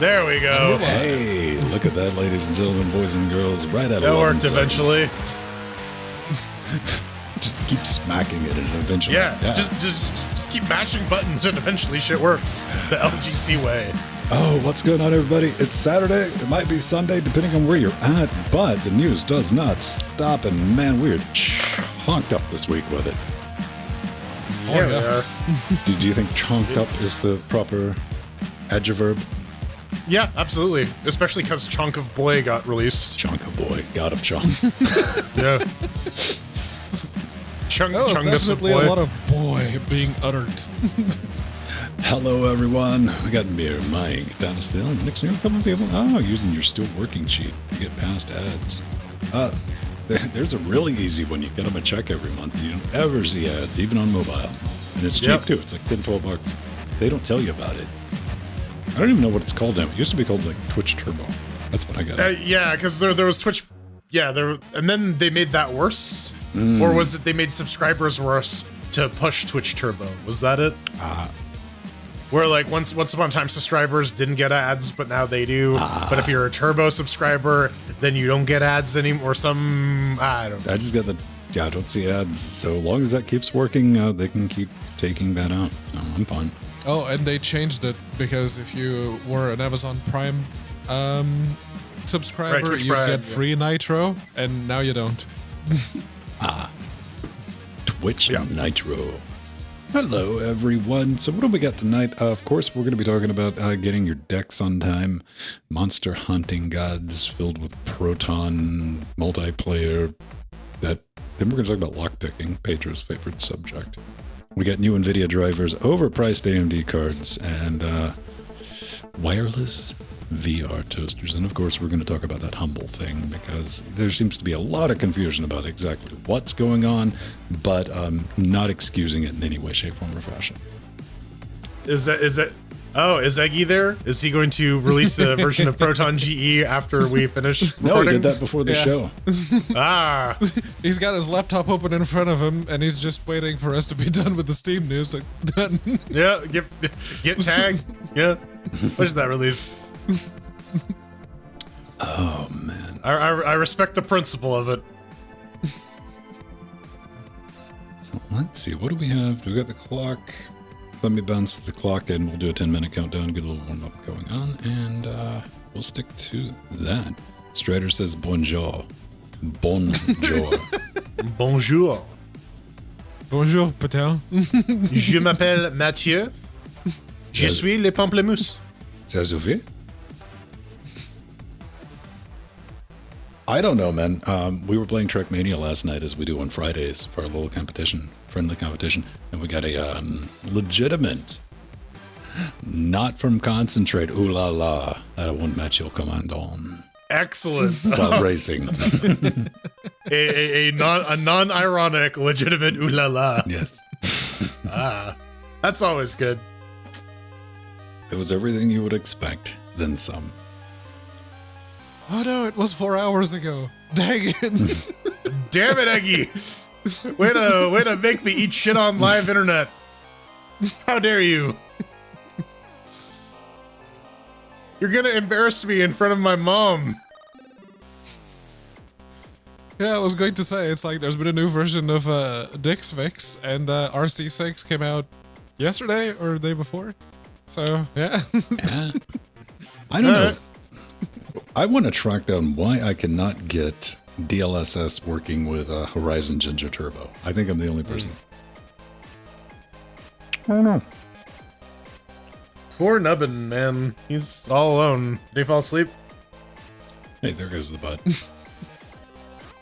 There we go. Hey, look at that, ladies and gentlemen, boys and girls. Right at 11 That worked seconds. eventually. Just keep smacking it and eventually. Yeah, just keep mashing buttons and eventually shit works. The LGC way. Oh, what's going on, everybody? It's Saturday. It might be Sunday, depending on where you're at, but the news does not stop, and man, we're chonked up this week with it. Here we are. Do you think chonked up is the proper adjective? Yeah, absolutely. Especially because Chunk of Boy got released. Chunk of Boy, God of Chunk. Yeah. Chungus of definitely Boy. a lot of boy being uttered. Hello, everyone. We got Mir, Mike, Donna Still, next year, a couple of people. Oh, using your still working sheet to get past ads. There's a really easy one. You get them a check every month. You don't ever see ads, even on mobile. And it's cheap, too. It's like $10-12. They don't tell you about it. I don't even know what it's called now. It used to be called, like, Twitch Turbo. That's what I got. Yeah, because there was Twitch. Yeah, and then they made that worse? Or was it they made subscribers worse to push Twitch Turbo? Was that it? Where, like, once upon a time, subscribers didn't get ads, but now they do. But if you're a Turbo subscriber, then you don't get ads anymore. I don't know. I just got I don't see ads. So long as that keeps working, they can keep taking that out. So I'm fine. Oh, and they changed it because if you were an Amazon Prime subscriber, Twitch you Prime, get free Nitro, and now you don't. Twitch Nitro. Hello, everyone. So what do we got tonight? Of course, we're going to be talking about getting your decks on time, monster hunting gods filled with Proton multiplayer. Then we're going to talk about lockpicking, Pedro's favorite subject. We got new NVIDIA drivers, overpriced AMD cards, and wireless VR toasters. And of course, we're going to talk about that Humble thing because there seems to be a lot of confusion about exactly what's going on, but not excusing it in any way, shape, form, or fashion. Is Eggy there? Is he going to release a version of Proton GE after we finish recording? No, he did that before the show. He's got his laptop open in front of him, and he's just waiting for us to be done with the Steam news. Yeah, get tagged. Yeah, push that release. Oh, man. I respect the principle of it. So let's see. What do we have? We got the clock. Let me bounce the clock in. We'll do a 10-minute countdown, get a little warm-up going on, and we'll stick to that. Strider says bonjour. Bonjour. Bonjour. Bonjour, Patel. Je m'appelle Mathieu. Je suis les pamplemousses. Ça suffit? I don't know, man. We were playing Trackmania last night, as we do on Fridays, for our little competition, friendly competition, and we got a legitimate, not from concentrate, ooh la la, that won't match your command on. Excellent. While racing. a non-ironic, legitimate ooh la la. Yes. That's always good. It was everything you would expect, then some. Oh no, it was 4 hours ago. Dang it. Damn it, Eggy. Way to make me eat shit on live internet. How dare you? You're gonna embarrass me in front of my mom. Yeah, I was going to say, it's like there's been a new version of Dix Fix, and RC6 came out yesterday or the day before. So, yeah. I don't know. I want to track down why I cannot get DLSS working with Horizon Ginger Turbo. I think I'm the only person. I don't know. Poor Nubbin, man. He's all alone. Did he fall asleep? Hey, there goes the butt.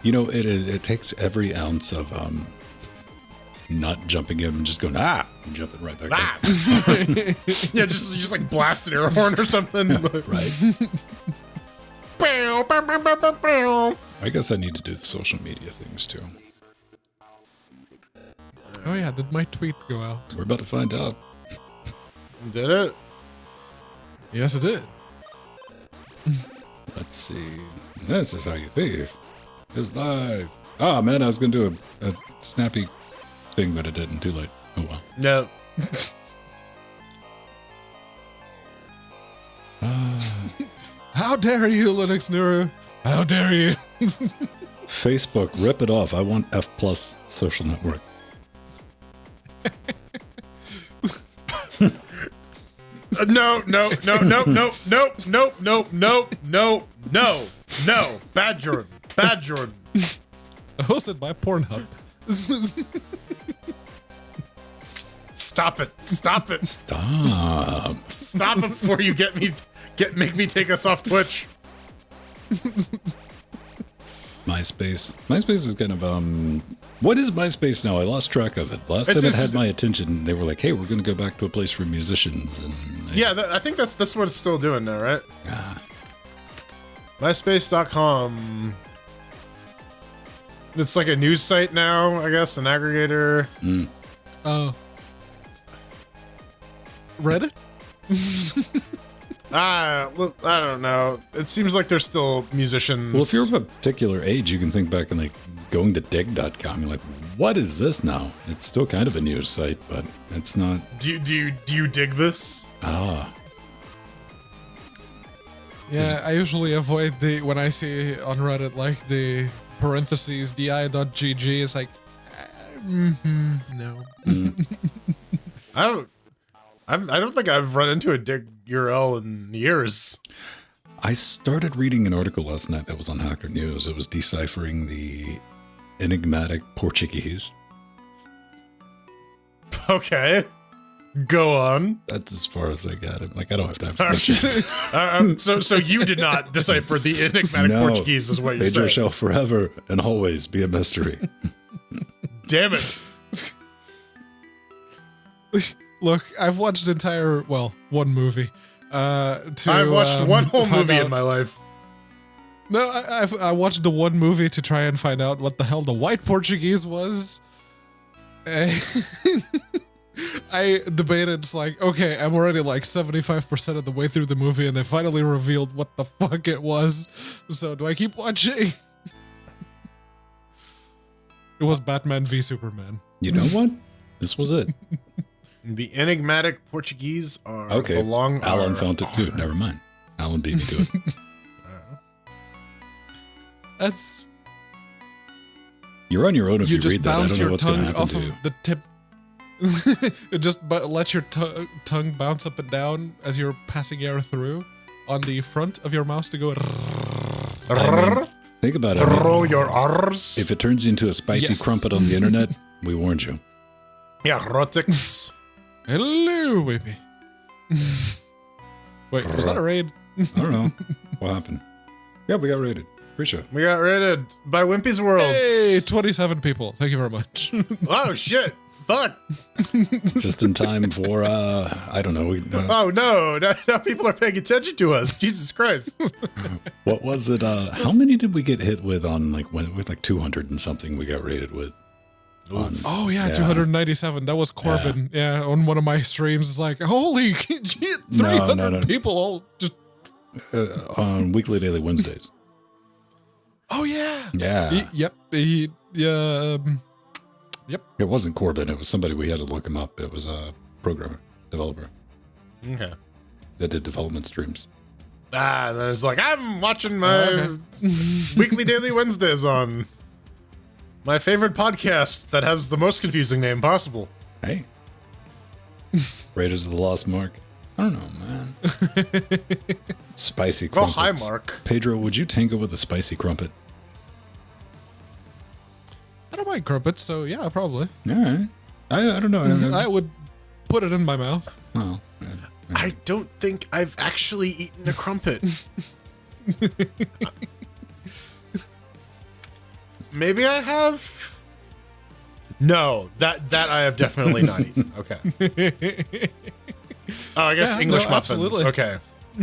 You know, it takes every ounce of not jumping in and just going, and jumping right back up. Yeah, just like blast an air horn or something. Right. I guess I need to do the social media things too. Oh yeah, did my tweet go out? We're about to find out. Did it? Yes, it did. Let's see. This is how you thieve. It's live. Ah, man, I was going to do a snappy thing, but it didn't. Too late. Oh, well. No. How dare you, Linux Nuru? How dare you? Facebook, rip it off. I want F+ social network. No. Bad Jordan. Hosted by Pornhub. Stop it. Stop. Stop it before you make me take us off Twitch. MySpace. MySpace is kind of what is MySpace now? I lost track of it. Last time it had my attention, they were like, "Hey, we're going to go back to a place for musicians." And I think that's what it's still doing now, right? Yeah. MySpace.com. It's like a news site now, I guess, an aggregator. Oh. Reddit? I don't know. It seems like there's still musicians. Well, if you're of a particular age, you can think back and like going to dig.com. You're like, what is this now? It's still kind of a news site, but it's not. Do you dig this? Yeah, I usually avoid when I see on Reddit like the parentheses di.gg. It's like, no. I don't think I've run into a dig URL in years. I started reading an article last night that was on Hacker News. It was deciphering the enigmatic Portuguese. Okay. Go on. That's as far as I got it. Like, I don't have time for that shit. So you did not decipher the enigmatic Portuguese, is what you're saying. Pedro shall forever and always be a mystery. Damn it. Look, I've watched one movie. I've watched one whole movie in my life. No, I watched the one movie to try and find out what the hell the white Portuguese was. I debated, it's like, okay, I'm already like 75% of the way through the movie and they finally revealed what the fuck it was. So do I keep watching? It was Batman v Superman. You know what? This was it. The enigmatic Portuguese are okay. Alan found it too. Never mind. Alan beat me to it. That's... You're on your own if you read that. I don't know what's going to happen off to you. of the tip. Just let your tongue bounce up and down as you're passing air through on the front of your mouse to go. Think about it. Roll your R's. If it turns into a spicy crumpet on the internet, we warned you. Yeah, rotics. Hello, baby. Wait, was that a raid? I don't know. What happened? Yeah, we got raided. Pretty sure. We got raided by Wimpy's World. Hey, 27 people. Thank you very much. Oh, shit. Fuck. Just in time for, I don't know. Oh, no. Now people are paying attention to us. Jesus Christ. What was it? How many did we get hit with on, with like 200 and something we got raided with? Oh, yeah, 297. That was Corbin. Yeah, on one of my streams. It's like, holy shit, 300 people all just... on Weekly Daily Wednesdays. Oh, yeah. Yeah. Yep. It wasn't Corbin. It was somebody we had to look him up. It was a programmer, developer. Okay. That did development streams. And then it's like, I'm watching my Weekly Daily Wednesdays on my favorite podcast that has the most confusing name possible. Hey. Raiders of the Lost Mark. I don't know, man. Spicy crumpets. Oh, hi, Mark. Pedro, would you tango with a spicy crumpet? I don't mind crumpets, so yeah, probably. All right. I don't know. I would put it in my mouth. Oh. I don't think I've actually eaten a crumpet. Maybe I have. No, that I have definitely not eaten. Okay. Oh, I guess English muffins. Absolutely. Okay.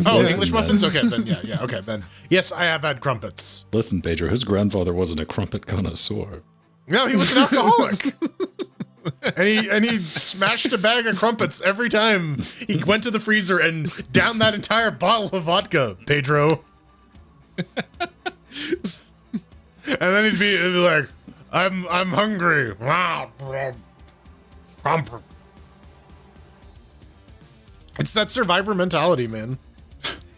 Oh, Listen, English muffins? Okay, then yeah, okay, then. Yes, I have had crumpets. Listen, Pedro, his grandfather wasn't a crumpet connoisseur. No, he was an alcoholic. and he smashed a bag of crumpets every time he went to the freezer and downed that entire bottle of vodka, Pedro. And then he'd be like, I'm hungry. It's that survivor mentality, man.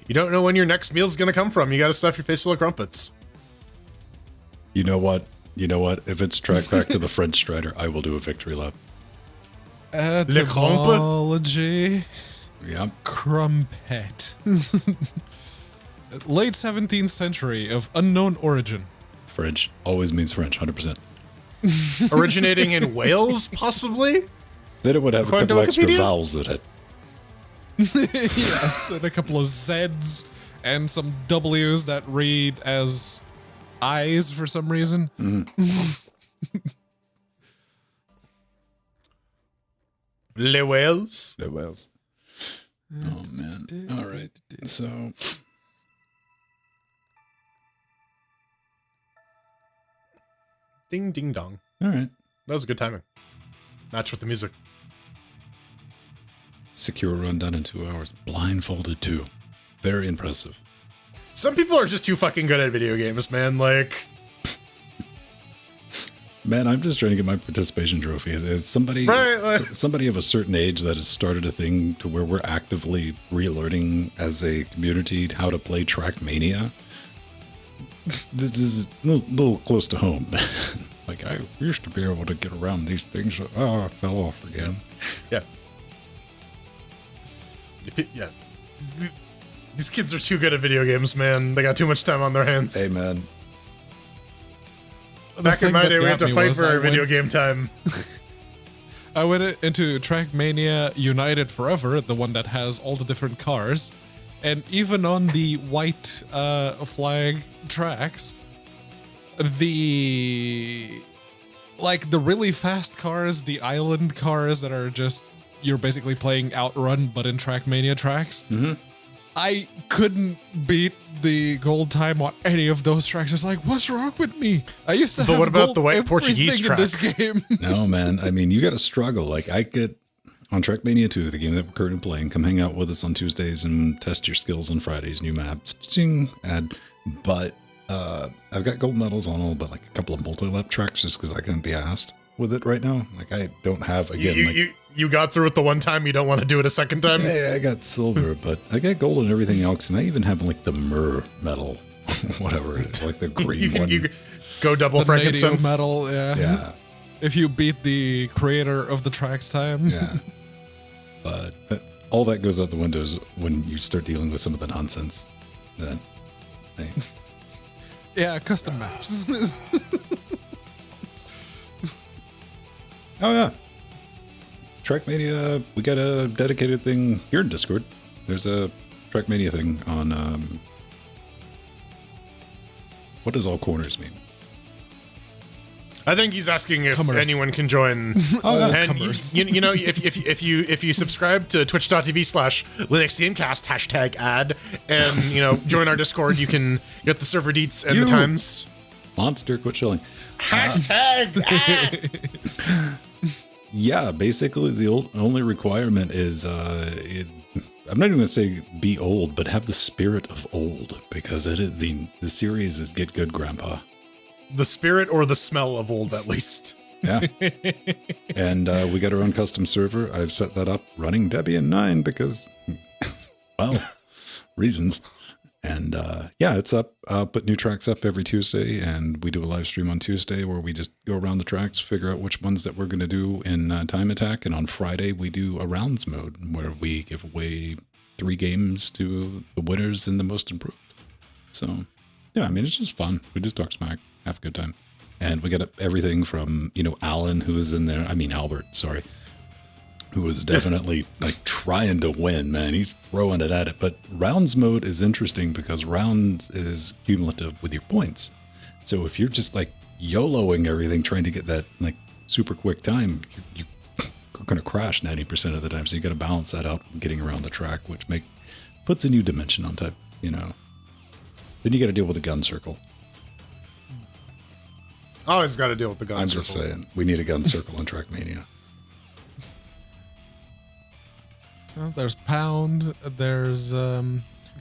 You don't know when your next meal's gonna come from. You gotta stuff your face full of crumpets. You know what? If it's tracked back to the French Strider, I will do a victory lap. Etymology. Yeah. Crumpet. Late 17th century of unknown origin. French always means French, 100%. Originating in Wales, possibly? Then it would have a According to couple extra Wikipedia? vowels in it. Yes, and a couple of Z's and some W's that read as I's for some reason. Les Wales? The Wales. Oh, man. All right. So, Ding, ding, dong. all right. That was a good timing. Match with the music. Secure run done in 2 hours. Blindfolded too. Very impressive. Some people are just too fucking good at video games, man. Like, Man, I'm just trying to get my participation trophy. It's somebody, Right, like- somebody of a certain age that has started a thing to where we're actively relearning as a community how to play Trackmania. This is a little close to home. Like, I used to be able to get around these things. Oh, I fell off again. yeah. Yeah. These kids are too good at video games, man. They got too much time on their hands. Hey, man. Back in my day, we had to me fight was for I our video went- game time. I went into Trackmania United Forever, the one that has all the different cars, and even on the white flag tracks, the really fast cars, the island cars that are just you're basically playing Outrun but in Trackmania tracks. I couldn't beat the gold time on any of those tracks. It's like, what's wrong with me? I used to But have what about gold the white everything Portuguese in this game. No, man. I mean, you got to struggle. Like, I get on Trackmania 2, the game that we're currently playing. Come hang out with us on Tuesdays and test your skills on Fridays. New maps. Ching, add. But I've got gold medals on all but like a couple of multi-lap tracks just because I can't be asked with it right now. Like, I don't have, again, You got through it the one time, you don't want to do it a second time? yeah, I got silver, but I got gold and everything else. And I even have like the Myrrh medal, whatever it is, like the green one. You can go double The Nadio frankincense. medal, yeah. Yeah. If you beat the creator of the tracks time. Yeah. But all that goes out the windows when you start dealing with some of the nonsense. Then, hey, Yeah, custom maps. oh yeah, Trackmania. We got a dedicated thing here in Discord. There's a Trackmania thing on. What does all corners mean? I think he's asking if Commerce. anyone can join. And you know, if you subscribe to twitch.tv/LinuxGameCast #ad and join our Discord, you can get the server deets and the times. Monster, quit chilling. #ad. Yeah, basically the only requirement is I'm not even going to say be old, but have the spirit of old, because it is the series is Get Good Grandpa. The spirit or the smell of old, at least. Yeah. And we got our own custom server. I've set that up running Debian 9 because, well, reasons. And yeah, it's up. Put new tracks up every Tuesday, and we do a live stream on Tuesday where we just go around the tracks, figure out which ones that we're going to do in Time Attack. And on Friday, we do a rounds mode where we give away 3 games to the winners and the most improved. So, yeah, I mean, it's just fun. We just talk smack, have a good time. And we got everything from, Alan, who is in there. I mean, Albert, sorry. Who was definitely like trying to win, man. He's throwing it at it. But rounds mode is interesting because rounds is cumulative with your points. So if you're just like YOLOing everything, trying to get that like super quick time, you're going to crash 90% of the time. So you got to balance that out getting around the track, which puts a new dimension on type, Then you got to deal with the gun circle. Always got to deal with the gun I'm circle. just saying, we need a gun circle in Trackmania. Well, there's Pound, there's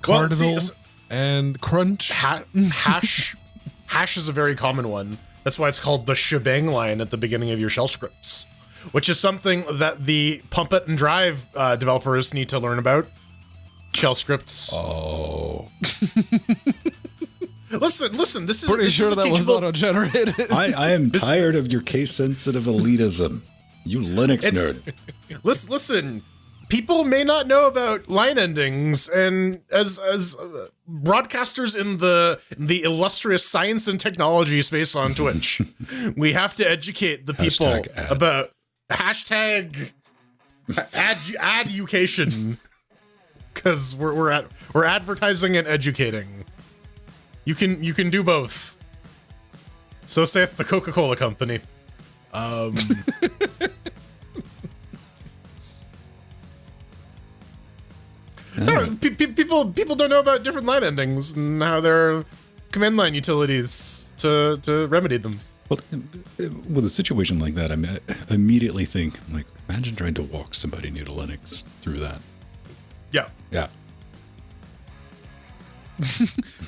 Cardinal, and Crunch. Hash is a very common one. That's why it's called the shebang line at the beginning of your shell scripts, which is something that the Pump It and Drive developers need to learn about. shell scripts. Oh. Listen. This is Pretty sure that was auto-generated. I am tired of your case-sensitive elitism. You Linux nerd. Listen. People may not know about line endings, and as broadcasters in the illustrious science and technology space on Twitch, we have to educate the people about hashtag education, because we're advertising and educating. You can do both. So saith the Coca-Cola Company. People don't know about different line endings and how there are command line utilities to remedy them. Well, with a situation like that, I immediately think, like, imagine trying to walk somebody new to Linux through that. Yeah. Yeah.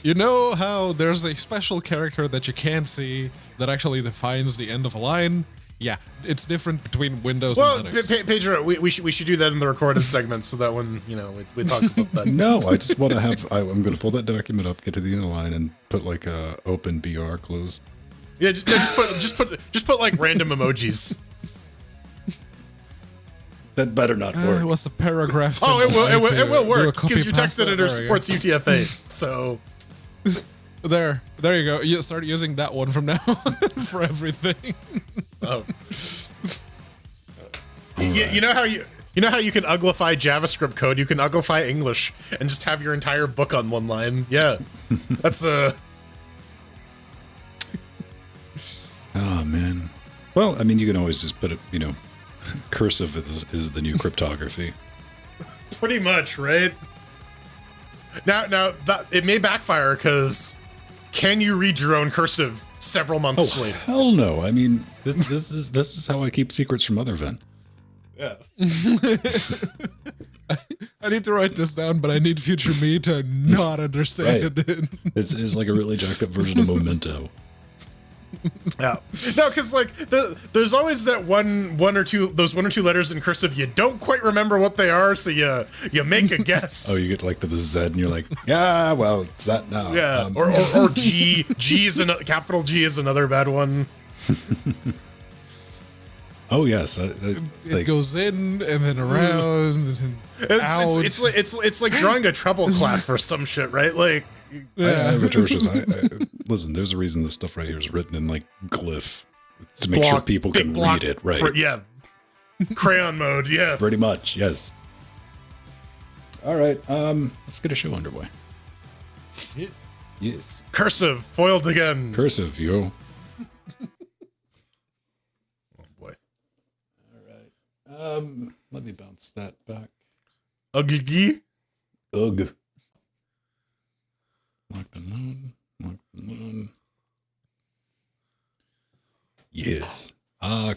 You know how there's a special character that you can't see that actually defines the end of a line? Yeah, it's different between Windows and Linux. Pedro, we should do that in the recorded segment so that when we talk about that. No, I just want to have. I'm going to pull that document up, get to the end of the line, and put like a open BR close. Yeah, just put like random emojis. That better not work. What's the paragraph? Oh, it will work Do a because your text copy-paste editor there we go. supports UTF-8. So There you go. You start using that one from now on for everything. oh. You know how you can uglify JavaScript code? You can uglify English and just have your entire book on one line. Yeah, that's Oh man. Well, I mean, you can always just put it. Cursive is the new cryptography. pretty much right. Now that it may backfire because can you read your own cursive several months later? Hell no. I mean, this is how I keep secrets from Otherven. Yeah. I need to write this down, but I need future me to not understand it. It's like a really jacked up version of Memento. Yeah. No, because like there's always that one or two letters in cursive you don't quite remember what they are, so you make a guess. Oh, you get like to the Z and you're like, yeah, well, it's that now. Yeah. Or G. Capital G is another bad one. Oh yes, It goes in and then around and out. It's like drawing a treble clef or some shit, right? Like. I have atrocious. Listen, there's a reason this stuff right here is written in like glyph to make sure people can read it, right? Yeah. Crayon mode, yeah. Pretty much, yes. All right, let's get a show underway. Yes. Cursive, foiled again. Cursive, yo. Oh boy. All right. Let me bounce that back. Ugly. Ugh. Locked and load. Yes.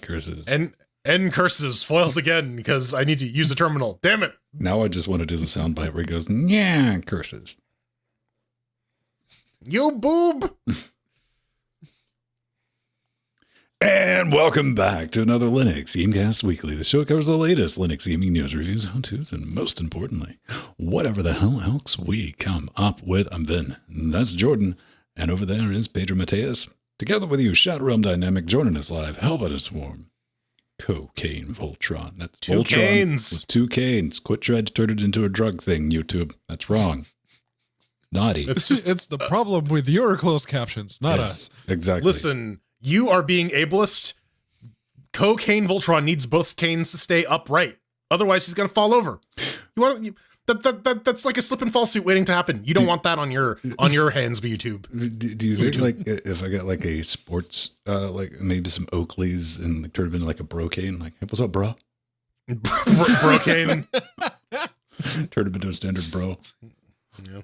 Curses. And curses foiled again because I need to use a terminal. Damn it. Now I just want to do the soundbite where he goes, yeah, curses. You boob. And welcome back to another LinuxGameCast Weekly. The show covers the latest Linux gaming news, reviews, how-tos, and most importantly, whatever the hell else we come up with. I'm Vin, and that's Jordan, and over there is Pedro Mateus. Together with you, Shadow Realm Dynamic, joining us live, helping us warm. Cocaine Voltron. That's Two Voltron canes. with 2 canes. Quit trying to turn it into a drug thing, YouTube. That's wrong. Naughty. It's the problem with your closed captions, not us. Exactly. Listen, you are being ableist. Cocaine Voltron needs both canes to stay upright. Otherwise, he's gonna fall over. That's like a slip and fall suit waiting to happen. You don't want that on your hands, YouTube. Do you think like if I got like a sports, like maybe some Oakleys and like turned into like a bro cane, like, hey, what's up, bro? Bro cane. Turn him into a standard bro. Yeah.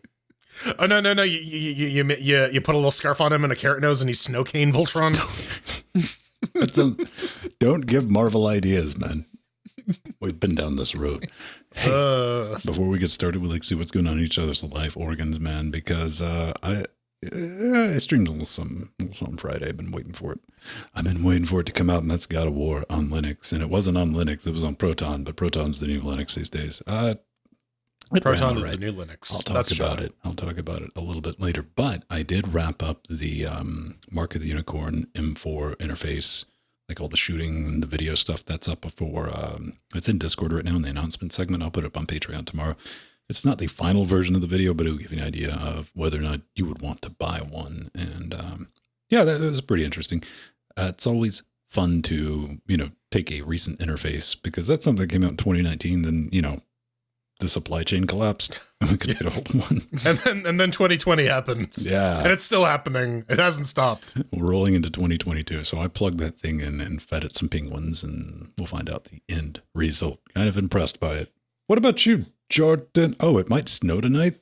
Oh no! You put a little scarf on him and a carrot nose, and he's Snow Cane Voltron. Don't give Marvel ideas, man. We've been down this road. Hey, before we get started, we'd like to see what's going on in each other's life organs, man. Because I streamed a little something Friday. I've been waiting for it. I've been waiting for it to come out, and that's God of War on Linux. And it wasn't on Linux; it was on Proton. But Proton's the new Linux these days. It ran Proton all is right. the new Linux. I'll talk That's about shocking. it. I'll talk about it a little bit later. But I did wrap up the Mark of the Unicorn M4 interface, like all the shooting and the video stuff that's up before. It's in Discord right now in the announcement segment. I'll put it up on Patreon tomorrow. It's not the final version of the video, but it will give you an idea of whether or not you would want to buy one. And yeah, that was pretty interesting. It's always fun to, take a recent interface, because that's something that came out in 2019. Then, the supply chain collapsed and we could get a hold of one. And then 2020 happened. Yeah. And it's still happening. It hasn't stopped. We're rolling into 2022. So I plugged that thing in and fed it some penguins, and we'll find out the end result. Kind of impressed by it. What about you, Jordan? Oh, it might snow tonight,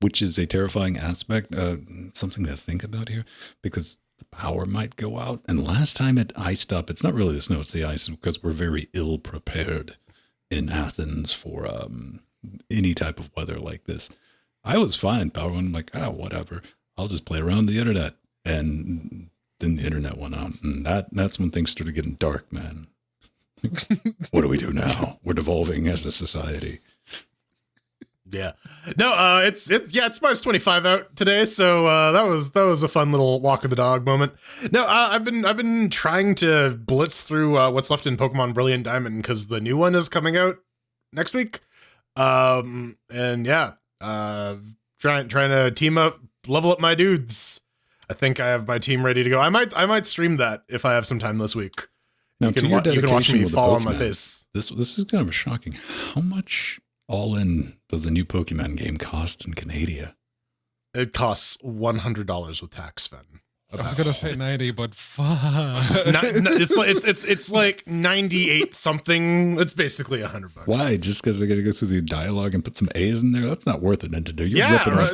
which is a terrifying aspect. Something to think about here, because the power might go out. And last time it iced up, it's not really the snow, it's the ice, because we're very ill prepared in Athens for any type of weather like this. I was fine. Power went, I'm like, whatever. I'll just play around the internet. And then the internet went out. And that's when things started getting dark, man. What do we do now? We're devolving as a society. Yeah. No, it's minus 25 out today, so that was a fun little walk of the dog moment. No, I've been trying to blitz through what's left in Pokemon Brilliant Diamond, because the new one is coming out next week. And yeah, trying to team up, level up my dudes. I think I have my team ready to go. I might stream that if I have some time this week. Now, You can watch me with the fall on my Pokemon, face. This is kind of shocking. How much all in does the new Pokemon game cost in Canada? It costs $100 with tax, Sven. I was gonna say 90, but fuck. It's like 98 something. It's basically $100. Why? Just because they got to go through the dialogue and put some A's in there? That's not worth it, Nintendo. You're Yeah, ripping off.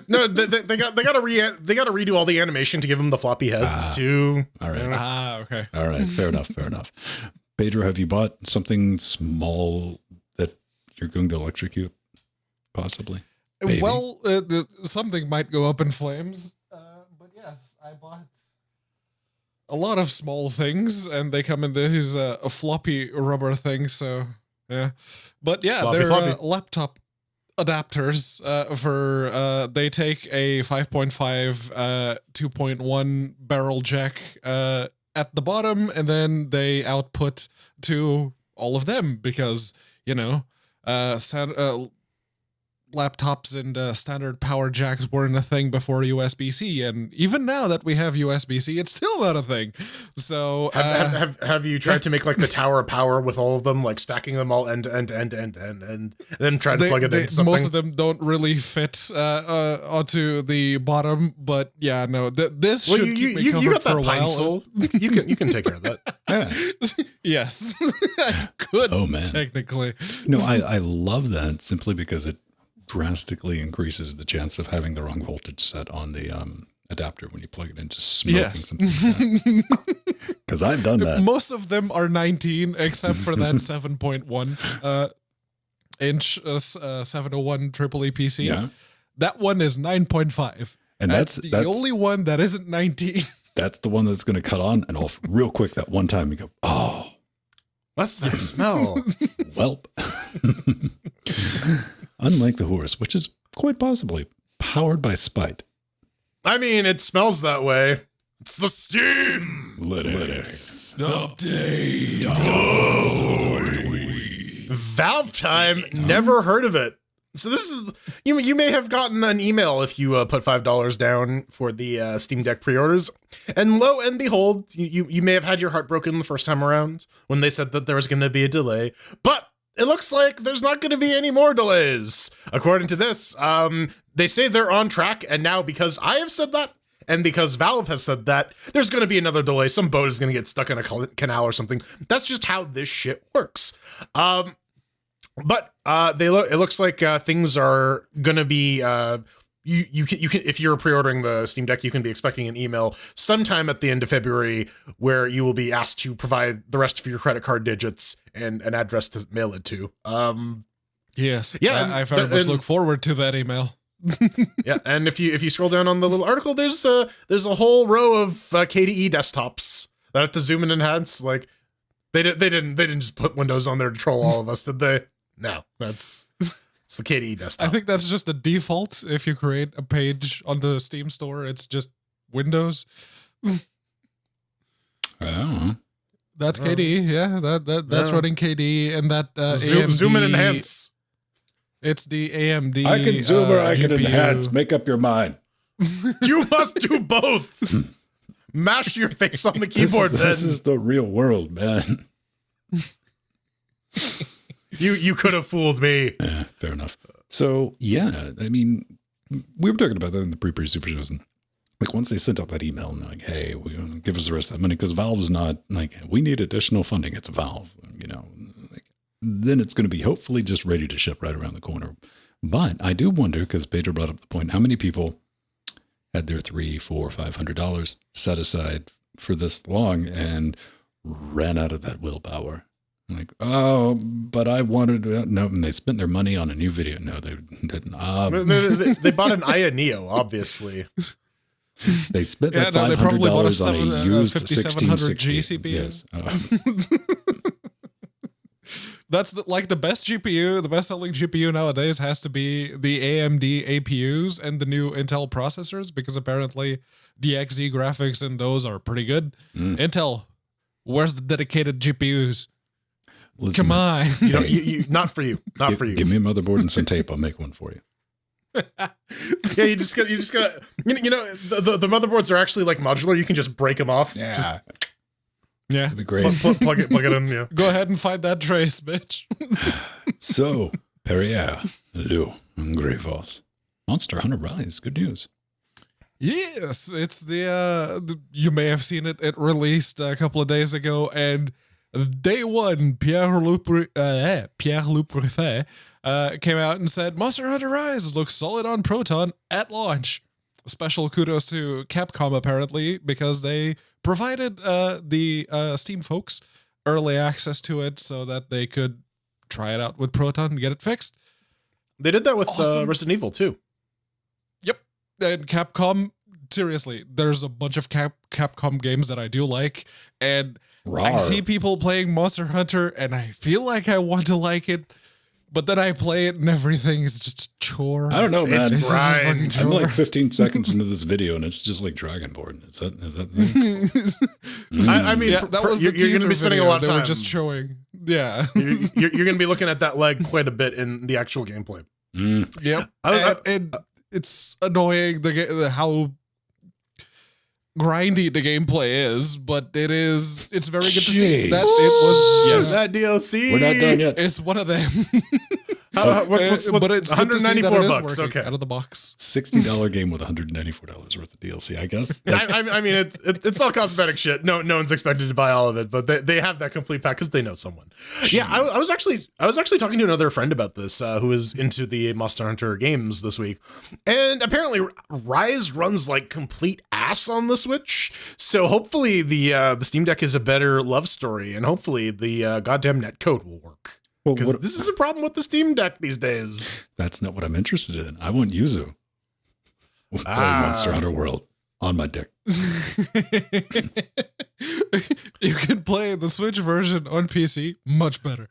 no, they got to redo all the animation to give them the floppy heads too. All right. Okay. All right. Fair enough. Pedro, have you bought something small that you're going to electrocute? Possibly. Maybe. Well, something might go up in flames. But yes, I bought a lot of small things, and they come in these a floppy rubber thing. So yeah, but yeah, they're laptop adapters for they take a 5.5 2.1 barrel jack at the bottom, and then they output to all of them, because laptops and standard power jacks weren't a thing before USB-C, and even now that we have USB-C, it's still not a thing. So have you tried to make like the tower of power with all of them, like stacking them all end to end, and then try to plug it into something? Most of them don't really fit onto the bottom, but yeah, no, this should keep me covered for a while. You can take care of that. Yeah. Yes, I could. Oh, man. Technically, No, I love that simply because it drastically increases the chance of having the wrong voltage set on the adapter when you plug it into smoking something. Because I've done that. Most of them are 19, except for that 7.1 inch 701 triple EPC. Yeah. That one is 9.5. And that's the only one that isn't 19. That's the one that's going to cut on and off real quick that one time. You go, oh, What's that smell? welp. Unlike the horse, which is quite possibly powered by spite. I mean, it smells that way. It's the steam. Linux Update. Valve time. Never heard of it. So this is you may have gotten an email if you put $5 down for the Steam Deck pre-orders, and lo and behold, you may have had your heart broken the first time around when they said that there was going to be a delay, but it looks like there's not going to be any more delays. According to this, they say they're on track, and now because I have said that, and because Valve has said that, there's going to be another delay. Some boat is going to get stuck in a canal or something. That's just how this shit works. But it looks like things are going to be you can if you're pre-ordering the Steam Deck, you can be expecting an email sometime at the end of February where you will be asked to provide the rest of your credit card digits and an address to mail it to. Yes. Yeah, I very much look forward to that email. Yeah, and if you scroll down on the little article, there's a whole row of KDE desktops that have to zoom and enhance. Like they didn't just put Windows on there to troll all of us, did they? No, that's It's the KDE desktop. I think that's just the default. If you create a page on the Steam store, it's just Windows. Oh. That's KDE. Yeah, that's running KDE and that AMD, zoom and enhance. It's the AMD. I can zoom or I can GPU. enhance. Make up your mind. You must do both. Mash your face on the keyboard. This is the real world, man. You could have fooled me. Yeah, fair enough. So yeah, I mean, we were talking about that in the pre super shows, and like once they sent out that email and they're like, hey, we're gonna give us the rest of that money because Valve's not like we need additional funding. It's Valve, you know. Like, then it's going to be hopefully just ready to ship right around the corner. But I do wonder because Pedro brought up the point: how many people had their $300, $400, $500 set aside for this long and ran out of that willpower? I'm like, oh, but I wanted to, no, and they spent their money on a new video. No, they didn't. They bought an Aya Neo, obviously. They spent that they probably bought $500 on a used 5700G 1660. CPU. Yes. That's the best GPU. The best selling GPU nowadays has to be the AMD APUs and the new Intel processors because apparently the XE graphics in those are pretty good. Intel, where's the dedicated GPUs? Listen, Come on. You not for you. Not for you. Give me a motherboard and some tape. I'll make one for you. Yeah, you just gotta the motherboards are actually like modular. You can just break them off. Yeah. Yeah. That'd be great. Plug it in. Yeah. Go ahead and find that trace, bitch. So, Perrier, Lou, and Greyfalls. Monster Hunter Rise. Good news. Yes, it's the you may have seen it. It released a couple of days ago, and day one, Pierre-Loup Prefer came out and said, Monster Hunter Rise looks solid on Proton at launch. Special kudos to Capcom, apparently, because they provided the Steam folks early access to it so that they could try it out with Proton and get it fixed. They did that with Resident Evil, too. Yep. And Capcom, seriously, there's a bunch of Capcom games that I do like, and I see people playing Monster Hunter, and I feel like I want to like it, but then I play it, and everything is just a chore. I don't know, man. It's grind. I'm like 15 seconds into this video, and it's just like Dragonborn. Is that the thing? I mean, Yeah, that was the you're going to be spending a lot of They time. were just showing. Yeah. You're going to be looking at that leg quite a bit in the actual gameplay. Yep. I- And it's annoying how grindy the gameplay is, but it's very good to see that it was. Yes, that DLC. We're not done yet. it's one of them. What's but it's good to see that it is $194? working Okay. out of the box. $60 game with $194 worth of DLC, I guess. I mean, it's all cosmetic shit. No one's expected to buy all of it, but they have that complete pack because they know someone. Yeah, I was actually talking to another friend about this who is into the Monster Hunter games this week, and apparently Rise runs like complete ass on the Switch. So hopefully the Steam Deck is a better love story, and hopefully the goddamn netcode will work. Well, Because this is a problem with the Steam Deck these days. That's not what I'm interested in. I want Yuzu playing Monster Hunter World on my deck. You can play the Switch version on PC much better.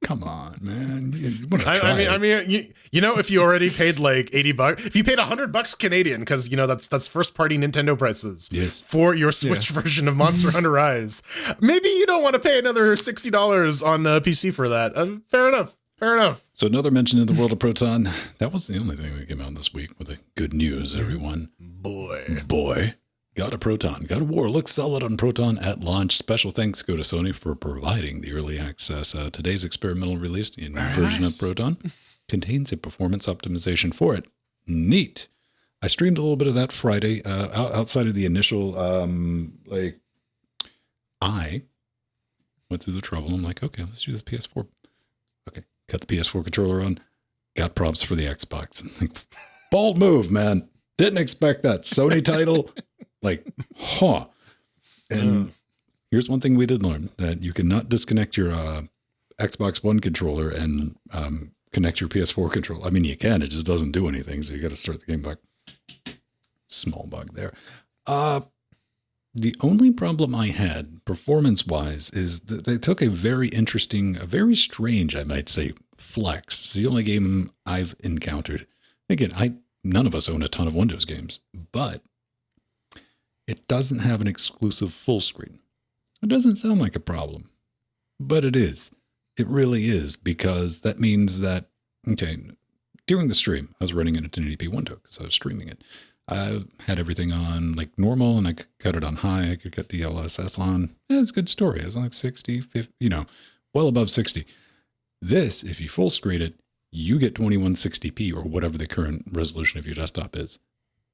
Come on, man. You wanna try it. I mean, you know, if you already paid like $80, if you paid $100 Canadian, because you know that's first party Nintendo prices, Yes. for your Switch version of Monster Hunter Rise, maybe you don't want to pay another $60 on PC for that. Fair enough. So another mention in the world of Proton. That was the only thing that came out this week with the good news, everyone. Boy. Got a Proton. God of War looks solid on Proton at launch. Special thanks go to Sony for providing the early access. Today's experimental release, the new version of Proton, contains a performance optimization for it. Neat. I streamed a little bit of that Friday. Outside of the initial, I went through the trouble. I'm like, okay, let's use the PS4. Okay, got the PS4 controller on. Got props for the Xbox. Like, bold move, man. Didn't expect that. Sony title. Like, And here's one thing we did learn, that you cannot disconnect your Xbox One controller and connect your PS4 controller. I mean, you can. It just doesn't do anything, so you got to start the game back. Small bug there. The only problem I had, performance-wise, is that they took a very interesting, a very strange, I might say, flex. It's the only game I've encountered. Again, none of us own a ton of Windows games, but it doesn't have an exclusive full screen. It doesn't sound like a problem, but it is. It really is, because that means that, okay, during the stream, I was running in a 1080p window because I was streaming it. I had everything on like normal, and I could cut it on high. I could cut the LSS on. Yeah, it's a good story. It was like 60, 50, well above 60. This, if you full screen it, you get 2160p or whatever the current resolution of your desktop is.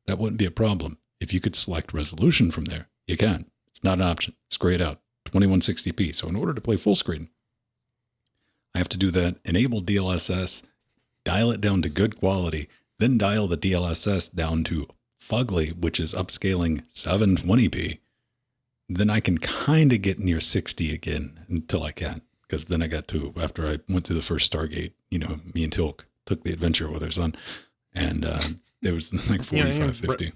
That wouldn't be a problem. If you could select resolution from there, you can. It's not an option. It's grayed out. 2160p. So in order to play full screen, I have to do that, enable DLSS, dial it down to good quality, then dial the DLSS down to fugly, which is upscaling 720p. Then I can kind of get near 60 again until I can. Because then I got to, after I went through the first Stargate, me and Tilk took the adventure with our son. And it was like 45, 50.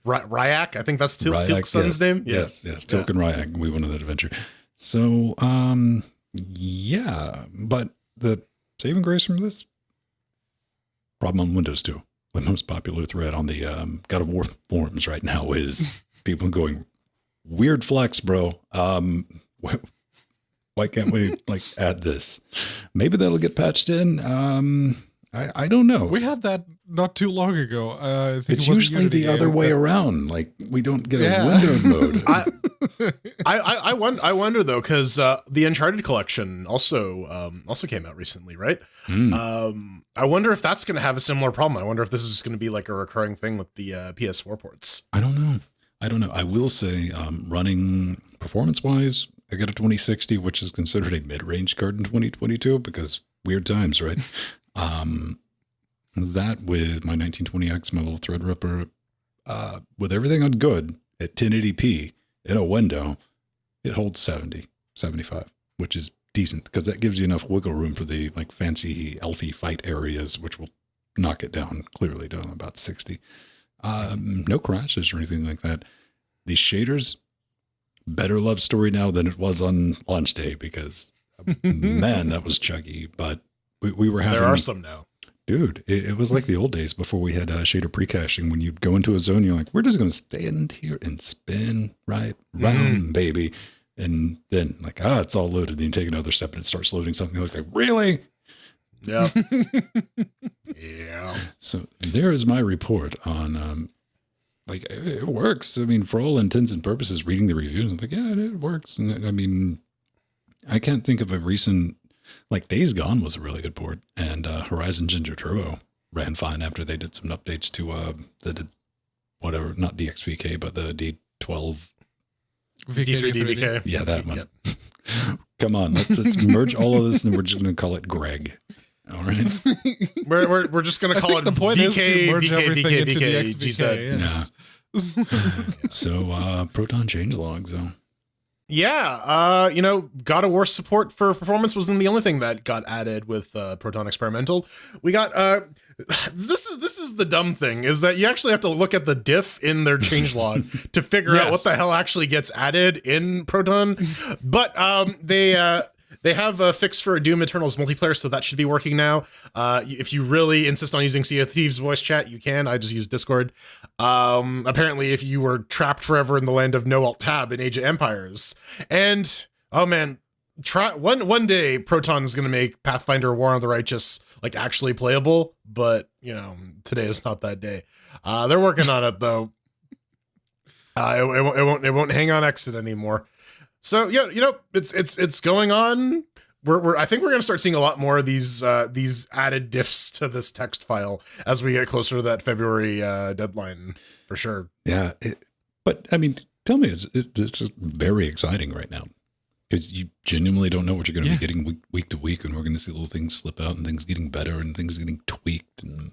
Ryak, I think that's Tilk's son's name. Yes, Tilk and Ryak. We went on that adventure. So, yeah, but the saving grace from this, problem on Windows 2. The most popular thread on the God of War forums right now is people going, weird flex, bro. Why can't we add this? Maybe that'll get patched in. I don't know. We had that not too long ago. I think it's usually the other way around. Like, we don't get a window mode. I wonder though, because the Uncharted collection also came out recently, right? I wonder if that's going to have a similar problem. I wonder if this is going to be like a recurring thing with the PS4 ports. I don't know. I will say, running performance-wise, I got a 2060, which is considered a mid-range card in 2022 because weird times, right? That with my 1920X, my little Threadripper, with everything on good at 1080p in a window, it holds 70, 75, which is decent because that gives you enough wiggle room for the fancy elfy fight areas, which will knock it down clearly down about 60. No crashes or anything like that. These shaders, better love story now than it was on launch day because man, that was chuggy. But we were having. There are some now. Dude, it was like the old days before we had shader pre-caching. When you'd go into a zone, you're like, we're just going to stand here and spin right round, baby. And then it's all loaded. Then you take another step and it starts loading something. Like, really? Yeah. Yeah. So there is my report on, it works. I mean, for all intents and purposes, reading the reviews, I'm like, yeah, it works. And I mean, I can't think of a recent, Days Gone was a really good port, and Horizon Ginger Turbo ran fine after they did some updates to whatever, not DXVK, but the D12. D3DVK. Yeah, that one. Yep. Come on, let's merge all of this, and we're just going to call it Greg. All right. We're just going to call it the point VK, is to merge VK, everything VK, into VK, DXVK. Yes. Yeah. So Proton changelogs, though. Yeah, God of War support for performance wasn't the only thing that got added with Proton Experimental. We got this is the dumb thing, is that you actually have to look at the diff in their changelog to figure out what the hell actually gets added in Proton. But they have a fix for Doom Eternal's multiplayer, so that should be working now. If you really insist on using Sea of Thieves voice chat, you can. I just use Discord. Apparently, if you were trapped forever in the land of no alt tab in Age of Empires, and oh man, one day Proton is going to make Pathfinder War on the Righteous actually playable, but today is not that day. They're working on it though. It won't hang on exit anymore. So yeah, it's going on. I think we're going to start seeing a lot more of these added diffs to this text file as we get closer to that February deadline, for sure. Yeah, but I mean, tell me, it's just very exciting right now because you genuinely don't know what you're going to be getting week to week, and we're going to see little things slip out and things getting better and things getting tweaked and.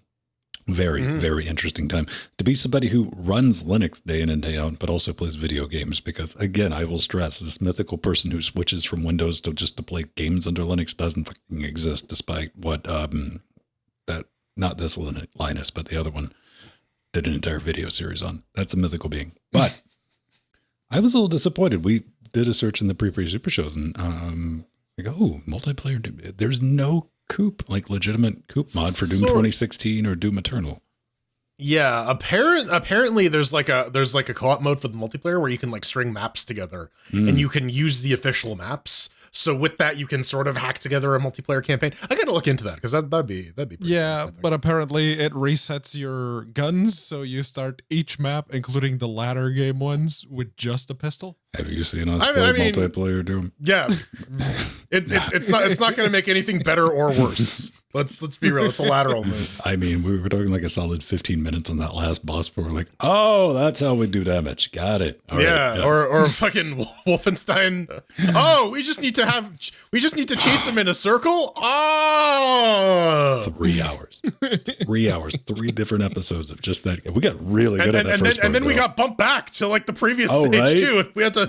Very, very interesting time to be somebody who runs Linux day in and day out, but also plays video games. Because again, I will stress this mythical person who switches from Windows to play games under Linux doesn't fucking exist, despite what that not this Linus, but the other one did an entire video series on. That's a mythical being. But I was a little disappointed. We did a search in the pre super shows, and like, oh, multiplayer. There's no coop, like legitimate coop mod for Doom 2016 or Doom Eternal. Yeah, apparently there's like a co-op mode for the multiplayer where you can like string maps together and you can use the official maps. So with that, you can sort of hack together a multiplayer campaign. I got to look into that because that'd be pretty cool, but apparently it resets your guns, so you start each map, including the latter game ones, with just a pistol. Have you seen us play multiplayer Doom? Yeah, it's not going to make anything better or worse. Let's be real. It's a lateral move. I mean, we were talking like a solid 15 minutes on that last boss before we're like, oh, that's how we do damage. Got it. All right. Or fucking Wolfenstein. Oh, we just need to chase him in a circle. Oh, 3 hours. 3 hours. 3 different episodes of just that. We got really good at that first part, and then we got bumped back to like the previous stage right? too. We had to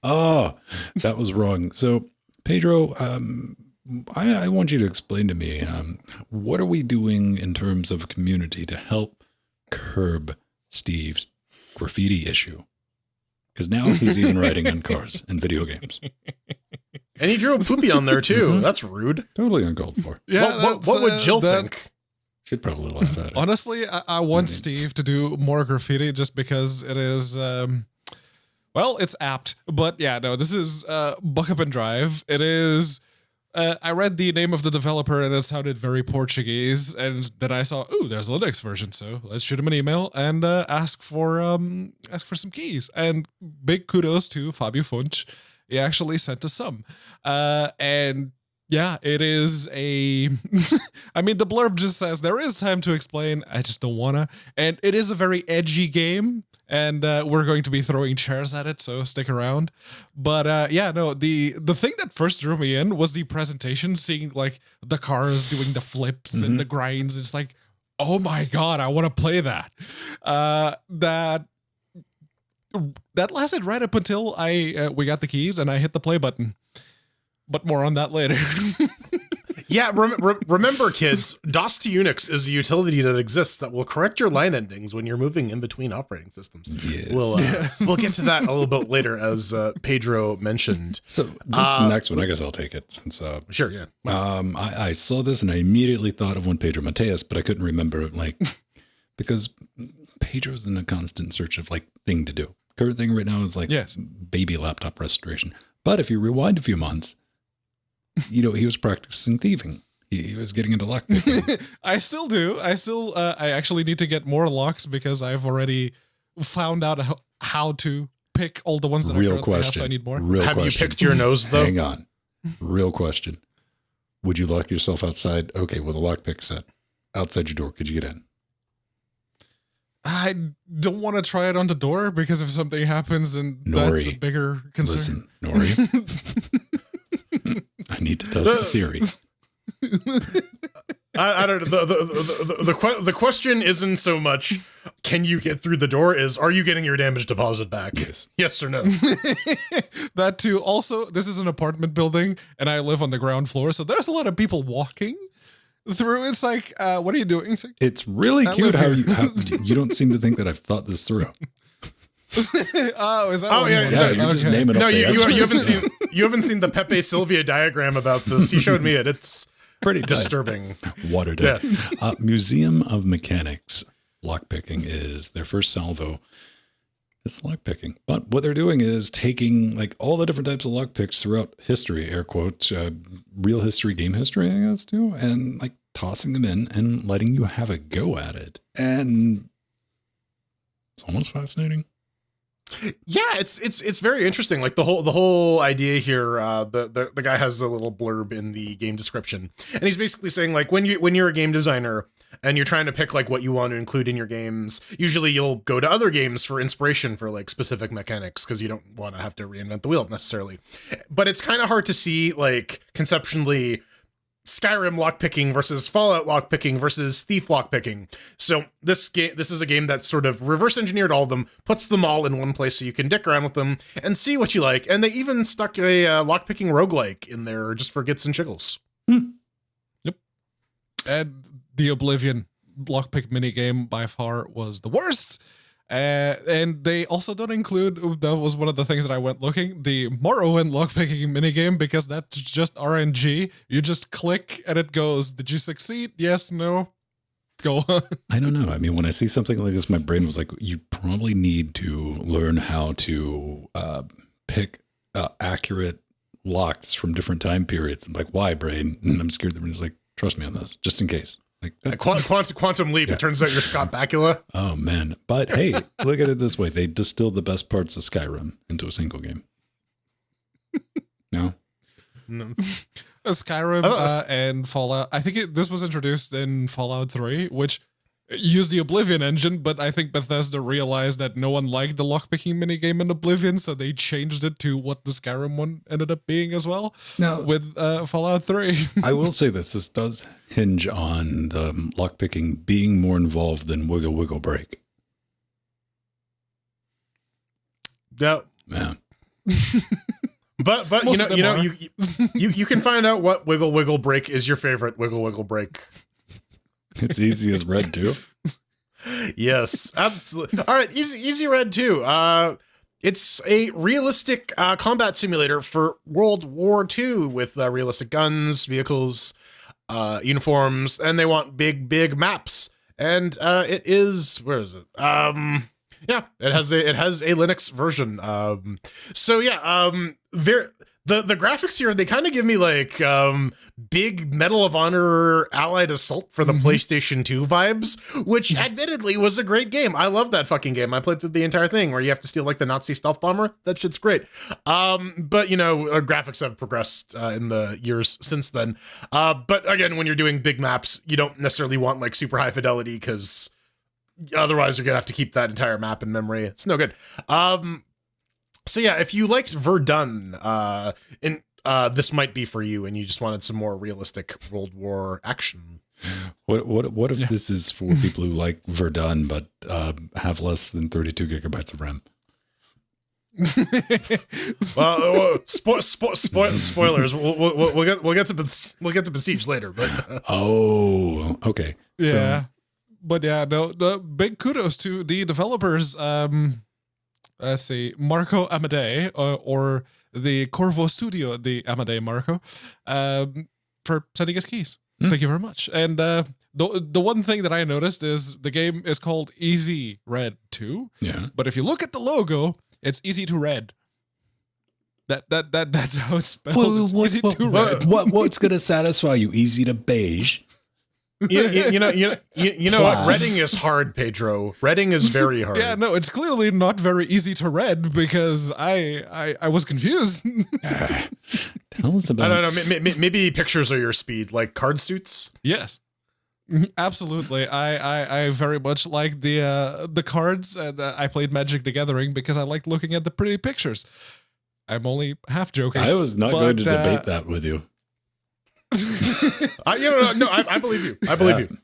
Oh, that was wrong. So Pedro, I want you to explain to me, what are we doing in terms of community to help curb Steve's graffiti issue? Because now he's even writing on cars and video games. And he drew a poopy on there too. That's rude. Totally uncalled for. Yeah. What would Jill think? She'd probably laugh at it. Honestly, I want Steve to do more graffiti just because it is, well, it's apt. But yeah, no, this is Buck Up and Drive. It is... I read the name of the developer and it sounded very Portuguese, and then I saw, ooh, there's a Linux version, so let's shoot him an email and ask for some keys. And big kudos to Fabio Funch. He actually sent us some. And yeah, it is a... I mean, the blurb just says, there is time to explain, I just don't wanna. And it is a very edgy game. And we're going to be throwing chairs at it, so stick around. But yeah, no, the thing that first drew me in was the presentation, seeing like the cars doing the flips and the grinds. It's like, oh my God, I want to play that. That lasted right up until we got the keys and I hit the play button. But more on that later. Yeah, remember, kids, DOS to Unix is a utility that exists that will correct your line endings when you're moving in between operating systems. Yes. We'll get to that a little bit later, as Pedro mentioned. So this next one, I guess I'll take it. Since sure, yeah. I saw this and I immediately thought of one Pedro Mateus, but I couldn't remember because Pedro's in a constant search of like thing to do. Current thing right now is like baby laptop restoration. But if you rewind a few months, he was practicing thieving. He was getting into lockpicking. I still do. I actually need to get more locks because I've already found out how to pick all the ones that I currently have, so I need more. Have you picked your nose, though? Hang on. Real question. Would you lock yourself outside? Okay, with a lockpick set. Outside your door, could you get in? I don't want to try it on the door because if something happens, then that's a bigger concern. Listen, Nori. I need to test the theory. I don't know. The question isn't so much can you get through the door, is are you getting your damage deposit back? Yes or no? That too. Also, this is an apartment building and I live on the ground floor, so there's a lot of people walking through. It's like, what are you doing? It's really cute how you don't seem to think that I've thought this through. Oh, is that? Oh, yeah. You just name it. No, you haven't seen the Pepe Sylvia diagram about this. You showed me it. It's pretty disturbing. Watered down. Museum of Mechanics lockpicking is their first salvo. It's lockpicking, but what they're doing is taking like all the different types of lockpicks throughout history, air quotes, real history, game history, I guess too, and like tossing them in and letting you have a go at it. And it's almost fascinating. Yeah, it's very interesting. Like the whole idea here. The guy has a little blurb in the game description, and he's basically saying like when you're a game designer and you're trying to pick like what you want to include in your games, usually you'll go to other games for inspiration for like specific mechanics because you don't want to have to reinvent the wheel necessarily. But it's kind of hard to see like conceptually Skyrim lockpicking versus Fallout lockpicking versus Thief lockpicking. So this is a game that sort of reverse engineered all of them, puts them all in one place so you can dick around with them and see what you like. And they even stuck a lockpicking roguelike in there just for gits and shiggles. Yep. And the Oblivion lockpick minigame by far was the worst. And they also don't include, that was one of the things that I went looking, the Morrowind lockpicking minigame, because that's just RNG. You just click and it goes, did you succeed? Yes, no, go on. I don't know. I mean, when I see something like this, my brain was like, you probably need to learn how to pick accurate locks from different time periods. I'm like, why, brain? And I'm scared that it's like, trust me on this, just in case. Like Quantum leap. Yeah. It turns out you're Scott Bakula. Oh man! But hey, look at it this way: they distilled the best parts of Skyrim into a single game. No. Skyrim and Fallout. I think this was introduced in Fallout 3, which used the Oblivion engine, but I think Bethesda realized that no one liked the lockpicking minigame in Oblivion, so they changed it to what the Skyrim one ended up being as well. Now, with Fallout 3. I will say this does hinge on the lockpicking being more involved than wiggle, wiggle, break. Yeah. Man. But you can find out what wiggle, wiggle, break is your favorite wiggle, wiggle, break. It's easy as Red 2. Yes, absolutely. All right, easy Red 2. It's a realistic combat simulator for World War II with realistic guns, vehicles, uniforms, and they want big maps. And it is, where is it? Yeah, it has a Linux version. The graphics here, they kind of give me like big Medal of Honor Allied Assault for the PlayStation 2 vibes, which admittedly was a great game. I love that fucking game. I played through the entire thing where you have to steal like the Nazi stealth bomber. That shit's great. But graphics have progressed in the years since then. But again, when you're doing big maps, you don't necessarily want like super high fidelity because otherwise you're gonna have to keep that entire map in memory. It's no good. So yeah, if you liked Verdun, this might be for you, and you just wanted some more realistic World War action. What if this is for people who like Verdun but have less than 32 gigabytes of RAM? Spoilers. We'll get to Besiege later, but oh, okay, yeah, but yeah, no. The big kudos to the developers. Let's see, Marco Amadei, or the Corvo Studio, the Amadei Marco, for sending us keys. Thank you very much. And the one thing that I noticed is the game is called Easy Red 2. Yeah. But if you look at the logo, it's Easy to Red. That's how it's spelled. Easy to Red. What's going to satisfy you? Easy to beige. You know what? Reading is hard, Pedro. Reading is very hard. Yeah, no, it's clearly not very easy to read because I was confused. Tell us about. I don't know. Maybe pictures are your speed, like card suits. Yes, absolutely. I very much like the cards, and I played Magic the Gathering because I liked looking at the pretty pictures. I'm only half joking. I was not going to debate that with you. I believe you. I believe you.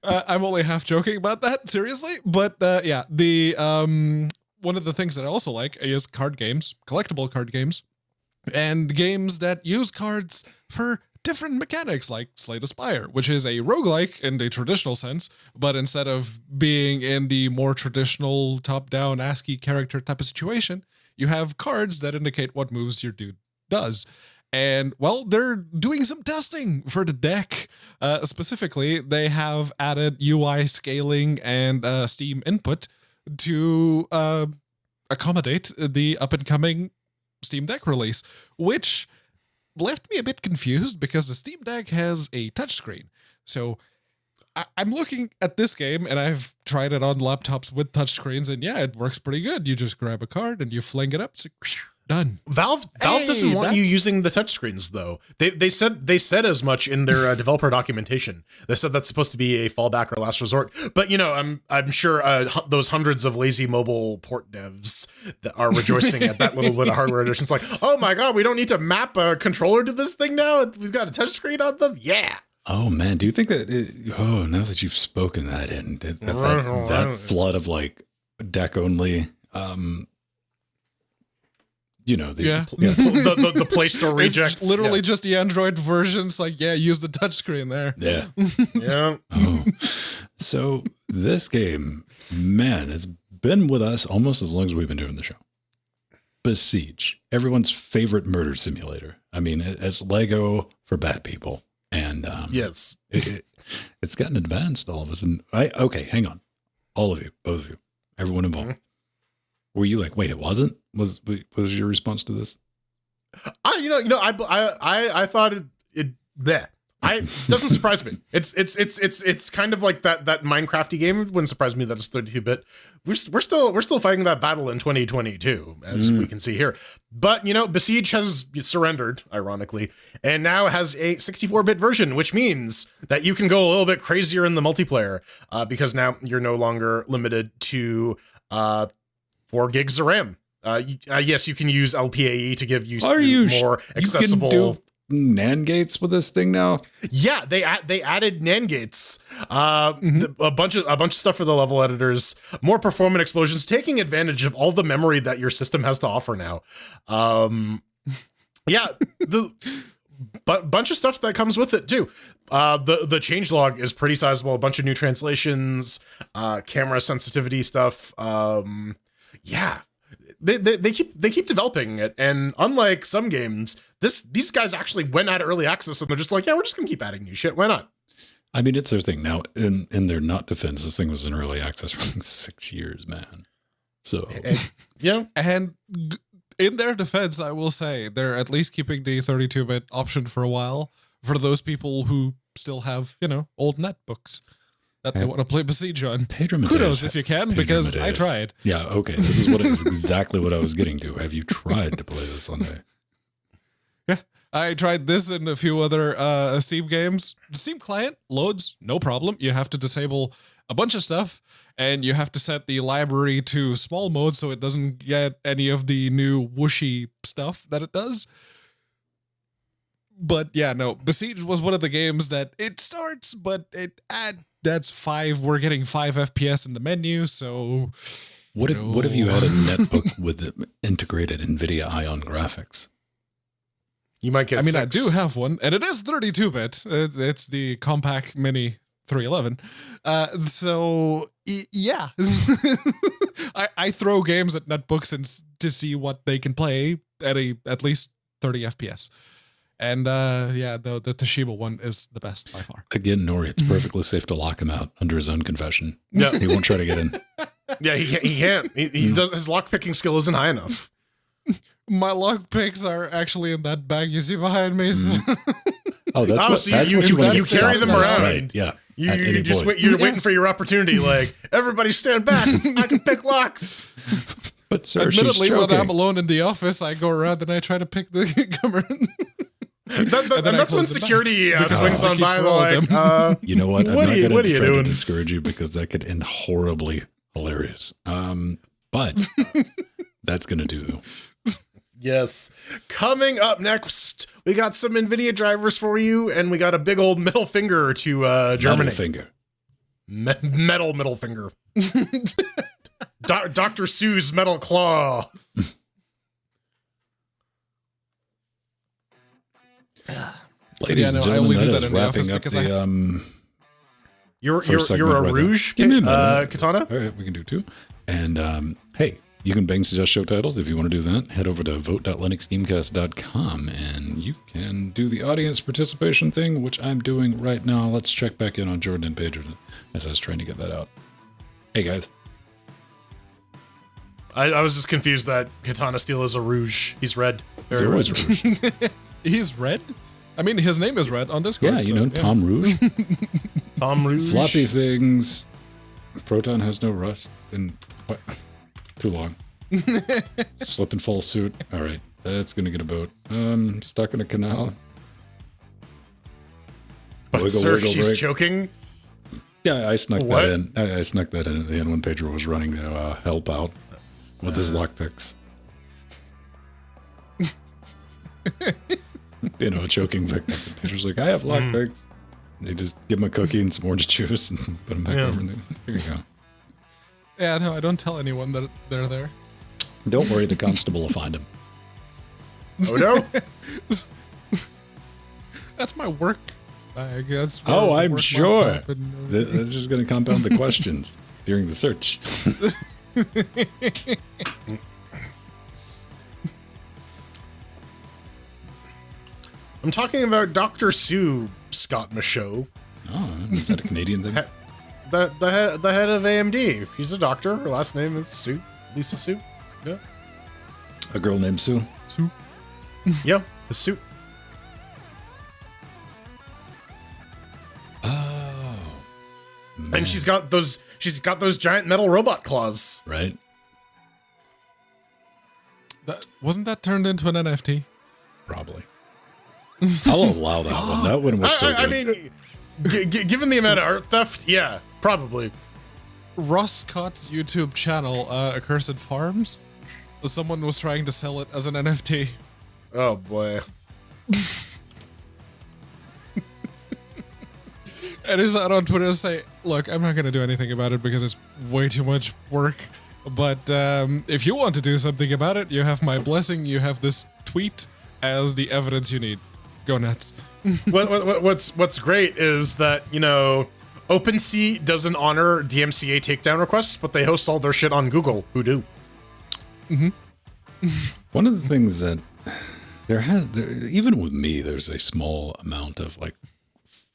I'm only half joking about that, seriously. But yeah, the one of the things that I also like is card games, collectible card games, and games that use cards for different mechanics, like Slay the Spire, which is a roguelike in the traditional sense, but instead of being in the more traditional top-down ASCII character type of situation, you have cards that indicate what moves your dude does. And, well, they're doing some testing for the deck. Specifically, they have added UI scaling and Steam input to accommodate the up-and-coming Steam Deck release, which left me a bit confused because the Steam Deck has a touchscreen. So I'm looking at this game, and I've tried it on laptops with touchscreens, and yeah, it works pretty good. You just grab a card, and you fling it up, so done. Valve doesn't want you using the touchscreens though. They said as much in their developer documentation. They said that's supposed to be a fallback or last resort. But I'm sure those hundreds of lazy mobile port devs that are rejoicing at that little bit of hardware addition. It's like, oh my god, we don't need to map a controller to this thing now. We've got a touchscreen on them. Yeah. Oh man, do you think that? Now that you've spoken that in, that flood of like deck only. you know, the Play Store rejects. It's literally just the Android versions. Like, use the touchscreen there. Yeah. Yeah. Oh. So this game, man, it's been with us almost as long as we've been doing the show. Besiege, everyone's favorite murder simulator. I mean, it's Lego for bad people. And yes, it's gotten advanced, all of us. And okay, hang on. All of you, both of you, everyone involved. Mm-hmm. Were you like, wait, it wasn't? Was your response to this? I thought it doesn't surprise me. It's kind of like that Minecrafty game. It wouldn't surprise me that it's 32-bit. We're still fighting that battle in 2022, as we can see here. But Besiege has surrendered, ironically, and now has a 64-bit version, which means that you can go a little bit crazier in the multiplayer, because now you're no longer limited to 4 gigs of RAM. Yes, you can use LPAE to give you more accessible. You can do NAND gates with this thing now? Yeah, they added NAND gates, a bunch of stuff for the level editors, more performant explosions, taking advantage of all the memory that your system has to offer now. The bunch of stuff that comes with it too. The changelog is pretty sizable. A bunch of new translations, camera sensitivity stuff. They keep developing it, and unlike some games, these guys actually went at early access, and they're just like, yeah, we're just gonna keep adding new shit. Why not? I mean, it's their thing now. In their not defense, this thing was in early access for like 6 years, man. So and in their defense, I will say they're at least keeping the 32-bit option for a while for those people who still have old netbooks that they want to play Besiege on. Kudos if you can, because I tried. Yeah, okay. This is exactly what I was getting to. Have you tried to play this on there? Yeah, I tried this and a few other Steam games. The Steam client loads, no problem. You have to disable a bunch of stuff, and you have to set the library to small mode so it doesn't get any of the new whooshy stuff that it does. But yeah, no, Besiege was one of the games that it starts, but that's 5. We're getting 5 FPS in the menu, so what if you had a netbook with the integrated NVIDIA Ion graphics? You might get. I do have one, and it is 32-bit. It's the Compact Mini 311. So yeah, I throw games at netbooks to see what they can play at least 30 FPS. And the Toshiba one is the best by far. Again, Nori, it's perfectly safe to lock him out under his own confession. Yeah, he won't try to get in. Yeah, he can't. He does. His lockpicking skill isn't high enough. My lockpicks are actually in that bag you see behind me. So. So you carry them around. Right, yeah. You're waiting for your opportunity. Like, everybody stand back. I can pick locks. But sir, admittedly, when I'm alone in the office, I go around and I try to pick the cover. That's when security swings on by. You know what? I'm not going to try to discourage you because that could end horribly hilarious. But that's going to do. Yes. Coming up next, we got some NVIDIA drivers for you, and we got a big old middle finger to Germany. Middle finger. Middle finger. Dr. Seuss metal claw. Ladies and gentlemen, I only do that in the office because You're a Rouge katana? All right, we can do 2. And hey, you can bang suggest show titles. If you want to do that, head over to vote.linuxgamecast.com and you can do the audience participation thing, which I'm doing right now. Let's check back in on Jordan and Pedro as I was trying to get that out. Hey, guys. I was just confused that Katana Steel is a Rouge. He's red. He's always Rouge. He's red? I mean, his name is red on Discord. Yeah, you know, Tom Rouge. Tom Rouge. Floppy things. Proton has no rust. And what? Too long. Slip and fall suit. All right, that's gonna get a boat. Stuck in a canal. But wiggle, sir, wiggle, she's break. choking. Yeah, I snuck that in. I snuck that in at the end when Pedro was running to help out with his lockpicks. You know, a choking victim. Pedro's like, I have lockpicks. They just give him a cookie and some orange juice and put him back over. There. Here you go. Yeah, no, I don't tell anyone that they're there. Don't worry, the constable will find him. Oh no. That's my work bag. That's Oh, I'm work sure. laptop and- This is going to compound the questions during the search. I'm talking about Dr. Sue Scott Michaud. Oh, is that a Canadian thing? The head of AMD. She's a doctor. Her last name is Sue. Lisa Sue. Yeah. A girl named Sue? Sue. Yeah. The Sue. Oh. Man. And she's got those giant metal robot claws. Right? Wasn't that turned into an NFT? Probably. I'll allow that one. That one was so good. I mean, given the amount of art theft, yeah, probably. Russ Cott's YouTube channel, Accursed Farms, someone was trying to sell it as an NFT. Oh boy. And he's out on Twitter to say, look, I'm not going to do anything about it because it's way too much work. But if you want to do something about it, you have my blessing. You have this tweet as the evidence you need. Go nuts. What's great is that, you know, OpenSea doesn't honor DMCA takedown requests, but they host all their shit on Google, who do. Mm-hmm. One of the things that even with me, there's a small amount of like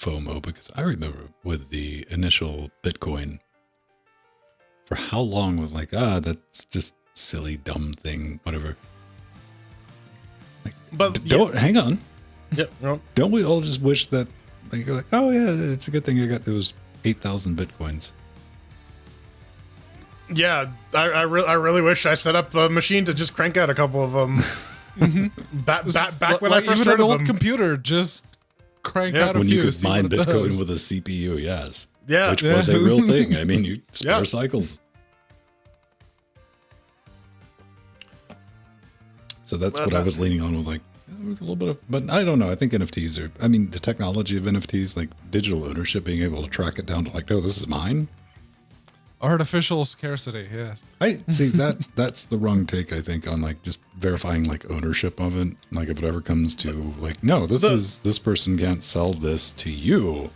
FOMO, because I remember with the initial Bitcoin, for how long was like, that's just silly, dumb thing, whatever. Like, But hang on. Yeah, no. Don't we all just wish that, like, you're like, oh yeah, it's a good thing I got those 8,000 Bitcoins. Yeah, I really wish I set up a machine to just crank out a couple of them. back when I first even heard an of old them. computer, just crank out a When few. you could see mine what it Bitcoin does. with a CPU, yes. Yeah. Which was a real thing. I mean, you spare Yeah. cycles. So that's what I was leaning on with, like, a little bit of, but I don't know. I think NFTs are, I mean, the technology of NFTs, like digital ownership, being able to track it down to like, no, this is mine. Artificial scarcity, yes. I see that's the wrong take, I think, on like just verifying like ownership of it. Like if it ever comes to like, no, this person can't sell this to you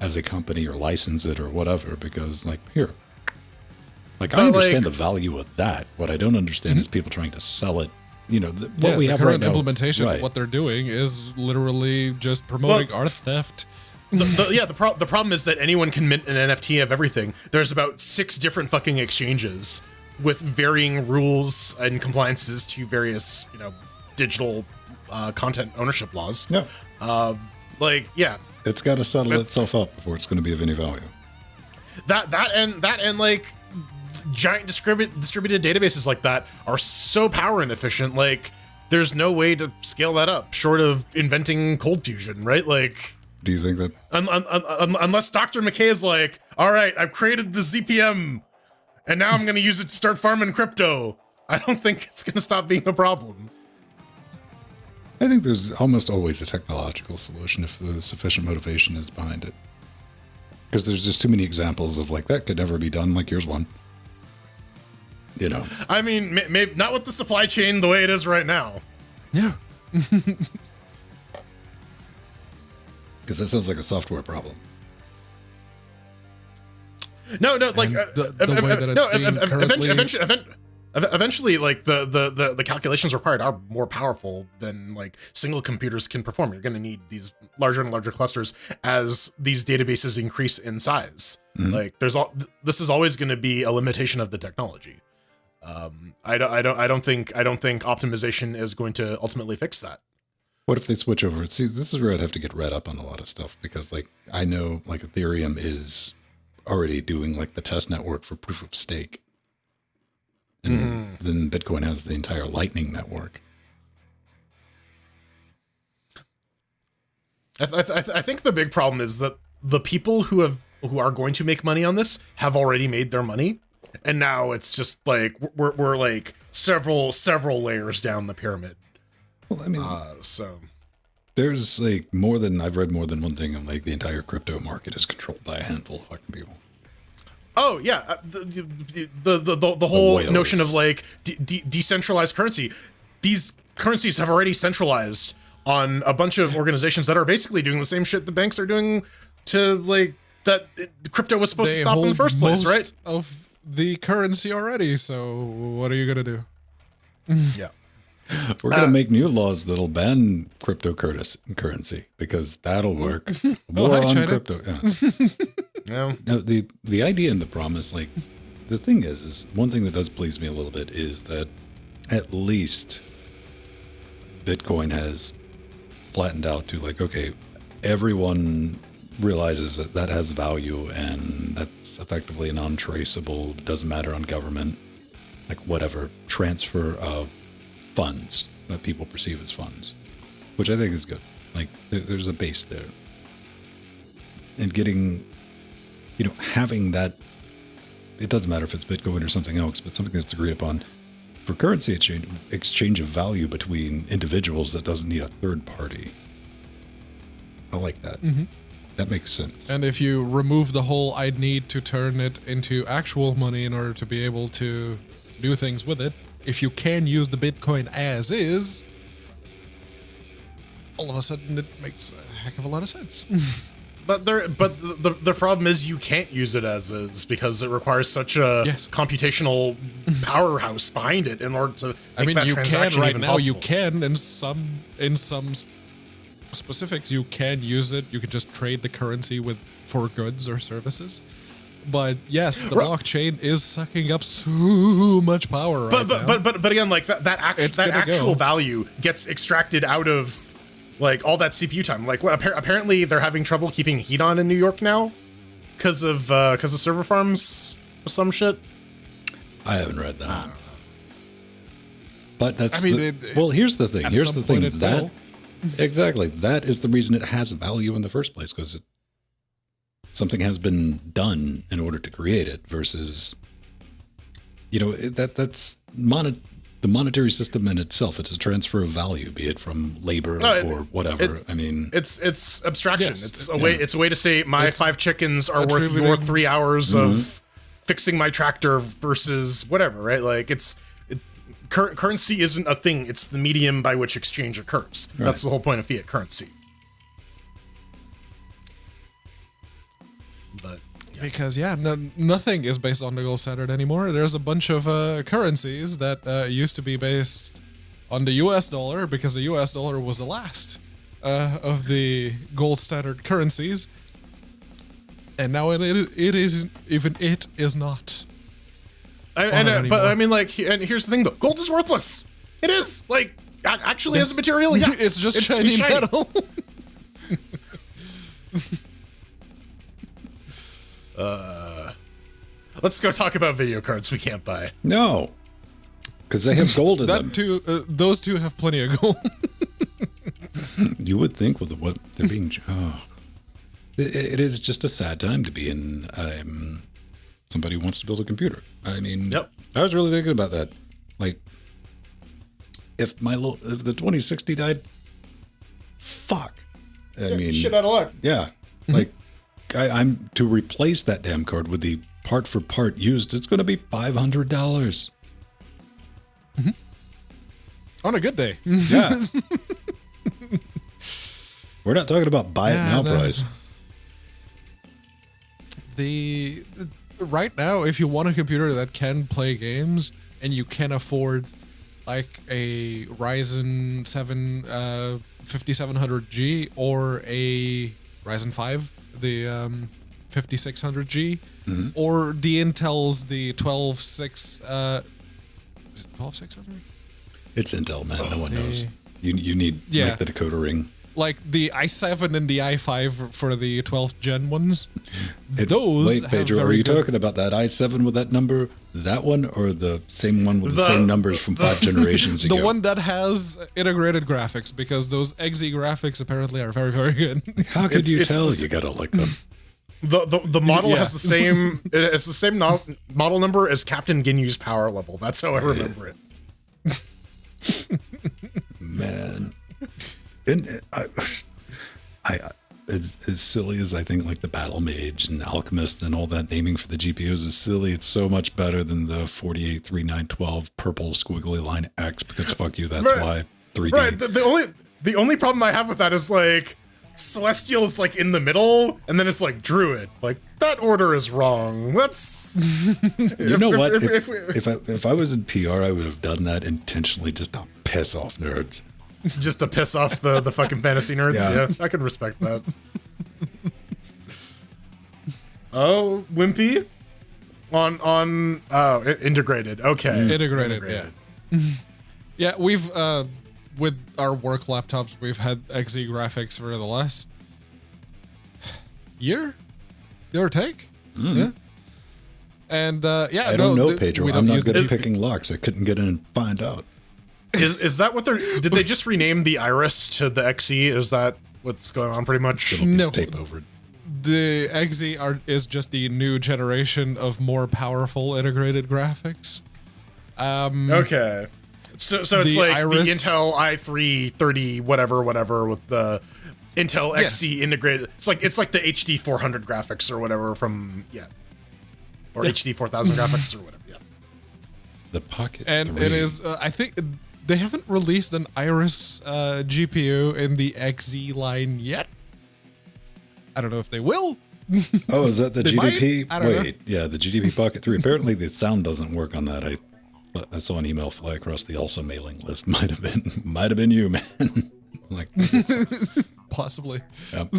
as a company or license it or whatever, because like here. Like I understand the value of that. What I don't understand is people trying to sell it. You know, what we the have current right now, implementation right. of what they're doing is literally just promoting art theft. The problem is that anyone can mint an NFT of everything. There's about 6 different fucking exchanges with varying rules and compliances to various, you know, digital content ownership laws. Yeah. It's got to settle itself up before it's going to be of any value. That and like giant distributed databases like that are so power inefficient. Like there's no way to scale that up short of inventing cold fusion, right? Like, do you think that unless Dr. McKay is like, all right, I've created the ZPM and now I'm going to use it to start farming crypto, I don't think it's going to stop being a problem. I think there's almost always a technological solution if the sufficient motivation is behind it. Because there's just too many examples of like, that could never be done. Like here's one. You know, I mean, maybe not with the supply chain the way it is right now. Yeah. because that sounds like a software problem. No, like the way that it's being currently... eventually, like the calculations required are more powerful than like single computers can perform. You're going to need these larger and larger clusters as these databases increase in size. Mm-hmm. Like this is always going to be a limitation of the technology. I don't think optimization is going to ultimately fix that. What if they switch over? See, this is where I'd have to get read up on a lot of stuff, because like I know like Ethereum is already doing like the test network for proof of stake. And then Bitcoin has the entire Lightning network. I think the big problem is that the people who are going to make money on this have already made their money, and now it's just like we're like several layers down the pyramid. Well, I mean, so there's like I've read more than one thing on like the entire crypto market is controlled by a handful of fucking people. Oh yeah, the whole notion of like decentralized currency. These currencies have already centralized on a bunch of organizations that are basically doing the same shit the banks are doing to that crypto was supposed to stop in the first place, right? Of the currency already. So what are you gonna do? Yeah. We're going to make new laws that'll ban cryptocurrency because that'll work. War on China. crypto. Yes. Yeah. Now, the idea and the promise, the thing is one thing that does please me a little bit is that at least Bitcoin has flattened out to okay, everyone realizes that has value and that's effectively non-traceable, doesn't matter on government, whatever, transfer of funds that people perceive as funds, which I think is good. There's a base there. And getting, having that, it doesn't matter if it's Bitcoin or something else, but something that's agreed upon for currency exchange of value between individuals that doesn't need a third party. I like that. Mm-hmm. That makes sense. And if you remove the whole I need to turn it into actual money in order to be able to do things with it, if you can use the Bitcoin as is, all of a sudden it makes a heck of a lot of sense. But the problem is you can't use it as is because it requires such a computational powerhouse behind it in order to make that you transaction can right even now. possible. You can in some specifics. You can use it. You can just trade the currency for goods or services. But yes, the blockchain is sucking up so much power right now. But again, that actual value gets extracted out of all that CPU time. Apparently they're having trouble keeping heat on in New York now because of server farms or some shit. I haven't read that. But that's here's the thing. Here's the thing exactly that is the reason it has value in the first place, because something has been done in order to create it versus, that's the monetary system in itself. It's a transfer of value, be it from labor or whatever. It's abstraction. Yes, it's a way to say my 5 chickens are worth your 3 hours of fixing my tractor versus whatever, right? Currency isn't a thing. It's the medium by which exchange occurs. Right. That's the whole point of fiat currency. But because nothing is based on the gold standard anymore. There's a bunch of currencies that used to be based on the U.S. dollar because the U.S. dollar was the last of the gold standard currencies, and now it is not. And here's the thing though: gold is worthless. It is actually as a material. Yeah, it's just shiny metal. Let's go talk about video cards we can't buy. No, because they have gold in them. Those two have plenty of gold. You would think with what they're being. It is just a sad time to be in. Somebody who wants to build a computer. Yep. I was really thinking about that. If the 2060 died, fuck. Shit out of luck. Yeah. I'm to replace that damn card with the part for part used. It's going to be $500. Mm-hmm. On a good day. Yeah. We're not talking about buy it now price. Right now, if you want a computer that can play games and you can afford a Ryzen 7 5700G or a Ryzen 5, the 5600G, or the Intel's the 126. Is it 12600? It's Intel, man. No one knows. You need the decoder ring. The i7 and the i5 for the 12th gen ones. Wait, Pedro, are you talking about that i7 with that number, that one, or the same one with the same numbers from 5 generations ago? The one that has integrated graphics, because those XZ graphics apparently are very, very good. How could you tell? You gotta like them. The model has the same. It's the same model number as Captain Ginyu's power level. That's how I remember it. Man. And as silly as I think the Battle Mage and Alchemist and all that naming for the GPUs is silly, it's so much better than the 483912 purple squiggly line X, because fuck you, that's why. 3D. Right. The only problem I have with that is like Celestial is like in the middle, and then it's like Druid. Like that order is wrong. That's you know what? If I was in PR, I would have done that intentionally just to piss off nerds. Just to piss off the fucking fantasy nerds. Yeah, I can respect that. Oh, Wimpy on integrated. Okay, integrated. Yeah. Yeah, we've with our work laptops, we've had XE graphics for the last year, give or take. Yeah. And yeah, I don't know, Pedro. I'm not good at picking locks. I couldn't get in and find out. Is that what they're? Did they just rename the Iris to the XE? Is that what's going on? Pretty much. No. Tape over it. The XE is just the new generation of more powerful integrated graphics. Okay. So it's like Iris, the Intel i3 30 whatever with the Intel XE integrated. It's like the HD 400 graphics or whatever from or HD 4000 graphics or whatever. Yeah. The Pocket and 3. It is. I think they haven't released an Iris GPU in the XE line yet. I don't know if they will. Oh, is that the GDP? I don't know. Yeah, the GDP Pocket 3. Apparently the sound doesn't work on that. I saw an email fly across the also mailing list. Might have been you, man. Like possibly. Yep.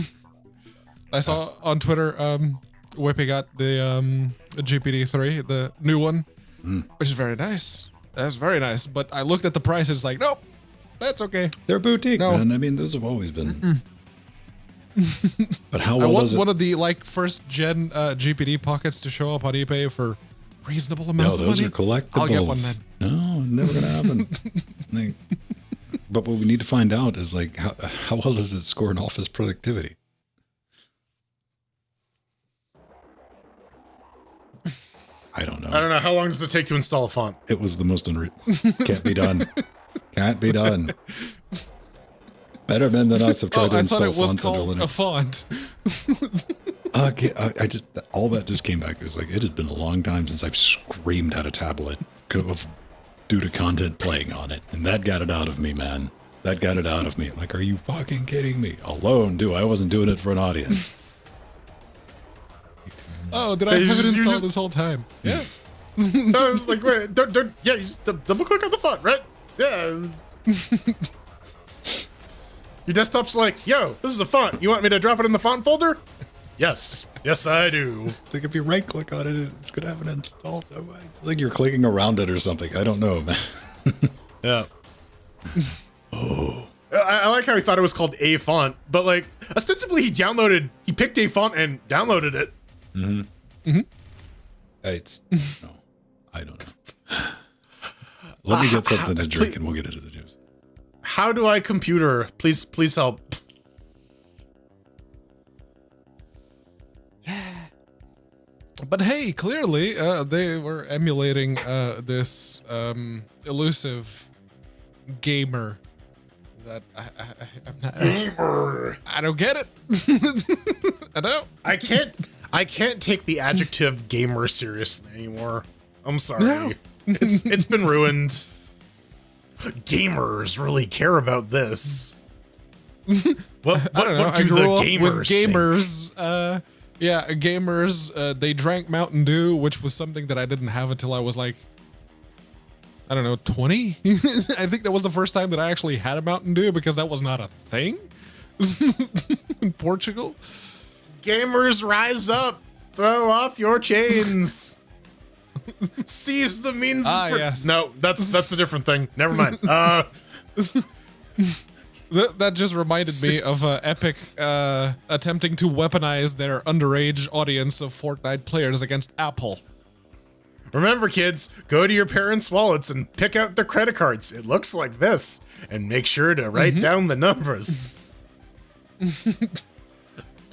I saw on Twitter, Whippy got the GPT-3, the new one, which is very nice. That's very nice. But I looked at the price. It's like, nope, that's okay. They're boutique, man. I mean, those have always been. But how well does it? One of the first gen GPT pockets to show up on eBay for reasonable amounts of money. Those are collectibles. I'll get one then. No, never gonna happen. But what we need to find out is like how well does it score in office productivity? I don't know. How long does it take to install a font? It was the most can't be done. Can't be done. Better men than us have tried to install fonts under Linux. A font. I just all that just came back. It was like it has been a long time since I've screamed at a tablet due to content playing on it, and that got it out of me, man. That got it out of me. I'm like, are you fucking kidding me? Alone, I wasn't doing it for an audience. Oh, did I have it installed this whole time? Yes. I was like, wait, don't, yeah, you just double click on the font, right? Yeah. Your desktop's like, yo, this is a font. You want me to drop it in the font folder? Yes. Yes, I do. It's like if you right click on it, it's going to have it installed. It's like you're clicking around it or something. I don't know, man. Yeah. Oh. I like how he thought it was called a font, but like ostensibly he picked a font and downloaded it. Mm-hmm. Mm-hmm. No, I don't know. Let me get something to drink and we'll get into the news. How do I computer? Please help. But hey, clearly they were emulating this elusive gamer that I'm not. Gamer. I don't get it. I don't. I can't take the adjective gamer seriously anymore. I'm sorry. No. It's been ruined. Gamers really care about this. What I don't know. What do I grew the up gamers with gamers. Yeah, gamers. They drank Mountain Dew, which was something that I didn't have until I was like, I don't know, 20. I think that was the first time that I actually had a Mountain Dew because that was not a thing in Portugal. Gamers, rise up! Throw off your chains. Seize the means. Yes. No, that's a different thing. Never mind. That just reminded me of Epic attempting to weaponize their underage audience of Fortnite players against Apple. Remember, kids, go to your parents' wallets and pick out their credit cards. It looks like this, and make sure to write down the numbers.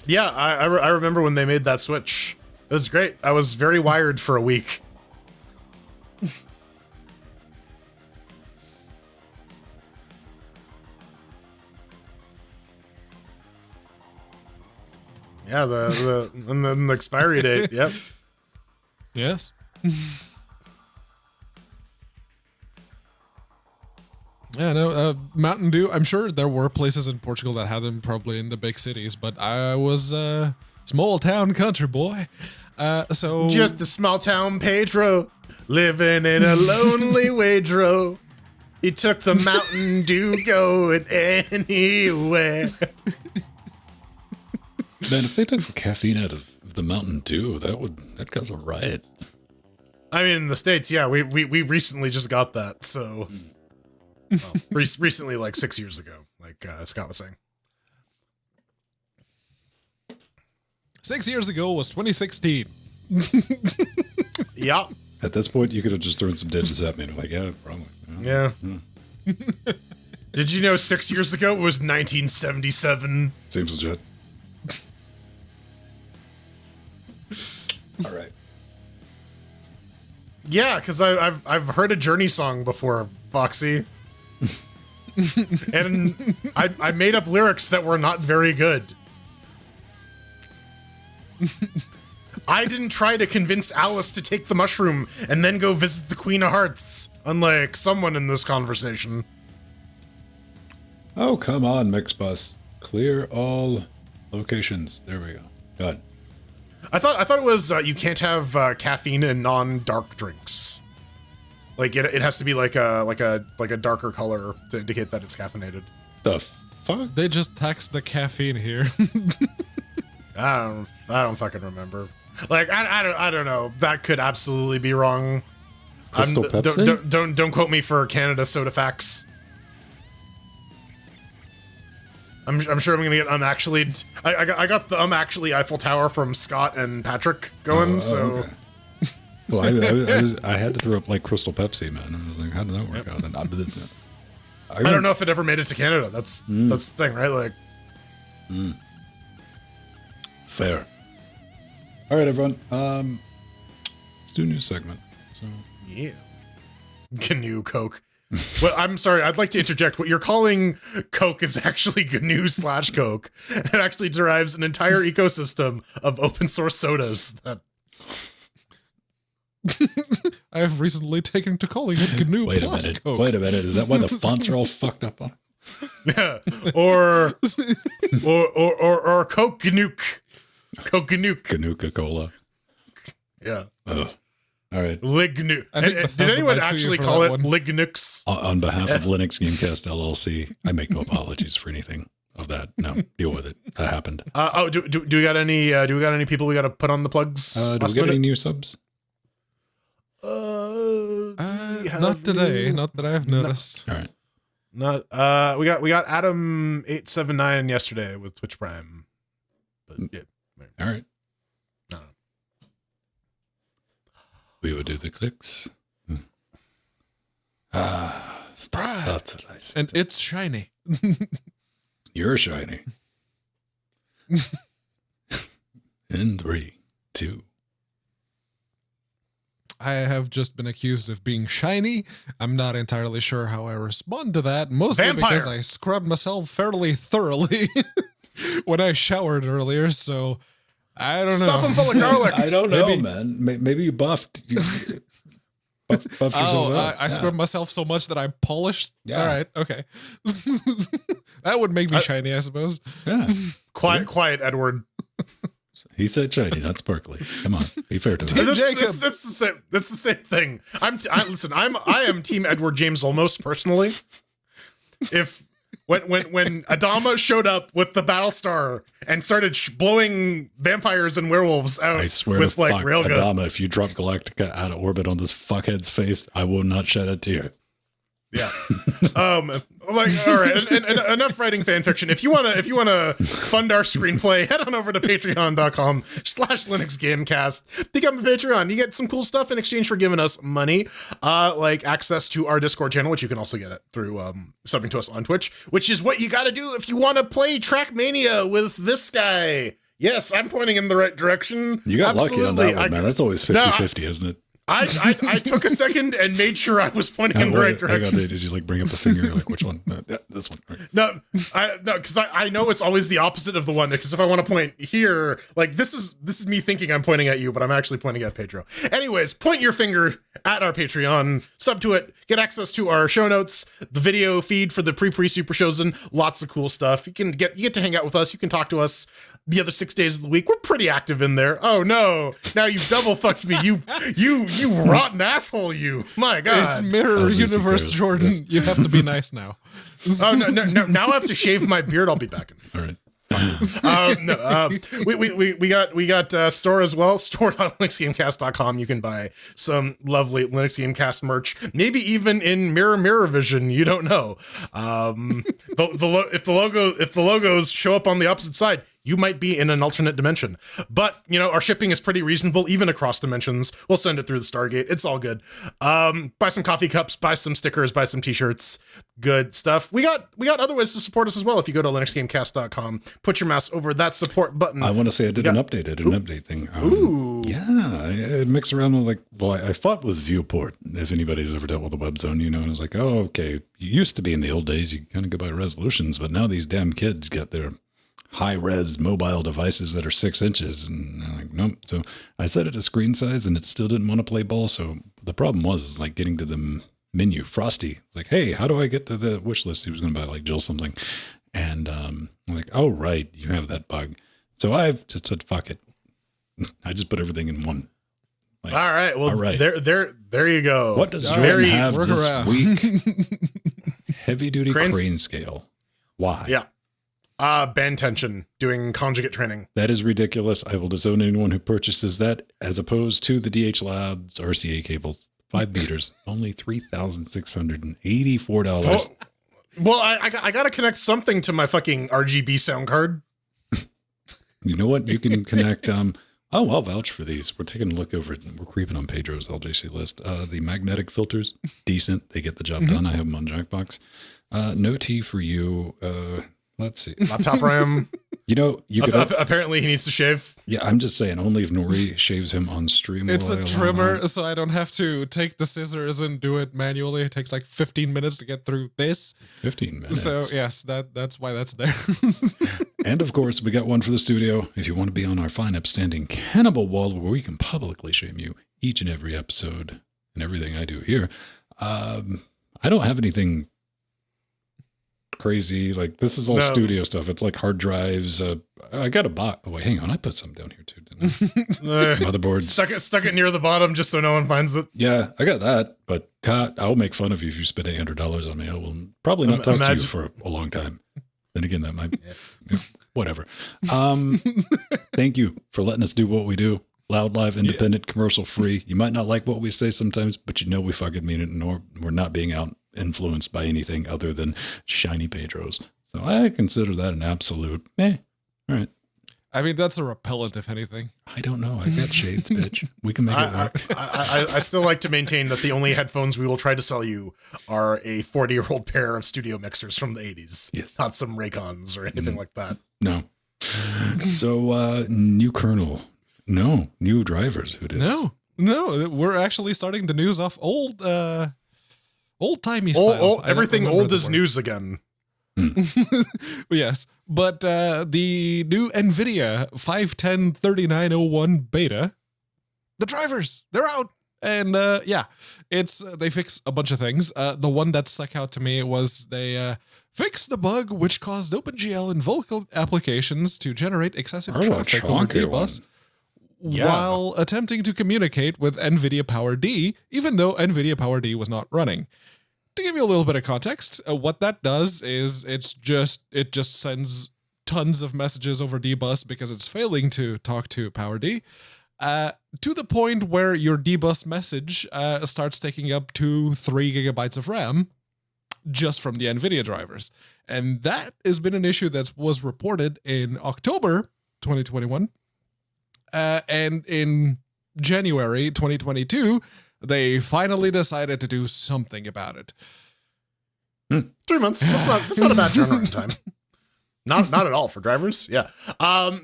Yeah, I remember when they made that switch. It was great. I was very wired for a week. Yeah, and then the expiry date. Yep. Yes. Yeah, no, Mountain Dew. I'm sure there were places in Portugal that had them, probably in the big cities, but I was a small town country boy. So Just a small town Pedro, living in a lonely Wedro. He took the Mountain Dew going anywhere. Man, if they took the caffeine out of the Mountain Dew, that'd cause a riot. I mean, in the States, yeah, we recently just got that, so... Well, recently, like 6 years ago, like Scott was saying. 6 years ago was 2016. Yeah. At this point, you could have just thrown some digits at me and I'm like, yeah, probably. Yeah. Did you know 6 years ago it was 1977? Seems legit. All right. Yeah, because I've heard a Journey song before, Foxy. And I made up lyrics that were not very good. I didn't try to convince Alice to take the mushroom and then go visit the Queen of Hearts, unlike someone in this conversation. Oh, come on, Mixbus. Clear all locations. There we go. Done. I thought it was you can't have caffeine in non-dark drinks. Like it has to be like a darker color to indicate that it's caffeinated. The fuck? They just taxed the caffeine here. I don't fucking remember. Like I don't know. That could absolutely be wrong. Crystal Pepsi? Don't quote me for Canada soda facts. I'm sure I'm gonna get actually. I got the actually Eiffel Tower from Scott and Patrick going. Okay. Well, I had to throw up like Crystal Pepsi, man. I was like, how did that work out? Then I don't know if it ever made it to Canada. That's the thing, right? Like, fair. All right, everyone. Let's do a new segment. So yeah, GNU Coke. Well, I'm sorry. I'd like to interject. What you're calling Coke is actually GNU/Coke. It actually derives an entire ecosystem of open source sodas that. I have recently taken to calling it GNU wait a plus minute. Coke. Wait a minute. Is that why the fonts are all fucked up on it? Yeah, or Coke GNU. Coke GNU. Canuka-Cola. Yeah. Oh. All right. Lignu. I think Did Bethesda anyone might sue you actually for call that it one. Lignux? On behalf of Linux Gamecast LLC, I make no apologies for anything of that. No, deal with it. That happened. Do we got any? Do we got any people we got to put on the plugs? Do we last get any minute? new subs? Not today. Not that I've noticed. All right. Not. We got Adam 879 yesterday with Twitch Prime. But yeah. All right. No. We would do the clicks. And it's shiny. You're shiny. In 3, 2. I have just been accused of being shiny. I'm not entirely sure how I respond to that, mostly Vampire. because I scrubbed myself fairly thoroughly when I showered earlier, so I don't know. Stuff them full of garlic. I don't know, Maybe- man. Maybe you buffed. Buffed yourself up. I scrubbed myself so much that I polished? Yeah. All right, okay. That would make me shiny, I suppose. Yeah. Quiet, Edward. He said shiny, not sparkly. Come on, be fair to him. That's the same. That's the same thing. I am Team Edward James Olmos personally. If when Adama showed up with the Battlestar and started blowing vampires and werewolves out I swear with to like fuck, railgun. Adama, if you drop Galactica out of orbit on this fuckhead's face, I will not shed a tear. Yeah. Like, all right. And enough writing fan fiction. If you wanna fund our screenplay, head on over to patreon.com/LinuxGameCast. Become a Patreon. You get some cool stuff in exchange for giving us money. Like access to our Discord channel, which you can also get it through subbing to us on Twitch, which is what you gotta do if you wanna play Trackmania with this guy. Yes, I'm pointing in the right direction. You got lucky on that one, Absolutely. man. That's always 50-50, isn't it? I took a second and made sure I was pointing in the right direction. Did you like bring up the finger? Like which one? This one. Right. No, because I know it's always the opposite of the one. Because if I want to point here, like this is me thinking I'm pointing at you, but I'm actually pointing at Pedro. Anyways, point your finger at our Patreon, sub to it, get access to our show notes, the video feed for the pre Super Shows, and lots of cool stuff. You get to hang out with us. You can talk to us the other 6 days of the week. We're pretty active in there. Oh no, now you've double fucked me. You rotten asshole, you. My God. It's mirror universe, Jordan. Yes. You have to be nice now. Oh, no. Now I have to shave my beard. I'll be back in. All right. We got store as well, store.linuxgamecast.com. You can buy some lovely Linux Gamecast merch, maybe even in mirror vision. You don't know. If the logos show up on the opposite side, you might be in an alternate dimension. But, our shipping is pretty reasonable, even across dimensions. We'll send it through the Stargate. It's all good. Buy some coffee cups, buy some stickers, buy some t-shirts. Good stuff. We got other ways to support us as well. If you go to linuxgamecast.com, put your mouse over that support button. I want to say I did an update thing. Yeah, I mixed around with I fought with Viewport, if anybody's ever dealt with a web zone, and I was like, oh, okay. You used to be in the old days, you kind of go by resolutions, but now these damn kids got their high-res mobile devices that are 6 inches, and I'm like, nope. So I set it to screen size, and it still didn't want to play ball. So the problem was getting to the menu. Frosty was like, hey, how do I get to the wish list? He was going to buy Jill something, and I'm like, oh right, you have that bug. So I've just said, fuck it. I just put everything in one. All right, well, there you go. What does Jordan have this week? Heavy-duty crane scale. Why? Yeah. Band tension, doing conjugate training. That is ridiculous. I will disown anyone who purchases that, as opposed to the DH Labs RCA cables. 5 meters, only $3,684. Well, I got to connect something to my fucking RGB sound card. You know what? You can connect. I'll vouch for these. We're taking a look over it. We're creeping on Pedro's LJC list. The magnetic filters, decent. They get the job done. I have them on Jackbox. No T for you. Let's see. Laptop RAM. Apparently he needs to shave. Yeah, I'm just saying, only if Nori shaves him on stream. It's a trimmer, so I don't have to take the scissors and do it manually. It takes 15 minutes to get through this. 15 minutes. So yes, that's why that's there. And of course, we got one for the studio. If you want to be on our fine upstanding cannibal wall where we can publicly shame you each and every episode and everything I do here. I don't have anything crazy. This is all studio stuff. It's hard drives. I got a bot. Oh wait, hang on. I put something down here too, didn't I? Motherboards. Stuck it near the bottom just so no one finds it. Yeah, I got that. But I'll make fun of you if you spend $800 on me. I will probably not talk to you for a long time. Then again, that might whatever. Thank you for letting us do what we do. Loud, live, independent, commercial free. You might not like what we say sometimes, but we fucking mean it, and we're not being influenced by anything other than shiny Pedros. So I consider that an absolute All right. I mean, that's a repellent, if anything. I don't know. I got shades, bitch. We can make it work. I still like to maintain that the only headphones we will try to sell you are a 40-year-old pair of studio mixers from the 80s. Yes. Not some Raycons or anything like that. No. So, new kernel. No. New drivers. Who does? No. We're actually starting the news off old-timey style. Everything old is news again. Yes, but the new NVIDIA 510-3901 beta, the drivers, they're out. And they fix a bunch of things. The one that stuck out to me was they fixed the bug which caused OpenGL and Vulkan applications to generate excessive traffic over dbus while attempting to communicate with NVIDIA PowerD, even though NVIDIA PowerD was not running. To give you a little bit of context, what that does is it just sends tons of messages over dbus because it's failing to talk to PowerD, to the point where your dbus message starts taking up 2-3 gigabytes of RAM just from the NVIDIA drivers. And that has been an issue that was reported in October 2021. And in January 2022, they finally decided to do something about it. 3 months. That's not a bad turnaround time. Not at all for drivers. Yeah.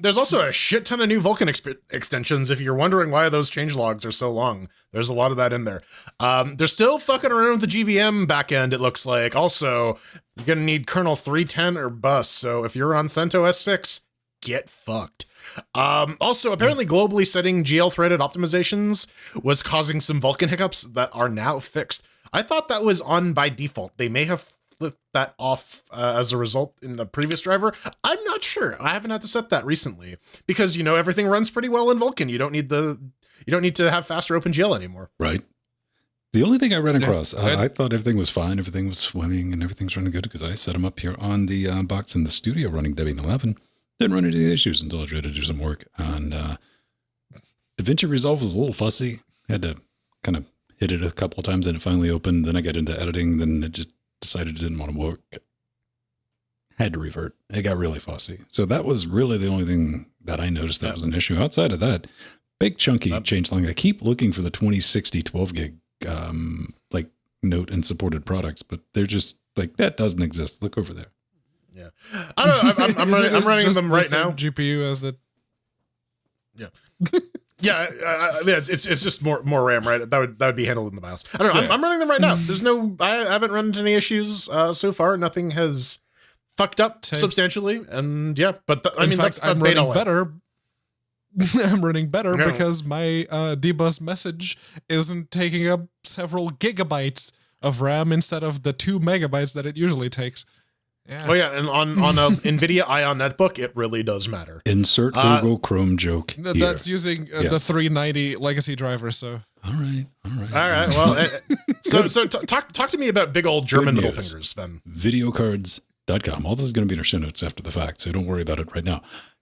There's also a shit ton of new Vulkan extensions. If you're wondering why those changelogs are so long, there's a lot of that in there. They're still fucking around with the GBM backend, it looks like. Also, you're going to need kernel 310 or bust. So if you're on CentOS 6, get fucked. Also, apparently globally setting GL threaded optimizations was causing some Vulkan hiccups that are now fixed. I thought that was on by default. They may have flipped that off as a result in the previous driver. I'm not sure. I haven't had to set that recently because, you know, everything runs pretty well in Vulkan. You don't need to have faster OpenGL anymore. Right. The only thing I ran across, I thought everything was fine. Everything was swimming and everything's running good because I set them up here on the box in the studio running Debian 11. Didn't run into any issues until I tried to do some work. And DaVinci Resolve was a little fussy. Had to kind of hit it a couple of times and it finally opened. Then I got into editing. Then it just decided it didn't want to work. Had to revert. It got really fussy. So that was really the only thing that I noticed that was an issue. Outside of that, big chunky changelog. I keep looking for the 2060 12 gig like note and supported products, but they're just like, that doesn't exist. Look over there. Yeah, I don't know. I'm running them right now. GPU as the it's just more RAM, right? That would be handled in the BIOS. I don't know. I'm running them right now. There's I haven't run into any issues so far. Nothing has fucked up substantially, and but that's I'm beta running better. I'm running better because my dbus message isn't taking up several gigabytes of RAM instead of the 2 megabytes that it usually takes. Yeah. Oh yeah, and on a NVIDIA Ion netbook, it really does matter. Insert Google Chrome joke here. That's using the 390 legacy driver, so. All right. Well, so talk to me about big old German middle fingers then. Videocards.com. All this is going to be in our show notes after the fact, so don't worry about it right now.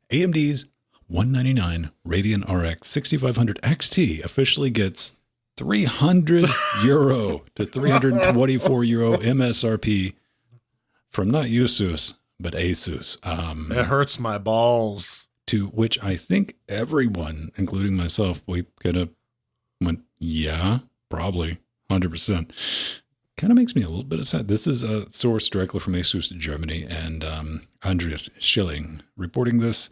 AMD's 199 Radeon RX 6500 XT officially gets €300 to €324 MSRP from not Asus, but Asus. It hurts my balls. To which I think everyone, including myself, we kind of went, yeah, probably 100%. Kind of makes me a little bit sad. This is a source directly from Asus Germany, and Andreas Schilling reporting this.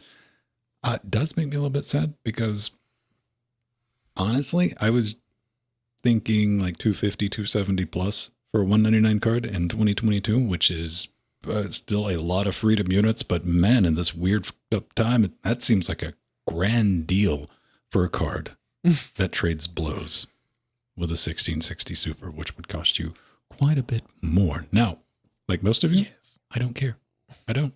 Does make me a little bit sad because honestly, I was thinking like 250, 270 plus for a 199 card in 2022, which is still a lot of freedom units. But man, in this weird up time, that seems like a grand deal for a card that trades blows with a 1660 Super, which would cost you quite a bit more. Now, like most of you, I don't care. I don't.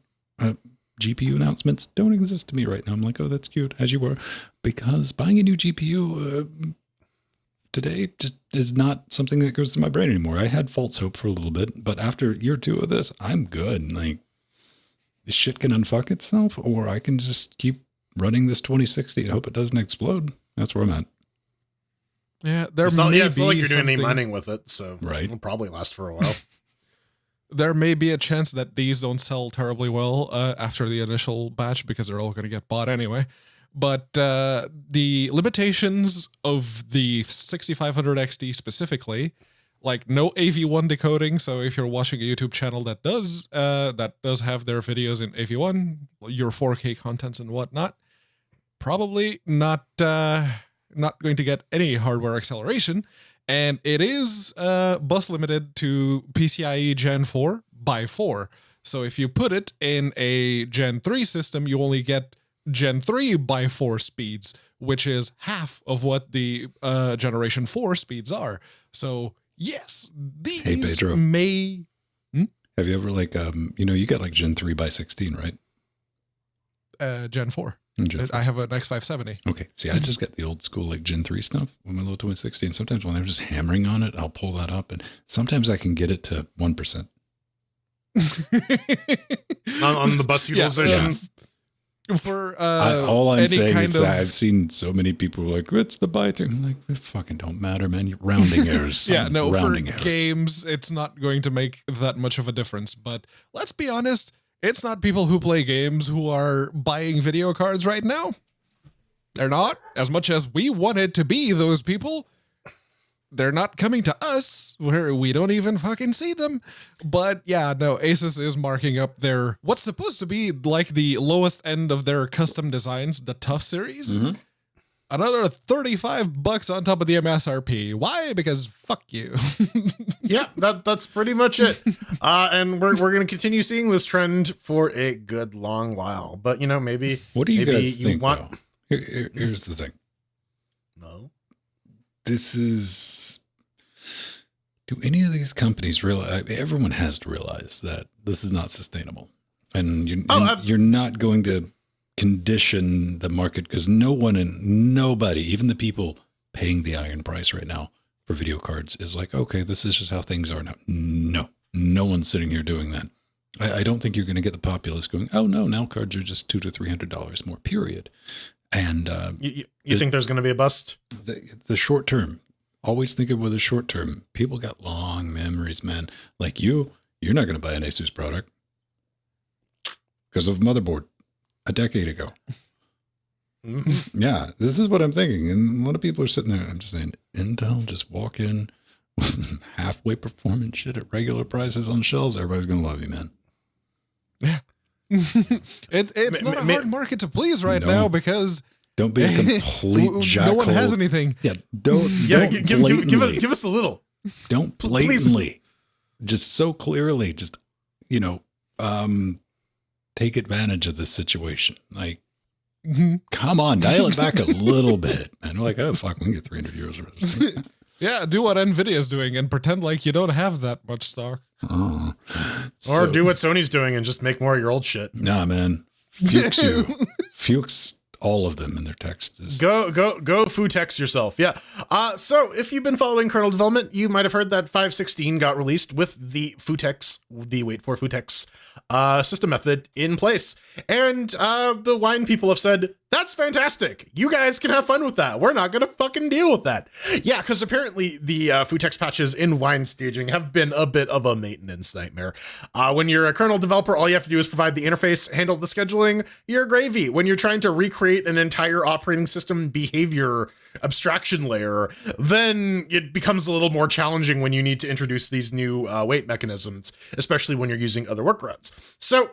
GPU announcements don't exist to me right now. I'm like, oh, that's cute, as you were, because buying a new GPU today just is not something that goes to my brain anymore. I had false hope for a little bit, but after year 2 of this, I'm good. Like, this shit can unfuck itself, or I can just keep running this 2060 and hope it doesn't explode. That's where I'm at. Yeah, it's not like you're doing any mining with it, so it'll probably last for a while. There may be a chance that these don't sell terribly well after the initial batch because they're all going to get bought anyway. But the limitations of the 6500 XT specifically, like no AV1 decoding. So if you're watching a YouTube channel that does have their videos in AV1, your 4K contents and whatnot, probably not going to get any hardware acceleration. And it is bus limited to PCIe Gen 4 by 4. So if you put it in a Gen 3 system, you only get Gen 3 by 4 speeds, which is half of what the Generation 4 speeds are. So yes, these may... Have you ever you got like Gen 3 by 16, right? Gen 4. I have an X570. Okay. See, I just got the old school like Gen 3 stuff with my little 2060. And sometimes when I'm just hammering on it, I'll pull that up. And sometimes I can get it to 1%. on the bus utilization. Yeah. For all I'm saying is that I've seen so many people like, it's the buy thing. I'm like, it fucking don't matter, man. You're rounding errors. For games, it's not going to make that much of a difference. But let's be honest. It's not people who play games who are buying video cards right now. They're not. As much as we wanted to be those people, they're not coming to us where we don't even fucking see them. But yeah, no, Asus is marking up their what's supposed to be like the lowest end of their custom designs, the Tough series. Another $35 on top of the MSRP. Why? Because fuck you. Yeah, that's pretty much it. And we're going to continue seeing this trend for a good long while. But, maybe... What do you guys think, though? Here's the thing. No? This is... Do any of these companies realize... Everyone has to realize that this is not sustainable. And you're not going to condition the market because nobody, even the people paying the iron price right now for video cards is like, okay, this is just how things are now. No one's sitting here doing that. I don't think you're going to get the populace going, oh no, now cards are just $200 to $300 more, period. And you think there's going to be a bust? The short term, always think of with the short term. People got long memories, man. Like you're not going to buy an Asus product because of motherboard a decade ago. Yeah, this is what I'm thinking. And a lot of people are sitting there. I'm just saying, Intel, just walk in with some halfway performance shit at regular prices on shelves. Everybody's going to love you, man. Yeah. It's not a hard market to please right now because... Don't be a complete jackhole. No one has anything. Yeah, don't give us a little. Don't blatantly, just so clearly, just, take advantage of this situation. Like, come on, dial it back a little bit. And we're like, oh, fuck, we can get 300 euros for this. Yeah, do what NVIDIA's doing and pretend like you don't have that much stock. Or do what Sony's doing and just make more of your old shit. Nah, man. Fuchs all of them in their texts. Go Futex yourself. Yeah. So if you've been following kernel development, you might have heard that 5.16 got released with the Futex, system method in place. And the Wine people have said, that's fantastic. You guys can have fun with that. We're not going to fucking deal with that. Yeah, because apparently the Futex patches in Wine staging have been a bit of a maintenance nightmare. When you're a kernel developer, all you have to do is provide the interface, handle the scheduling, you're gravy. When you're trying to recreate an entire operating system behavior abstraction layer, then it becomes a little more challenging when you need to introduce these new wait mechanisms, especially when you're using other workarounds. So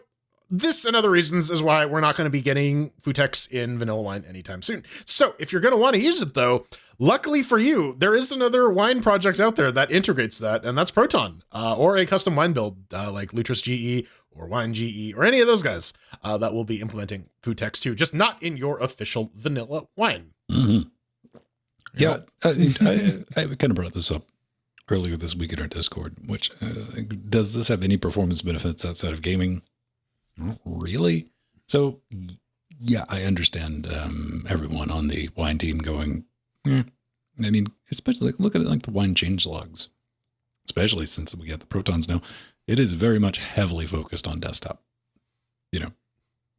this and other reasons is why we're not going to be getting Futex in vanilla Wine anytime soon. So if you're going to want to use it, though, luckily for you, there is another Wine project out there that integrates that, and that's Proton, or a custom Wine build like Lutris GE or Wine GE or any of those guys that will be implementing Futex too, just not in your official vanilla Wine. Mm-hmm. Yeah, I kind of brought this up earlier this week in our Discord, which does this have any performance benefits outside of gaming? Not really. So, yeah, I understand everyone on the Wine team going, I mean, especially look at it like the Wine change logs, especially since we got the Protons now. It is very much heavily focused on desktop,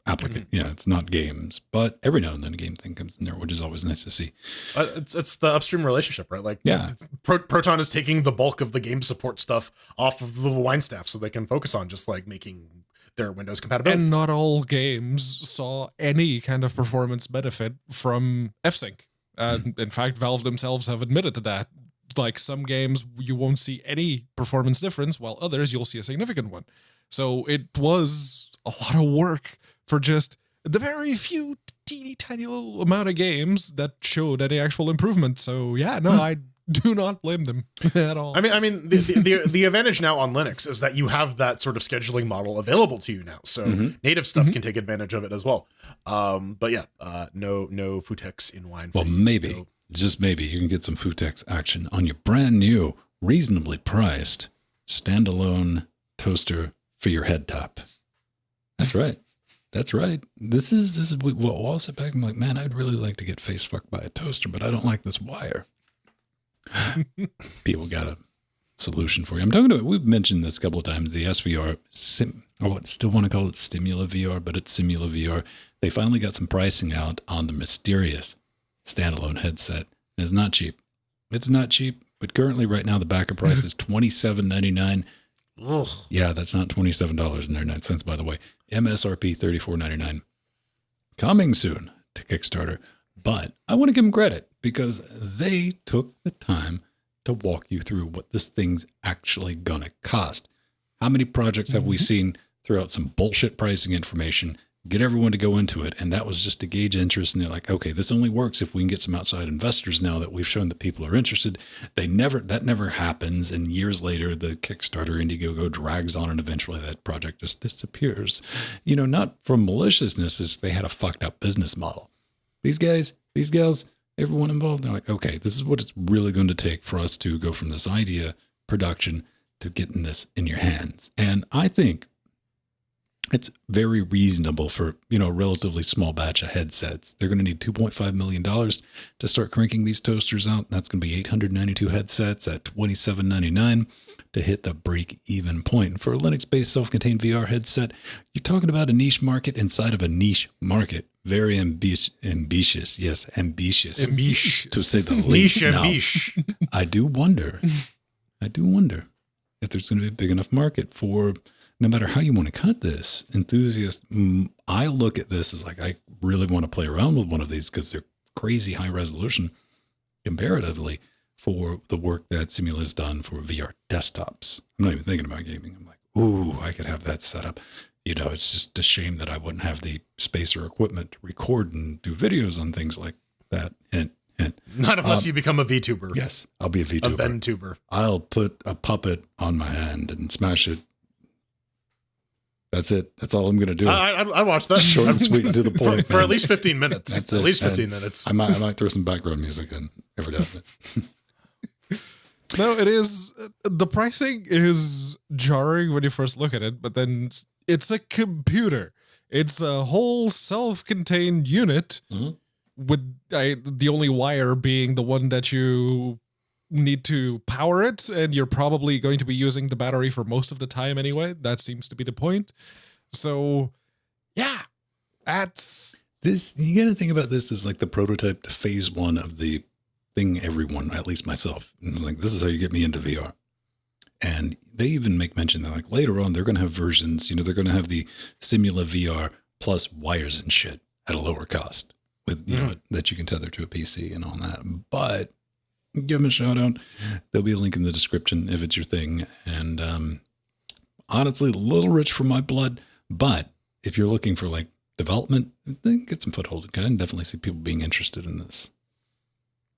applicant. Yeah, it's not games, but every now and then a game thing comes in there, which is always nice to see. It's the upstream relationship, right? Like, yeah, Proton is taking the bulk of the game support stuff off of the Wine staff so they can focus on just like making their Windows compatibility. And not all games saw any kind of performance benefit from F-Sync. In fact, Valve themselves have admitted to that. Like some games, you won't see any performance difference, while others, you'll see a significant one. So it was a lot of work for just the very few teeny tiny little amount of games that showed any actual improvement. So yeah, no, I do not blame them at all. I mean, the advantage now on Linux is that you have that sort of scheduling model available to you now. So native stuff can take advantage of it as well. But yeah, no Futex in Wine. Well, maybe, just maybe, you can get some Futex action on your brand new, reasonably priced, standalone toaster for your head top. That's right. That's right. This is well, I'll sit back and be like, man, I'd really like to get face fucked by a toaster, but I don't like this wire. People got a solution for you. I'm talking about, we've mentioned this a couple of times, the SVR, I still want to call it Stimula VR, but it's Simula VR. They finally got some pricing out on the mysterious standalone headset. It's not cheap. It's not cheap, but currently right now the backup price is $27.99. Ugh. Yeah, that's not $27.99, by the way. MSRP $34.99. Coming soon to Kickstarter. But I want to give them credit because they took the time to walk you through what this thing's actually gonna cost. How many projects have we seen throw out some bullshit pricing information, get everyone to go into it, and that was just to gauge interest, and they're like, okay, this only works if we can get some outside investors now that we've shown that people are interested. That never happens, and years later, the Kickstarter Indiegogo drags on, and eventually that project just disappears. Not from maliciousness, is they had a fucked up business model. These guys, these gals, everyone involved, they're like, okay, this is what it's really going to take for us to go from this idea, production, to getting this in your hands. And I think it's very reasonable for, a relatively small batch of headsets. They're going to need $2.5 million to start cranking these toasters out. That's going to be 892 headsets at $27.99 to hit the break-even point. For a Linux-based self-contained VR headset, you're talking about a niche market inside of a niche market. Very ambitious. Yes, ambitious. To say the least. Niche. I do wonder if there's going to be a big enough market for, no matter how you want to cut this, enthusiast. I look at this as like, I really want to play around with one of these because they're crazy high resolution comparatively for the work that Simula's done for VR desktops. I'm not even thinking about gaming. I'm like, ooh, I could have that set up. It's just a shame that I wouldn't have the space or equipment to record and do videos on things like that. Hint. Not unless you become a VTuber. Yes, I'll be a VTuber. A VenTuber. I'll put a puppet on my hand and smash it. That's it. That's all I'm going to do. I watched that. Short and sweet and to the point. For at least 15 minutes. That's at it. least 15 minutes. I might throw some background music in every now and then. No, it is. The pricing is jarring when you first look at it, but then it's a computer. It's a whole self-contained unit with the only wire being the one that you need to power it, and you're probably going to be using the battery for most of the time anyway. That seems to be the point. So, yeah, that's... This, you got to think about this as like the prototype to phase one of the thing everyone, at least myself, it's like, this is how you get me into VR. And they even make mention that like later on, they're going to have versions, they're going to have the Simula VR plus wires and shit at a lower cost with, that you can tether to a PC and all that. But give them a shout out. There'll be a link in the description if it's your thing. And honestly, a little rich for my blood. But if you're looking for like development, then get some foothold. I can definitely see people being interested in this.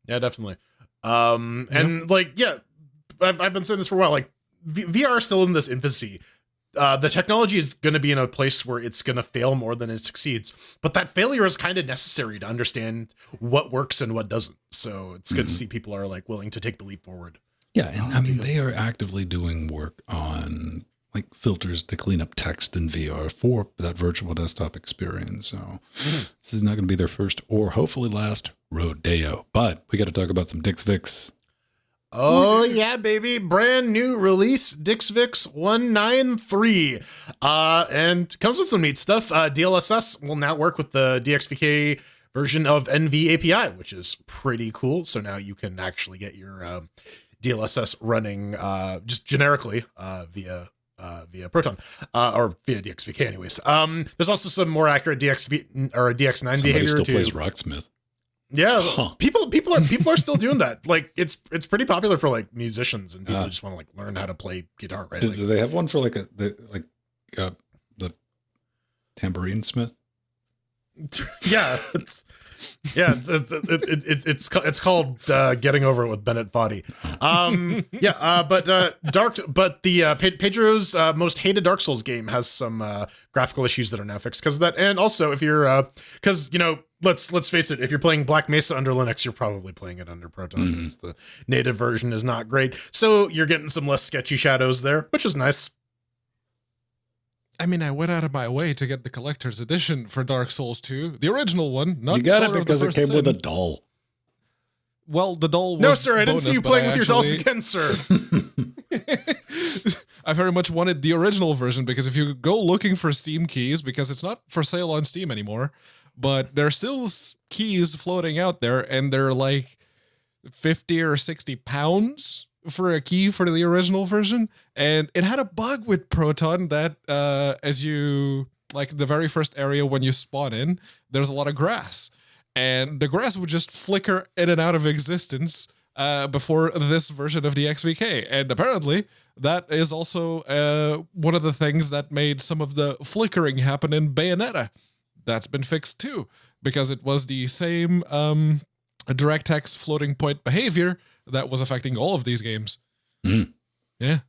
Yeah, definitely. And like, yeah, I've been saying this for a while. Like, VR is still in this infancy. The technology is going to be in a place where it's going to fail more than it succeeds. But that failure is kind of necessary to understand what works and what doesn't. So it's good to see people are like willing to take the leap forward. Yeah, and I mean, they are actively doing work on like filters to clean up text in VR for that virtual desktop experience. So this is not going to be their first or hopefully last rodeo. But we got to talk about some DixVix. Oh yeah, baby. Brand new release, DixVix 193. And comes with some neat stuff. DLSS will now work with the DXVK version of NV API, which is pretty cool. So now you can actually get your DLSS running just generically via Proton or via DXVK anyways. There's also some more accurate DXV or DX9 Somebody behavior still too. plays Rocksmith. Yeah, people are still doing that. Like it's pretty popular for like musicians and people who just want to like learn how to play guitar, right? Do they have one for like the tambourine smith? Yeah, it's called Getting Over It with Bennett Foddy. But Pedro's most hated Dark Souls game has some graphical issues that are now fixed because of that. And also, if you're because let's face it, if you're playing Black Mesa under Linux, you're probably playing it under Proton because the native version is not great. So you're getting some less sketchy shadows there, which is nice. I mean, I went out of my way to get the collector's edition for Dark Souls 2. The original one, not you got Scholar it of the because it First came Sin. with a doll. Well, the doll was No, sir, I didn't see you bonus, playing but with your dolls again, sir. I very much wanted the original version because if you go looking for Steam keys, because it's not for sale on Steam anymore, but there's still keys floating out there, and they're like 50 or 60 pounds for a key for the original version. And it had a bug with Proton that as you, like the very first area when you spawn in, there's a lot of grass. And the grass would just flicker in and out of existence before this version of the XVK. And apparently, that is also one of the things that made some of the flickering happen in Bayonetta. That's been fixed too, because it was the same DirectX floating point behavior that was affecting all of these games. Mm. Yeah.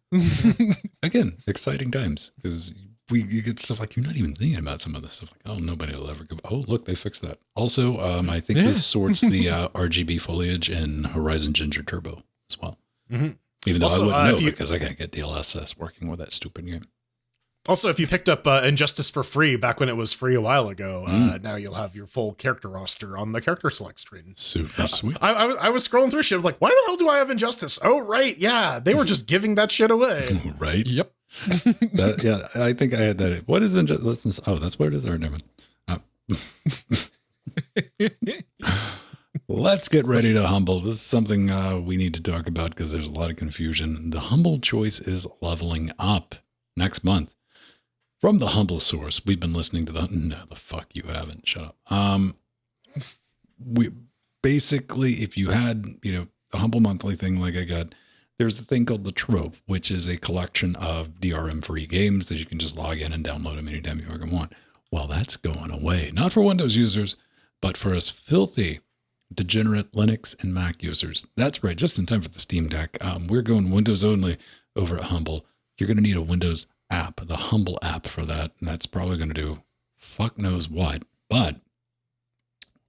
Again, exciting times, because you get stuff like you're not even thinking about some of this stuff. Like, oh, nobody will ever go, oh, look, they fixed that. Also, I think this sorts the RGB foliage in Horizon Ginger Turbo as well. Mm-hmm. Even though also, I wouldn't know because I can't get DLSS working with that stupid game. Also, if you picked up Injustice for free back when it was free a while ago, now you'll have your full character roster on the character select screen. Super sweet. I was scrolling through shit. I was like, why the hell do I have Injustice? Oh, right. Yeah. They were just giving that shit away. Right. Yep. I think I had that. What is Injustice? Oh, that's what it is. Or never mind. Let's get ready to humble. This is something we need to talk about because there's a lot of confusion. The humble choice is leveling up next month. From the humble source, we've been listening to no, the fuck you haven't. Shut up. We basically, if you had, the humble monthly thing like I got, there's a thing called the Trove, which is a collection of DRM-free games that you can just log in and download them anytime you fucking want. Well, that's going away. Not for Windows users, but for us filthy, degenerate Linux and Mac users. That's right, just in time for the Steam Deck. We're going Windows only over at Humble. You're going to need a Windows app, the Humble app for that, and that's probably going to do fuck knows what. But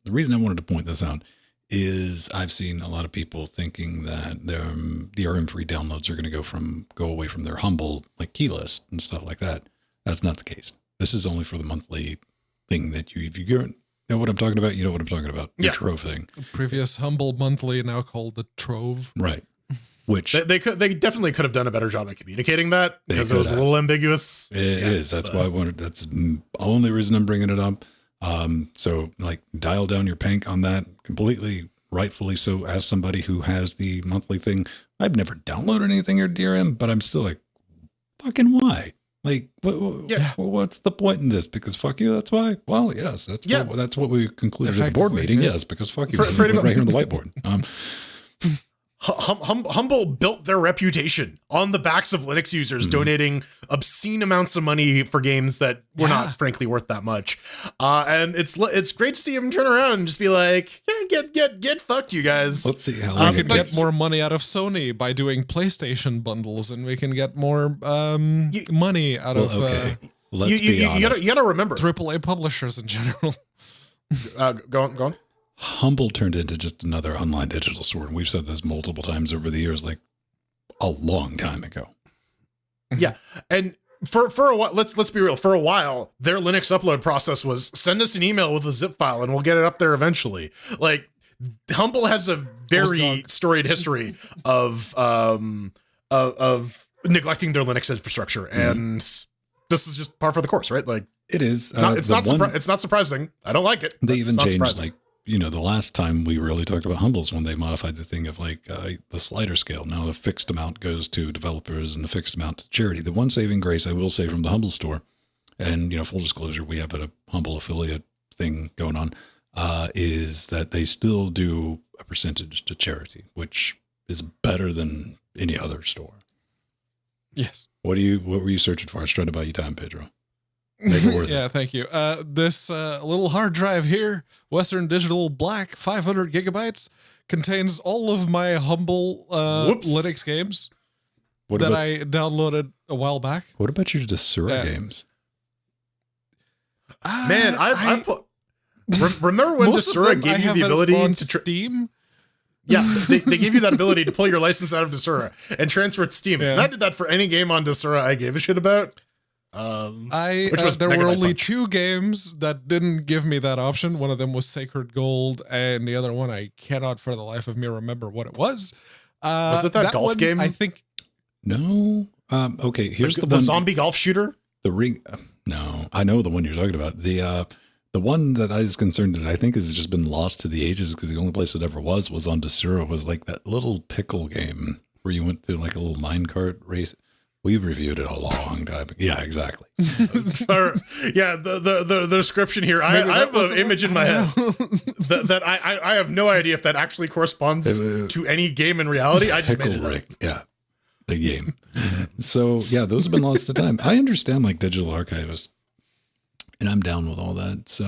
the reason I wanted to point this out is I've seen a lot of people thinking that their DRM-free downloads are going to go away from their Humble like key list and stuff like that. That's not the case. This is only for the monthly thing that if you know what I'm talking about, you know what I'm talking about. The Trove thing. The previous Humble monthly, now called the Trove. Right. Which they definitely could have done a better job at communicating that because it was a little ambiguous. It is. That's why I wanted. That's the only reason I'm bringing it up. So like dial down your pank on that completely, rightfully so. As somebody who has the monthly thing, I've never downloaded anything or DRM, but I'm still like, fucking why? Like, what's the point in this? Because fuck you. That's why. Well, yes, that's what we concluded at the board meeting. Yes, because fuck you. Right here on the whiteboard. Humble built their reputation on the backs of Linux users donating obscene amounts of money for games that were not frankly worth that much. And it's great to see them turn around and just be like, get fucked, you guys. Let's see how we can get more money out of Sony by doing PlayStation bundles, and we can get more money out of let's be honest. You gotta remember AAA publishers in general. Go on. Humble turned into just another online digital store, and we've said this multiple times over the years, like a long time ago. Yeah, and for a while, let's be real. For a while, their Linux upload process was send us an email with a zip file, and we'll get it up there eventually. Like Humble has a very storied history of neglecting their Linux infrastructure, and this is just par for the course, right? Like it is. It's not surprising. I don't like it. They even changed like. The last time we really talked about Humbles when they modified the thing of like the slider scale. Now a fixed amount goes to developers and a fixed amount to charity. The one saving grace I will say from the Humble store, and full disclosure, we have a Humble affiliate thing going on, is that they still do a percentage to charity, which is better than any other store. Yes. What were you searching for? I was trying to buy you time, Pedro. Make it worth yeah, thank you. This little hard drive here, Western Digital Black, 500 gigabytes, contains all of my Humble Linux games I downloaded a while back. What about your Desura games? Man, remember when Desura gave you the ability to Steam? Yeah, they gave you that ability to pull your license out of Desura and transfer it to Steam. Yeah. And I did that for any game on Desura I gave a shit about. There were only 2 games that didn't give me that option. One of them was Sacred Gold, and the other one I cannot for the life of me remember what it was. Was it that golf one, game? I think. No. Okay. Here's the one, zombie golf shooter. The ring. No, I know the one you're talking about. The one that I was concerned that I think has just been lost to the ages because the only place it ever was on Desura was like that little pickle game where you went through like a little minecart race. We reviewed it a long time ago. Yeah, exactly. Yeah, the description here. I have an image in my head that I have no idea if that actually corresponds to any game in reality. I just made it up. Yeah, the game. So yeah, those have been lost to time. I understand like digital archivists, and I'm down with all that. So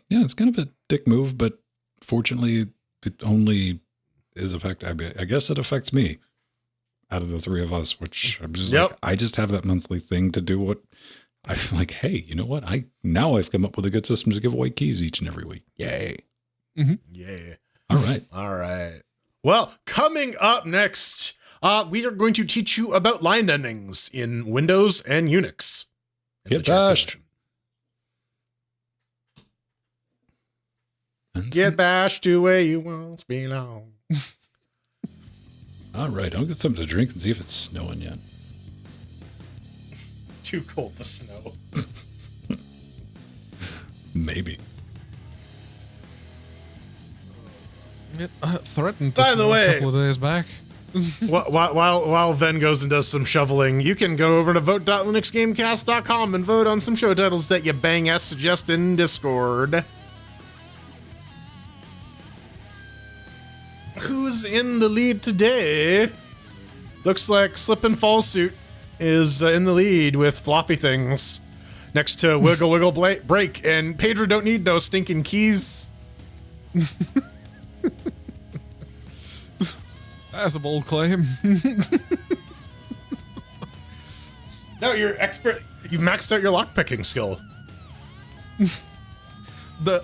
yeah, it's kind of a dick move, but fortunately, it only is I guess it affects me out of the three of us, which I'm just like, I just have that monthly thing to do what I feel like, hey, you know what? I've come up with a good system to give away keys each and every week. Yay. Mm-hmm. Yeah. All right. All right. Well, coming up next, we are going to teach you about line endings in Windows and Unix. Get bashed. Get bashed to where you once belong. All right, I'll get something to drink and see if it's snowing yet. It's too cold to snow. Maybe. It threatened to By the snow way, a couple of days back. while Ven goes and does some shoveling, you can go over to vote.linuxgamecast.com and vote on some show titles that you bang-ass suggest in Discord. Who's in the lead today? Looks like Slip and Fall Suit is in the lead with Floppy Things next to Wiggle Wiggle Break, and Pedro don't need no stinking keys. That's a bold claim. No, you're expert. You've maxed out your lockpicking skill.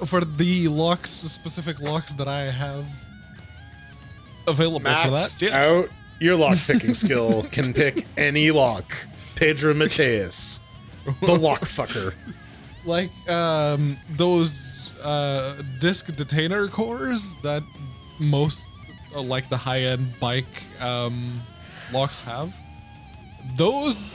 For the locks, specific locks that I have available for that. Maxed out your lockpicking skill. Can pick any lock. Pedro Mateus, the lock fucker. Like those disk detainer cores that most like the high-end bike locks have. Those,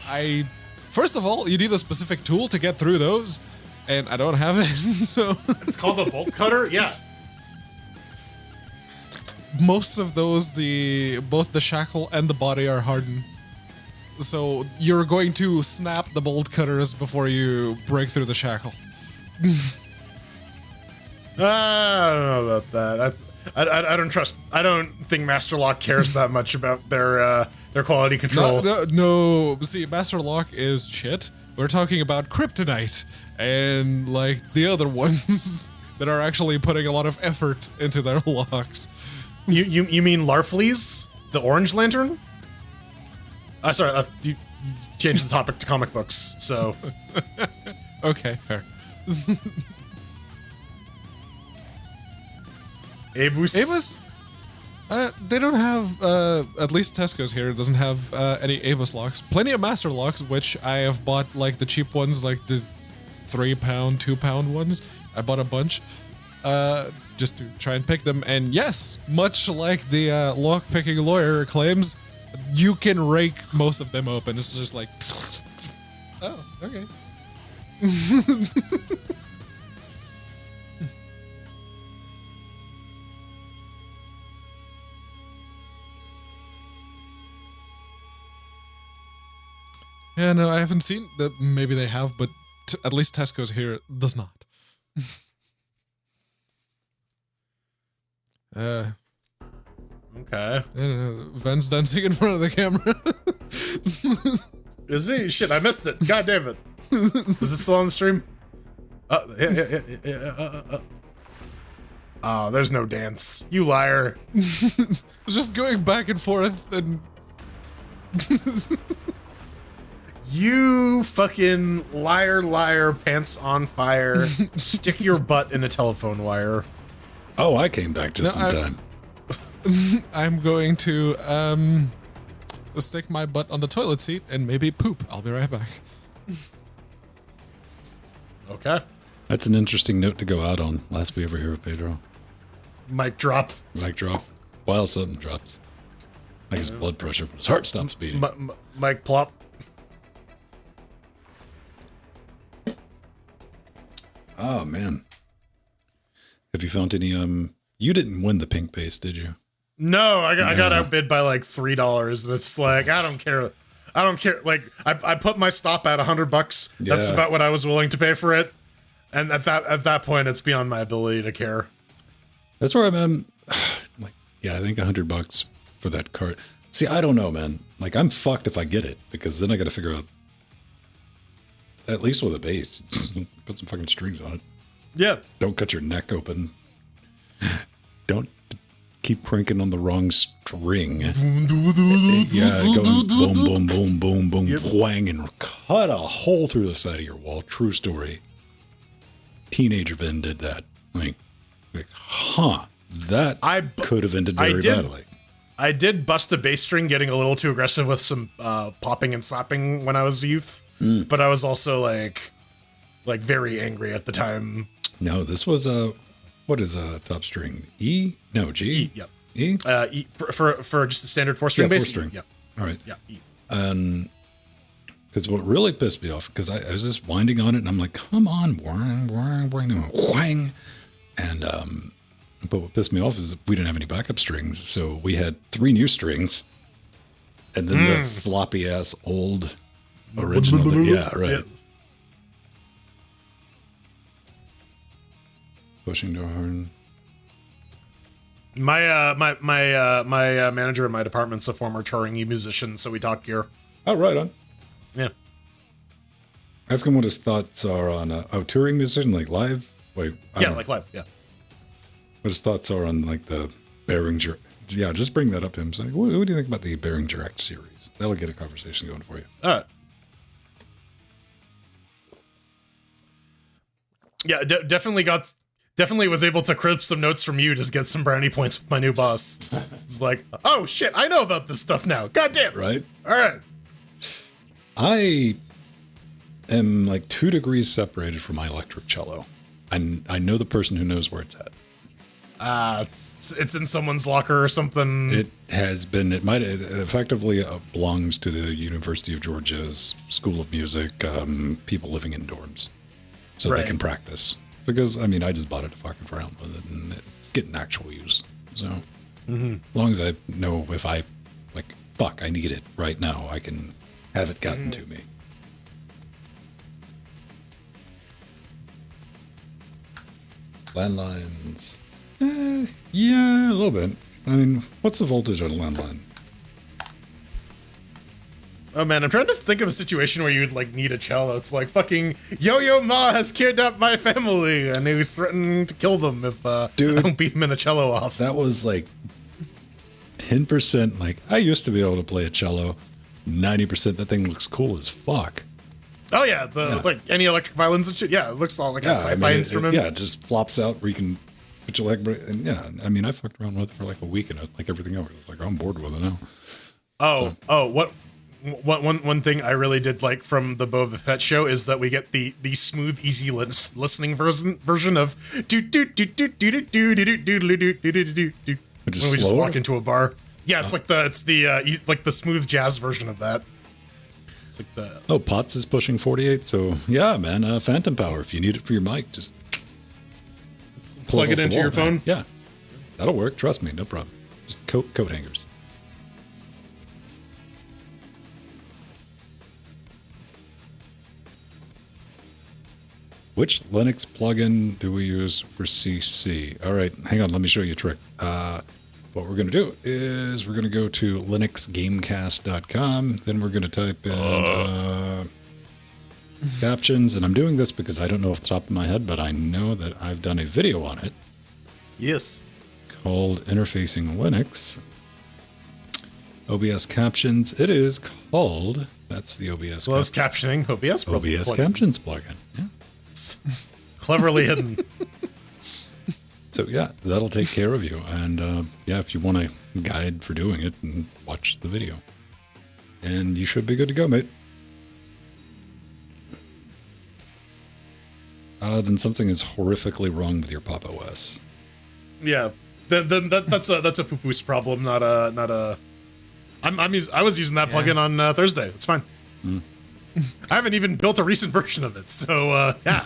first of all, you need a specific tool to get through those, and I don't have it, so... It's called a bolt cutter? Yeah. Most of those, both the shackle and the body are hardened. So you're going to snap the bolt cutters before you break through the shackle. I don't know about that. I don't trust. I don't think Master Lock cares that much about their quality control. No. See, Master Lock is shit. We're talking about Kryptonite and like the other ones that are actually putting a lot of effort into their locks. You mean Larfleeze, the Orange Lantern? Sorry, you changed the topic to comic books. So okay, fair. Abus? They don't have, at least Tesco's here doesn't have any Abus locks. Plenty of Master Locks, which I have bought, like the cheap ones, like the £3, £2 ones. I bought a bunch just to try and pick them. And yes, much like the lock-picking lawyer claims, you can rake most of them open. It's just like, oh, okay. Yeah, no, I haven't seen that. Maybe they have, but at least Tesco's here does not. Okay. Ven's dancing in front of the camera. Is he? Shit, I missed it. God damn it. Is it still on the stream? Oh, there's no dance. You liar. It's just going back and forth and... You fucking liar, pants on fire, stick your butt in a telephone wire. Oh, I came back just in time. I'm going to stick my butt on the toilet seat and maybe poop. I'll be right back. Okay. That's an interesting note to go out on. Last we ever hear of Pedro. Mic drop. Mic drop. While something drops. Like his blood pressure, his heart stops beating. Mic plop. Oh, man. Have you found any, you didn't win the pink base, did you? No, I got outbid by like $3, and it's like, I don't care. I don't care. Like I put my stop at $100. That's Yeah. about what I was willing to pay for it. And at that point, it's beyond my ability to care. That's where I'm like, yeah, I think $100 for that card. See, I don't know, man. Like, I'm fucked if I get it, because then I got to figure out, at least with a base, put some fucking strings on it. Yeah. Don't cut your neck open. Don't keep cranking on the wrong string. Yeah, going boom, boom, boom, boom, boom, whang, and cut a hole through the side of your wall. True story. Teenager Vin did that. Like that could have ended very badly. I did bust a bass string getting a little too aggressive with some popping and slapping when I was a youth, but I was also like very angry at the time. No, this was what is a top string? E? No, G? E, yep. E? E for just a standard 4-string bass? 4-string. Yep. All right. Yeah, E. Because what really pissed me off, because I was just winding on it, and I'm like, come on, whang. And, but what pissed me off is we didn't have any backup strings, so we had 3 new strings, and then the floppy-ass old original. Yeah, right. Yeah. Pushing too hard. My manager in my department's a former touring musician, so we talk gear. Oh, right on. Yeah. Ask him what his thoughts are on touring musician, like live. Wait, like live. Yeah. What his thoughts are on like the Behringer. Yeah, just bring that up to him. Say, what do you think about the Behringer Act series? That'll get a conversation going for you. Yeah, definitely was able to crib some notes from you, just get some brownie points with my new boss. It's like, oh shit, I know about this stuff now. God damn. Right? All right. I am like 2 degrees separated from my electric cello. I know the person who knows where it's at. It's in someone's locker or something. It has been. It effectively belongs to the University of Georgia's School of Music. People living in dorms, so they can practice. Because I mean, I just bought it to fucking around with it, and it's getting actual use. So, as long as I know if I like, fuck, I need it right now, I can have it gotten to me. Landlines. Yeah, a little bit. I mean, what's the voltage on a landline? Oh man, I'm trying to think of a situation where you would like need a cello. It's like fucking Yo-Yo Ma has kidnapped my family, and he was threatening to kill them if I don't beat him in a cello off. That was like 10%. Like, I used to be able to play a cello. 90%, that thing looks cool as fuck. Oh yeah, like any electric violins and shit. Yeah, it looks all like a sci-fi instrument. It just flops out where you can put your leg. And yeah, I mean, I fucked around with it for like a week, and I was like everything over. I was like, I'm bored with it now. One thing I really did like from the Boba Fett show is that we get the smooth, easy listening version of when we just walk into a bar. Yeah, it's like the smooth jazz version of that. It's like the Potts is pushing 48, so yeah, man, phantom power. If you need it for your mic, just plug it into your phone. Yeah, that'll work. Trust me, no problem. Just coat hangers. Which Linux plugin do we use for CC? All right, hang on. Let me show you a trick. What we're going to do is we're going to go to LinuxGameCast.com. Then we're going to type in captions. And I'm doing this because I don't know off the top of my head, but I know that I've done a video on it. Yes. Called Interfacing Linux. OBS Captions. It is called, that's the OBS. Closed captioning. OBS plugin. Captions plugin. Yeah. Cleverly hidden. So yeah, that'll take care of you. And yeah, if you want a guide for doing it, and watch the video. And you should be good to go, mate. Then something is horrifically wrong with your Pop OS. Yeah, that's a poo-poo's problem, not a. I was using that plugin on Thursday. It's fine. I haven't even built a recent version of it, so yeah.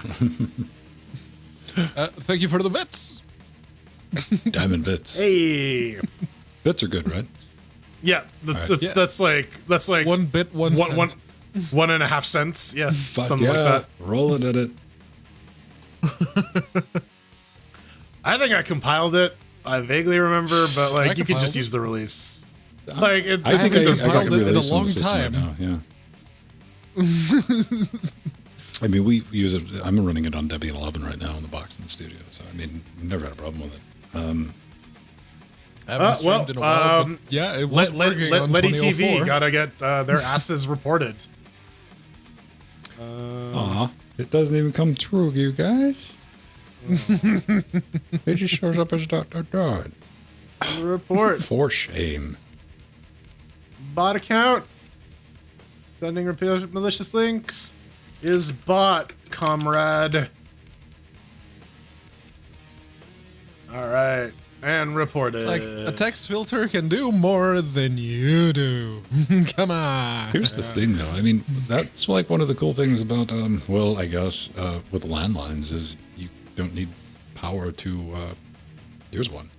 Thank you for the bits. Diamond bits. Hey. Bits are good, right? Yeah, Yeah. that's like 1 bit, 1 cent. 1.5 cents. Yeah, Fuck something yeah, like that. rolling at it. I think I compiled it. I vaguely remember, but like I you can just compiled it. use the release. Like I think haven't I got compiled it in a released on long the system time. right now. Yeah. I mean, we use it. I'm running it on Debian 11 right now in the box in the studio. So I mean, never had a problem with it. I haven't streamed in a while, but yeah, it was working on Letty 2004. TV gotta get their asses reported. Aw, it doesn't even come through, you guys. It just shows up as ... Report. For shame. Bot account. Sending malicious links is bot, comrade. All right. And reported. Like, a text filter can do more than you do. Come on. Here's the thing, though. I mean, that's like one of the cool things about, well, I guess, with landlines is you don't need power to, here's one.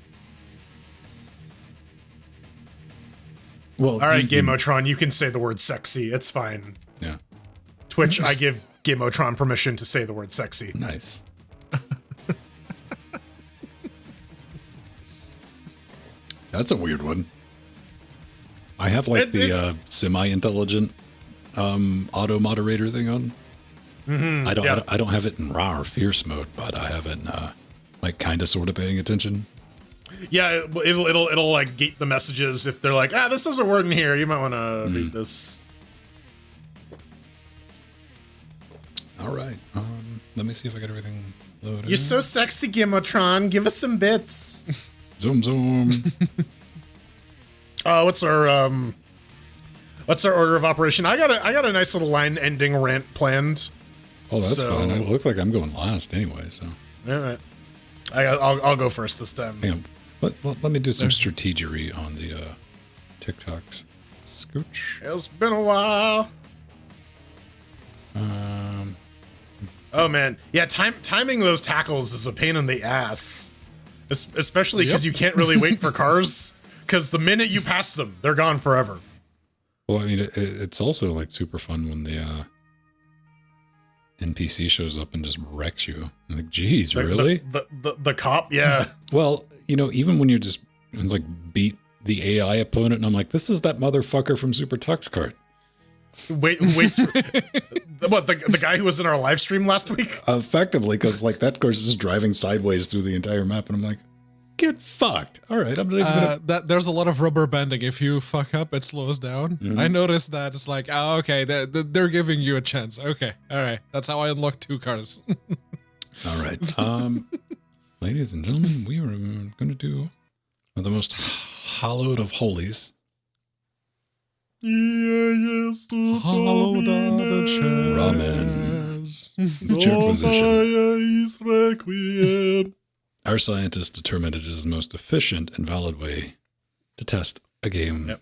Well, all right, Gamotron, you can say the word sexy. It's fine. Yeah. Twitch, I give Gamotron permission to say the word sexy. Nice. That's a weird one. I have like the semi-intelligent auto moderator thing on. I don't have it in raw or fierce mode, but I have it in like kind of sort of paying attention. Yeah, it'll like gate the messages if they're like, this is a word in here. You might want to read this. All right. Let me see if I got everything loaded. You're so sexy, Gamotron. Give us some bits. Zoom zoom. What's our order of operation? I got a nice little line ending rant planned. Oh, that's fine. It looks like I'm going last anyway. So all right, I'll go first this time. Hang on. Let me do some strategery on the TikToks. Scooch. It's been a while. Oh man, yeah. Timing those tackles is a pain in the ass, especially because you can't really wait for cars. Because the minute you pass them, they're gone forever. Well, I mean, it's also like super fun when the NPC shows up and just wrecks you. I'm like, geez, really? The cop, yeah. Well, even when it's like beat the AI opponent, and I'm like, this is that motherfucker from Super Tux Kart. Wait. What, the guy who was in our live stream last week? Effectively, because like that car's just driving sideways through the entire map, and I'm like, get fucked. All right, I'm not even gonna... There's a lot of rubber banding. If you fuck up, it slows down. Mm-hmm. I noticed that. It's like, okay, they're giving you a chance. Okay, all right. That's how I unlock 2 cars. All right. Ladies and gentlemen, we are going to do the most hallowed of holies. Hallowed are the chairs. Ramen. Chair position. Our scientists determined it is the most efficient and valid way to test a game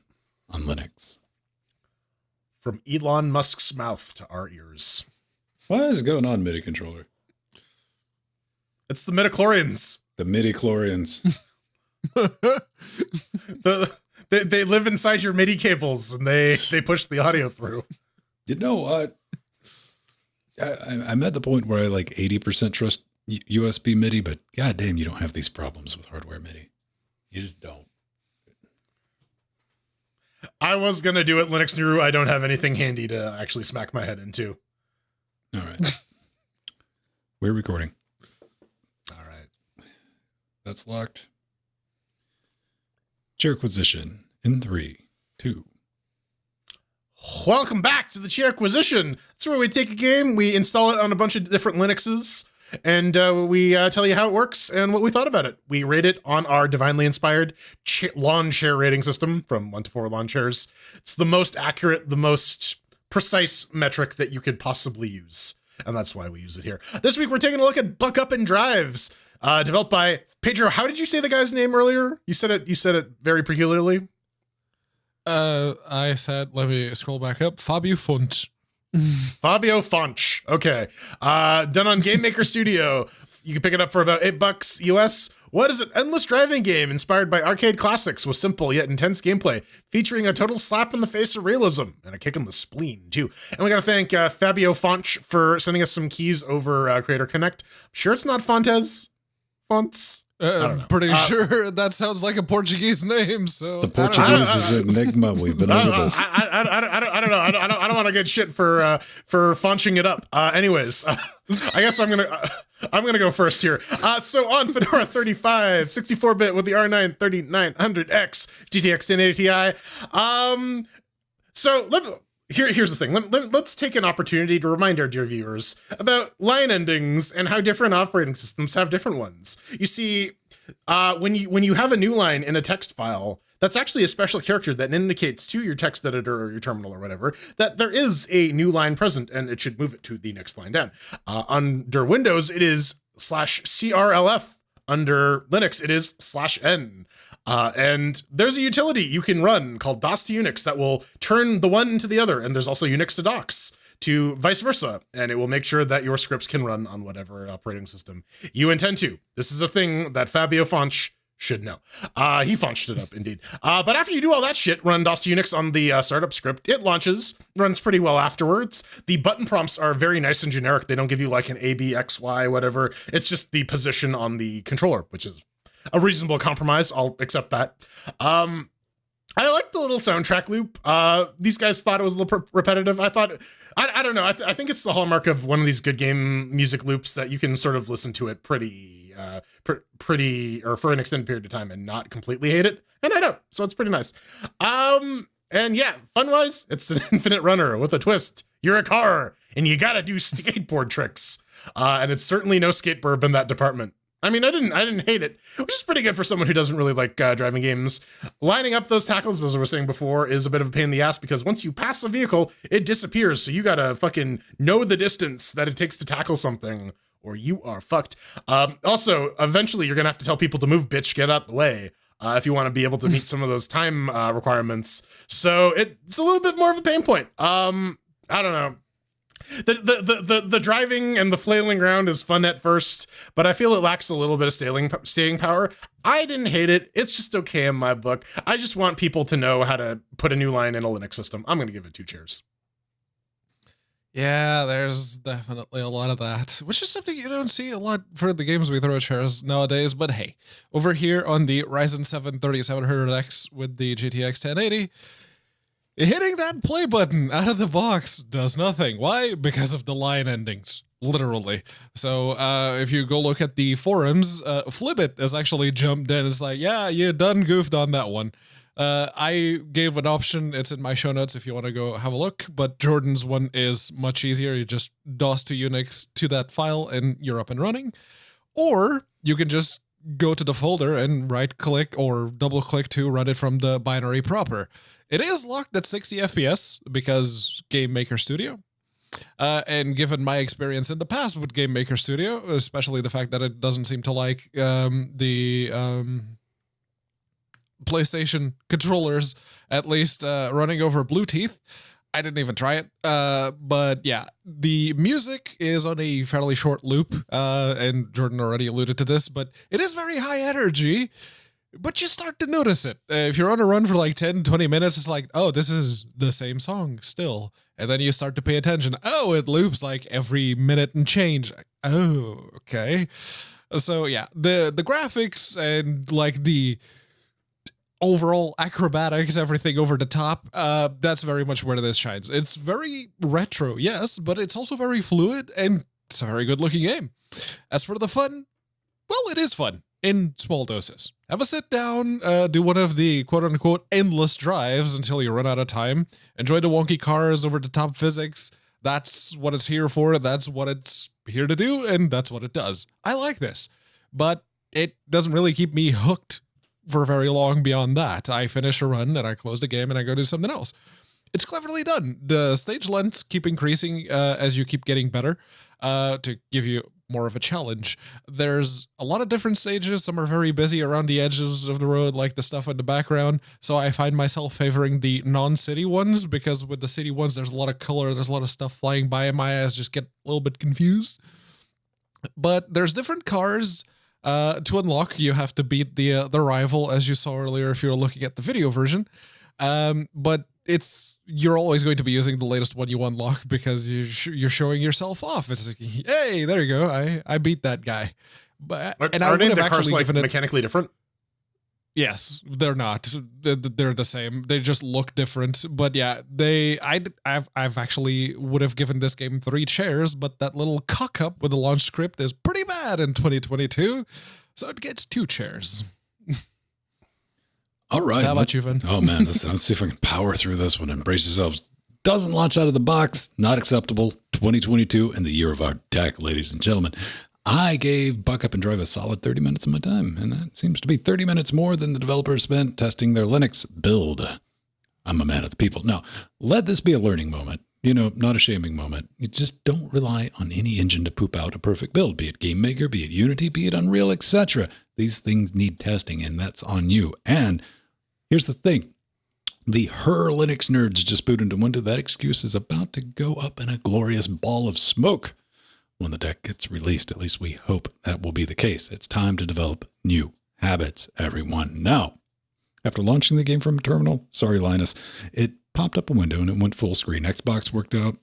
on Linux. From Elon Musk's mouth to our ears. What is going on, MIDI controller? It's the midichlorians. The midichlorians. They live inside your MIDI cables and they push the audio through. You know what? I'm at the point where I like 80% trust USB MIDI, but goddamn, you don't have these problems with hardware MIDI. You just don't. I was going to do it Linux New. I don't have anything handy to actually smack my head into. All right. We're recording. All right. That's locked. Chairquisition in 3, 2. Welcome back to the Chairquisition. That's where we take a game, we install it on a bunch of different Linuxes, and we tell you how it works and what we thought about it. We rate it on our divinely inspired lawn chair rating system from 1 to 4 lawn chairs. It's the most accurate, the most precise metric that you could possibly use, and that's why we use it here. This week we're taking a look at Buck Up and Drives, developed by Pedro. How did you say the guy's name earlier? You said it very peculiarly. I said, let me scroll back up. Fabio Funch. Fabio Funch. Okay. Done on Game Maker Studio. You can pick it up for about $8 US What is an endless driving game inspired by arcade classics with simple yet intense gameplay, featuring a total slap in the face of realism and a kick in the spleen, too. And we got to thank Fabio Fonch for sending us some keys over Creator Connect. I'm sure it's not Fontes. Fonts. Pretty sure that sounds like a Portuguese name. So the Portuguese is enigma. We've been over this. I don't know. I don't want to get shit for fonching it up. Anyways, I guess I'm gonna go first here. So on Fedora 35, 64-bit with the R9 3900X GTX 1080 Ti. So here's the thing. Let's take an opportunity to remind our dear viewers about line endings and how different operating systems have different ones. You see, when you have a new line in a text file, that's actually a special character that indicates to your text editor or your terminal or whatever that there is a new line present, and it should move it to the next line down. Under Windows, it is /CRLF. Under Linux, it is /N. And there's a utility you can run called DOS to Unix that will turn the one into the other. And there's also Unix to DOS to vice versa. And it will make sure that your scripts can run on whatever operating system you intend to. This is a thing that Fabio Fonch should know. He faunched it up, indeed. But after you do all that shit, run DOS to Unix on the startup script. It launches, runs pretty well afterwards. The button prompts are very nice and generic. They don't give you like an A, B, X, Y, whatever. It's just the position on the controller, which is a reasonable compromise. I'll accept that. I like the little soundtrack loop. These guys thought it was a little repetitive. I don't know. I think it's the hallmark of one of these good game music loops that you can sort of listen to it pretty, or for an extended period of time and not completely hate it. And I don't, so it's pretty nice. And yeah, fun-wise, it's an infinite runner with a twist. You're a car, and you gotta do skateboard tricks. And it's certainly no skateboard in that department. I mean, I didn't hate it, which is pretty good for someone who doesn't really like driving games. Lining up those tackles, as I was saying before, is a bit of a pain in the ass because once you pass a vehicle, it disappears. So you gotta fucking know the distance that it takes to tackle something, or you are fucked. Also, eventually you're gonna have to tell people to move, bitch, get out the way, if you want to be able to meet some of those time requirements. So it's a little bit more of a pain point. I don't know. The driving and the flailing around is fun at first, but I feel it lacks a little bit of staying power. I didn't hate it. It's just okay in my book. I just want people to know how to put a new line in a Linux system. I'm going to give it 2 cheers. Yeah, there's definitely a lot of that, which is something you don't see a lot for the games we throw chairs nowadays. But hey, over here on the Ryzen 7 3700X with the GTX 1080, hitting that play button out of the box does nothing. Why? Because of the line endings, literally. So if you go look at the forums, Flibbit has actually jumped in. It's like, yeah, you done goofed on that one. I gave an option. It's in my show notes if you want to go have a look. But Jordan's one is much easier. You just DOS to Unix to that file and you're up and running. Or you can just go to the folder and right-click or double-click to run it from the binary proper. It is locked at 60 FPS because Game Maker Studio. And given my experience in the past with Game Maker Studio, especially the fact that it doesn't seem to like the PlayStation controllers, at least running over Bluetooth, I didn't even try it. But yeah, the music is on a fairly short loop, and Jordan already alluded to this, but it is very high energy. But you start to notice it. If you're on a run for like 10, 20 minutes, it's like, oh, this is the same song still. And then you start to pay attention. Oh, it loops like every minute and change. Oh, okay. So yeah, the graphics and like the overall acrobatics, everything over the top, that's very much where this shines. It's very retro, yes, but it's also very fluid and it's a very good looking game. As for the fun, well, it is fun. In small doses. Have a sit down, do one of the quote-unquote endless drives until you run out of time. Enjoy the wonky cars, over-the-top physics. That's what it's here for, that's what it's here to do, and that's what it does. I like this, but it doesn't really keep me hooked for very long beyond that. I finish a run, and I close the game, and I go do something else. It's cleverly done. The stage lengths keep increasing as you keep getting better to give you more of a challenge. There's a lot of different stages. Some are very busy around the edges of the road, like the stuff in the background. So I find myself favoring the non-city ones because with the city ones, there's a lot of color. There's a lot of stuff flying by and my eyes just get a little bit confused. But there's different cars. To unlock, you have to beat the rival, as you saw earlier if you're looking at the video version. But you're always going to be using the latest one you unlock because you're showing yourself off. It's like, hey, there you go. I beat that guy. But Are any of the cars like mechanically different? Yes, they're not. They're the same. They just look different. But yeah, I've actually would have given this game 3 chairs, but that little cock up with the launch script is pretty bad in 2022, so it gets 2 chairs. All right. How about you, Vin? Oh man, let's see if I can power through this one. Embrace yourselves. Doesn't launch out of the box. Not acceptable. 2022 and the year of our deck, ladies and gentlemen. I gave Buck Up and Drive a solid 30 minutes of my time, and that seems to be 30 minutes more than the developers spent testing their Linux build. I'm a man of the people. Now, let this be a learning moment, not a shaming moment. You just don't rely on any engine to poop out a perfect build, be it GameMaker, be it Unity, be it Unreal, etc. These things need testing, and that's on you. And here's the thing. The Linux nerds just booted into Windows. That excuse is about to go up in a glorious ball of smoke. When the deck gets released, at least we hope that will be the case. It's time to develop new habits, everyone. Now, after launching the game from a terminal, sorry Linus, it popped up a window and it went full screen. Xbox worked out,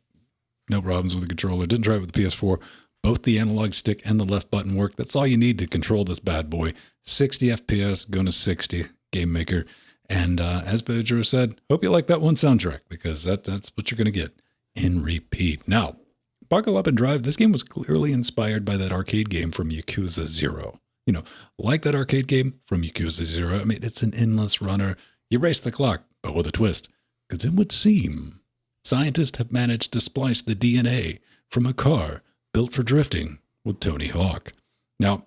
no problems with the controller. Didn't try it with the PS4. Both the analog stick and the left button work. That's all you need to control this bad boy. 60 FPS, going to 60, GameMaker. And as Pedro said, hope you like that one soundtrack because that's what you're going to get in repeat. Now, buckle up and drive. This game was clearly inspired by that arcade game from Yakuza 0. Like that arcade game from Yakuza 0. I mean, it's an endless runner. You race the clock, but with a twist. Because it would seem scientists have managed to splice the DNA from a car built for drifting with Tony Hawk. Now,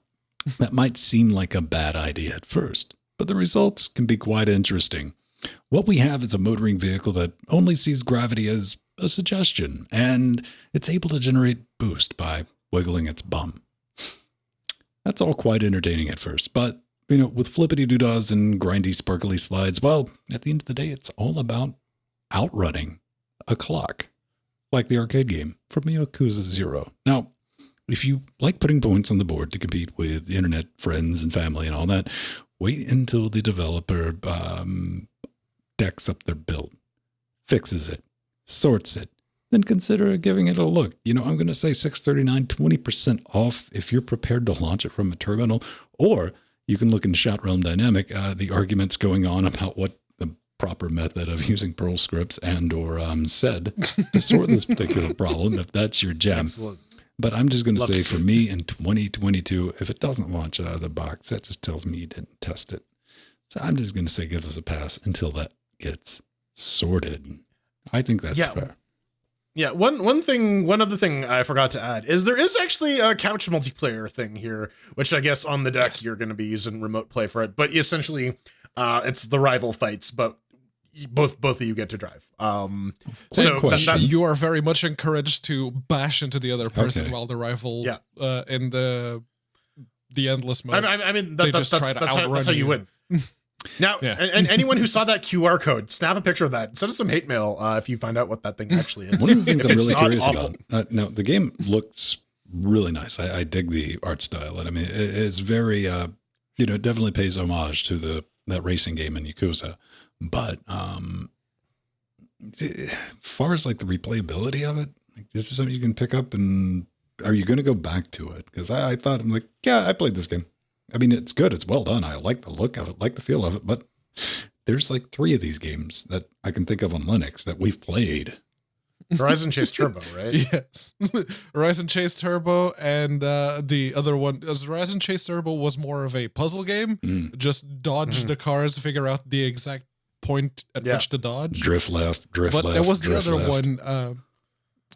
that might seem like a bad idea at first, but the results can be quite interesting. What we have is a motoring vehicle that only sees gravity as a suggestion, and it's able to generate boost by wiggling its bum. That's all quite entertaining at first, but, with flippity-doodads and grindy, sparkly slides, well, at the end of the day, it's all about outrunning a clock, like the arcade game from Yakuza 0. Now, if you like putting points on the board to compete with internet friends and family and all that, wait until the developer decks up their build, fixes it, sorts it, then consider giving it a look. I'm going to say $639, 20% off if you're prepared to launch it from a terminal, or you can look in Shout Realm Dynamic, the arguments going on about what the proper method of using Perl scripts and or SED to sort this particular problem, if that's your jam. Excellent. But I'm just going to say for me in 2022, if it doesn't launch out of the box, that just tells me you didn't test it. So I'm just going to say give this a pass until that gets sorted. I think that's fair. Yeah, one other thing I forgot to add is there is actually a couch multiplayer thing here, which I guess on the deck you're going to be using remote play for it. But essentially, it's the rival fights, but both of you get to drive. So you are very much encouraged to bash into the other person while the rival in the endless mode. I mean that's how you win. Now, and anyone who saw that QR code, snap a picture of that. Send us some hate mail if you find out what that thing actually is. One of the things I'm really curious about. Now, the game looks really nice. I dig the art style. And I mean, it's very, it definitely pays homage to that racing game in Yakuza. But as far as like the replayability of it, like, this is something you can pick up, and are you going to go back to it? Because I thought, I'm like, yeah, I played this game. I mean, it's good. It's well done. I like the look of it, like the feel of it. But there's like 3 of these games that I can think of on Linux that we've played. Horizon Chase Turbo, right? Yes. Horizon Chase Turbo, and the other one, Horizon Chase Turbo was more of a puzzle game. Just dodge the cars, figure out the exact point at which to dodge. Drift left, drift left. But there was the other one.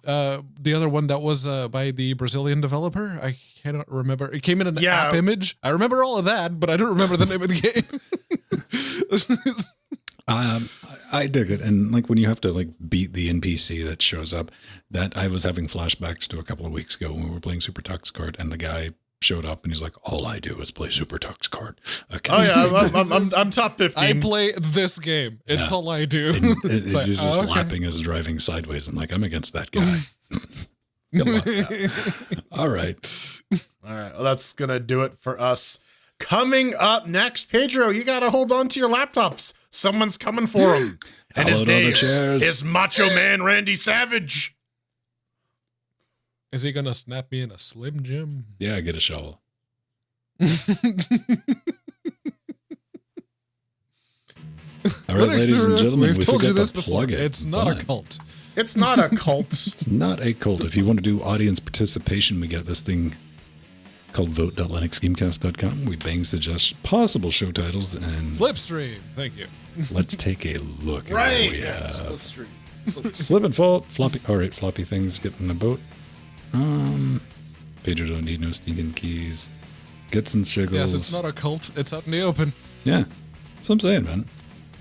The other one that was by the Brazilian developer. I cannot remember. It came in an app image. I remember all of that, but I don't remember the name of the game. I dig it. And like when you have to like beat the NPC that shows up, that I was having flashbacks to a couple of weeks ago when we were playing Super Tux Kart, and the guy showed up and he's like, all I do is play Super Tux Kart. Okay. Oh yeah, I'm top 15. I play this game. It's all I do. And he's like, just lapping us driving sideways. I'm like, I'm against that guy. Good luck. All right. All right, well, that's gonna do it for us. Coming up next, Pedro, you gotta hold on to your laptops. Someone's coming for him, and his name is Macho Man Randy Savage. Is he gonna snap me in a Slim Jim? Yeah, get a shovel. All right, ladies and gentlemen, we've told you this before. Plug it. It's not a cult. It's not a cult. It's not a cult. If you want to do audience participation, we got this thing called vote.linuxgamecast.com. We bang suggest possible show titles and Slipstream. Thank you. let's take a look. Right. Yeah. Slipstream. Slip and fall. Floppy. All right, floppy things get in the boat. Pedro don't need no stinking keys. Gets and shiggles. Yes, it's not a cult. It's out in the open. Yeah, that's what I'm saying, man.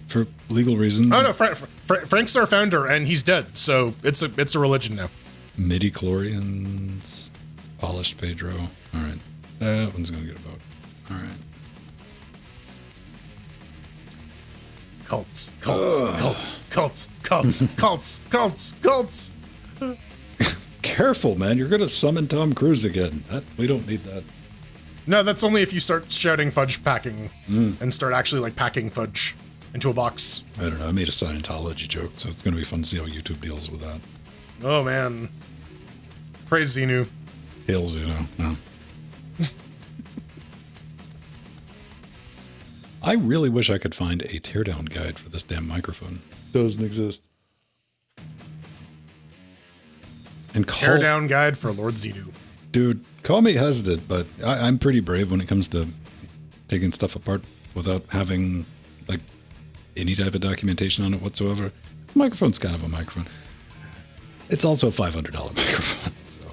For legal reasons. Oh no, Frank's our founder, and he's dead, so it's a religion now. Midi-chlorians. Polished Pedro. All right, that one's gonna get a vote. All right. Cults. Careful, man. You're gonna summon Tom Cruise again. We don't need that. No, that's only if you start shouting fudge packing and start actually like packing fudge into a box. I don't know. I made a Scientology joke, so it's gonna be fun to see how YouTube deals with that. Oh man. Praise Xenu. Hail Zuno. No. I really wish I could find a teardown guide for this damn microphone. Doesn't exist. And Teardown guide for Lord Xenu. Dude, call me hesitant, but I'm pretty brave when it comes to taking stuff apart without having like any type of documentation on it whatsoever. The microphone's kind of a microphone. It's also a $500 microphone. So.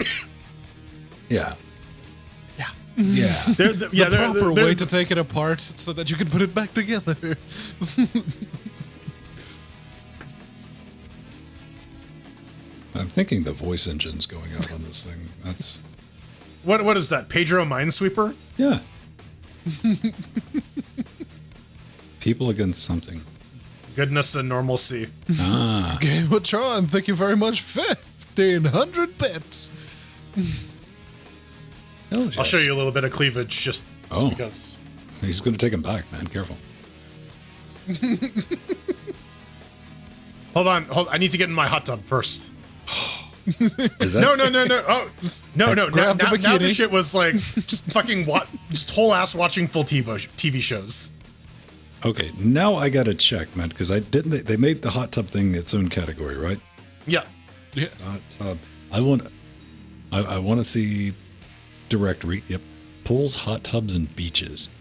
Yeah. The proper way to take it apart so that you can put it back together. I'm thinking the voice engine's going out on this thing. That's what is that? Pedro Minesweeper? yeah. People against something. Goodness and normalcy. Gameatron, thank you very much. 1,500 bits. I'll show you a little bit of cleavage just because. He's going to take him back, man. Careful. Hold on. I need to get in my hot tub first. Is that No. Oh, no. Now bikini. the shit was like just fucking just whole ass watching full TV shows. Okay, now I got to check, man, because they made the hot tub thing its own category, right? Yeah. Yes. Hot tub. I want to see directory. Yep. Pools, hot tubs, and beaches.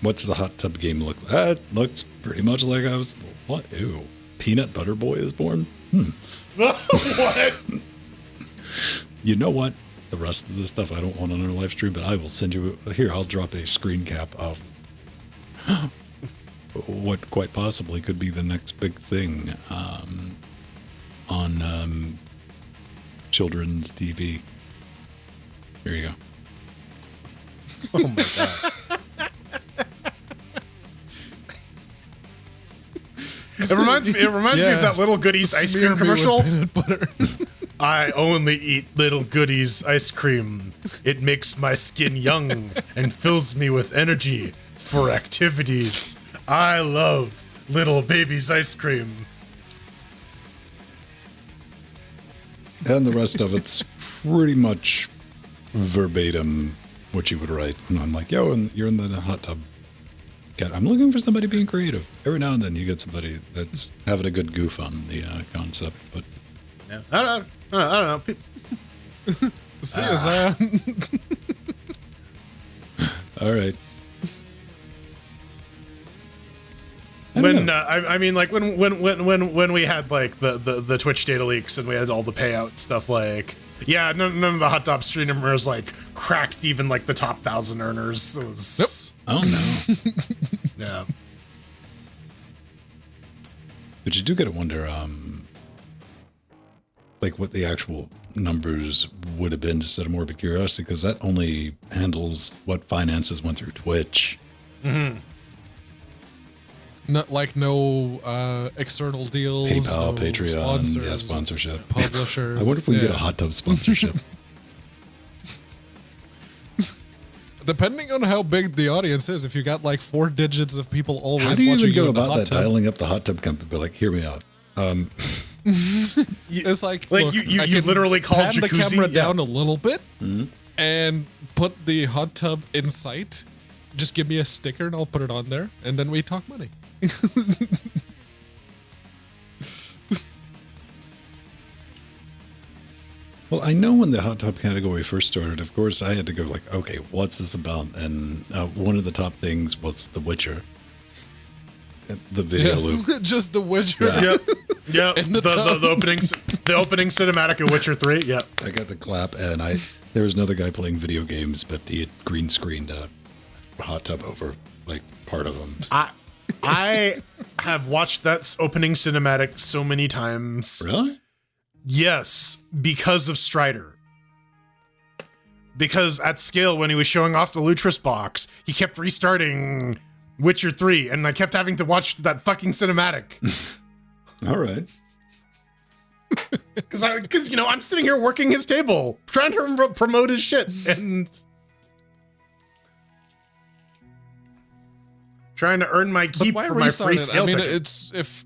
What's the hot tub game look like? That looks pretty much like I was. What? Ew. Peanut Butter Boy is born? What? You know what? The rest of the stuff I don't want on our live stream, but I will send you. Here, I'll drop a screen cap of what quite possibly could be the next big thing on children's TV. Here you go. Oh my god. It reminds me of that Little Goodies ice cream commercial. I only eat Little Goodies ice cream. It makes my skin young and fills me with energy for activities. I love Little Baby's ice cream. And the rest of it's pretty much verbatim what you would write. And I'm like, yo, and you're in the hot tub. I'm looking for somebody being creative. Every now and then you get somebody that's having a good goof on the concept. But yeah. I don't know. See you, Zion. All right. When we had like the Twitch data leaks and we had all the payout stuff, like none of the hot top streamers like cracked even like the top 1,000 earners. It was Oh no. Yeah. But you do gotta wonder, like what the actual numbers would have been, just out of morbid curiosity, because that only handles what finances went through Twitch. Mm-hmm. Not like no external deals, PayPal, no Patreon, sponsors, sponsorship. publishers. I wonder if we can get a hot tub sponsorship. Depending on how big the audience is, if you got like 4 digits of people always How do you watching even go you in the about hot that? tub, Dialing up the hot tub company, be like, hear me out. it's like look, you I can literally call pan the jacuzzi, camera yeah. down a little bit and put the hot tub in sight. Just give me a sticker and I'll put it on there, and then we talk money. Well, I know when the hot tub category first started, of course, I had to go like, okay, what's this about? And one of the top things was The Witcher. The video loop. Just The Witcher. Yeah. Yep. In the The opening cinematic of Witcher 3. Yep. I got the clap, and there was another guy playing video games, but he had green screened a hot tub over like part of them. I have watched that opening cinematic so many times. Really? Yes, because of Strider. Because at scale, when he was showing off the Lutris box, he kept restarting Witcher 3, and I kept having to watch that fucking cinematic. All right. Because I'm sitting here working his table, trying to promote his shit, and trying to earn my keep Why for my restart free it? scale I mean, ticket. it's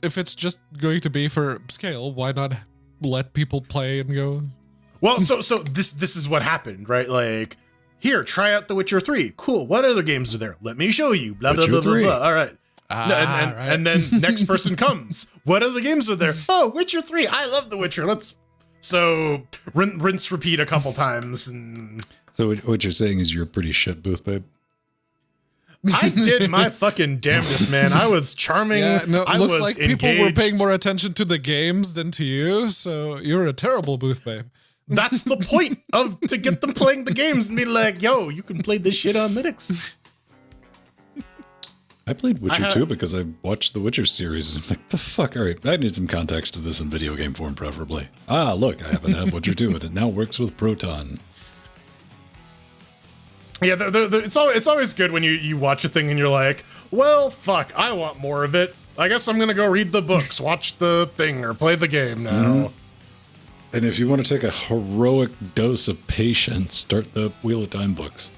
if it's just going to be for scale, why not let people play and go? Well, so this is what happened, right? Like, here, try out The Witcher 3. Cool. What other games are there? Let me show you. Blah, blah, Witcher blah, blah, 3. blah. All right. Right. And then next person comes. What other games are there? Oh, Witcher 3. I love The Witcher. So rinse, repeat a couple times. And So what you're saying is you're a pretty shit booth, babe? I did my fucking damnedest, man. I was charming. Yeah, no, it I looks was like engaged. people were paying more attention to the games than to you, so you're a terrible booth babe. That's the point to get them playing the games and be like, yo, you can play this shit on Linux. I played Witcher 2 because I watched the Witcher series. I'm like, the fuck? All right, I need some context to this in video game form, preferably. Look, I happen to have Witcher 2, but it now works with Proton. Yeah, it's always good when you watch a thing and you're like, well, fuck, I want more of it. I guess I'm gonna go read the books, watch the thing, or play the game now. Mm-hmm. And if you want to take a heroic dose of patience, start the Wheel of Time books.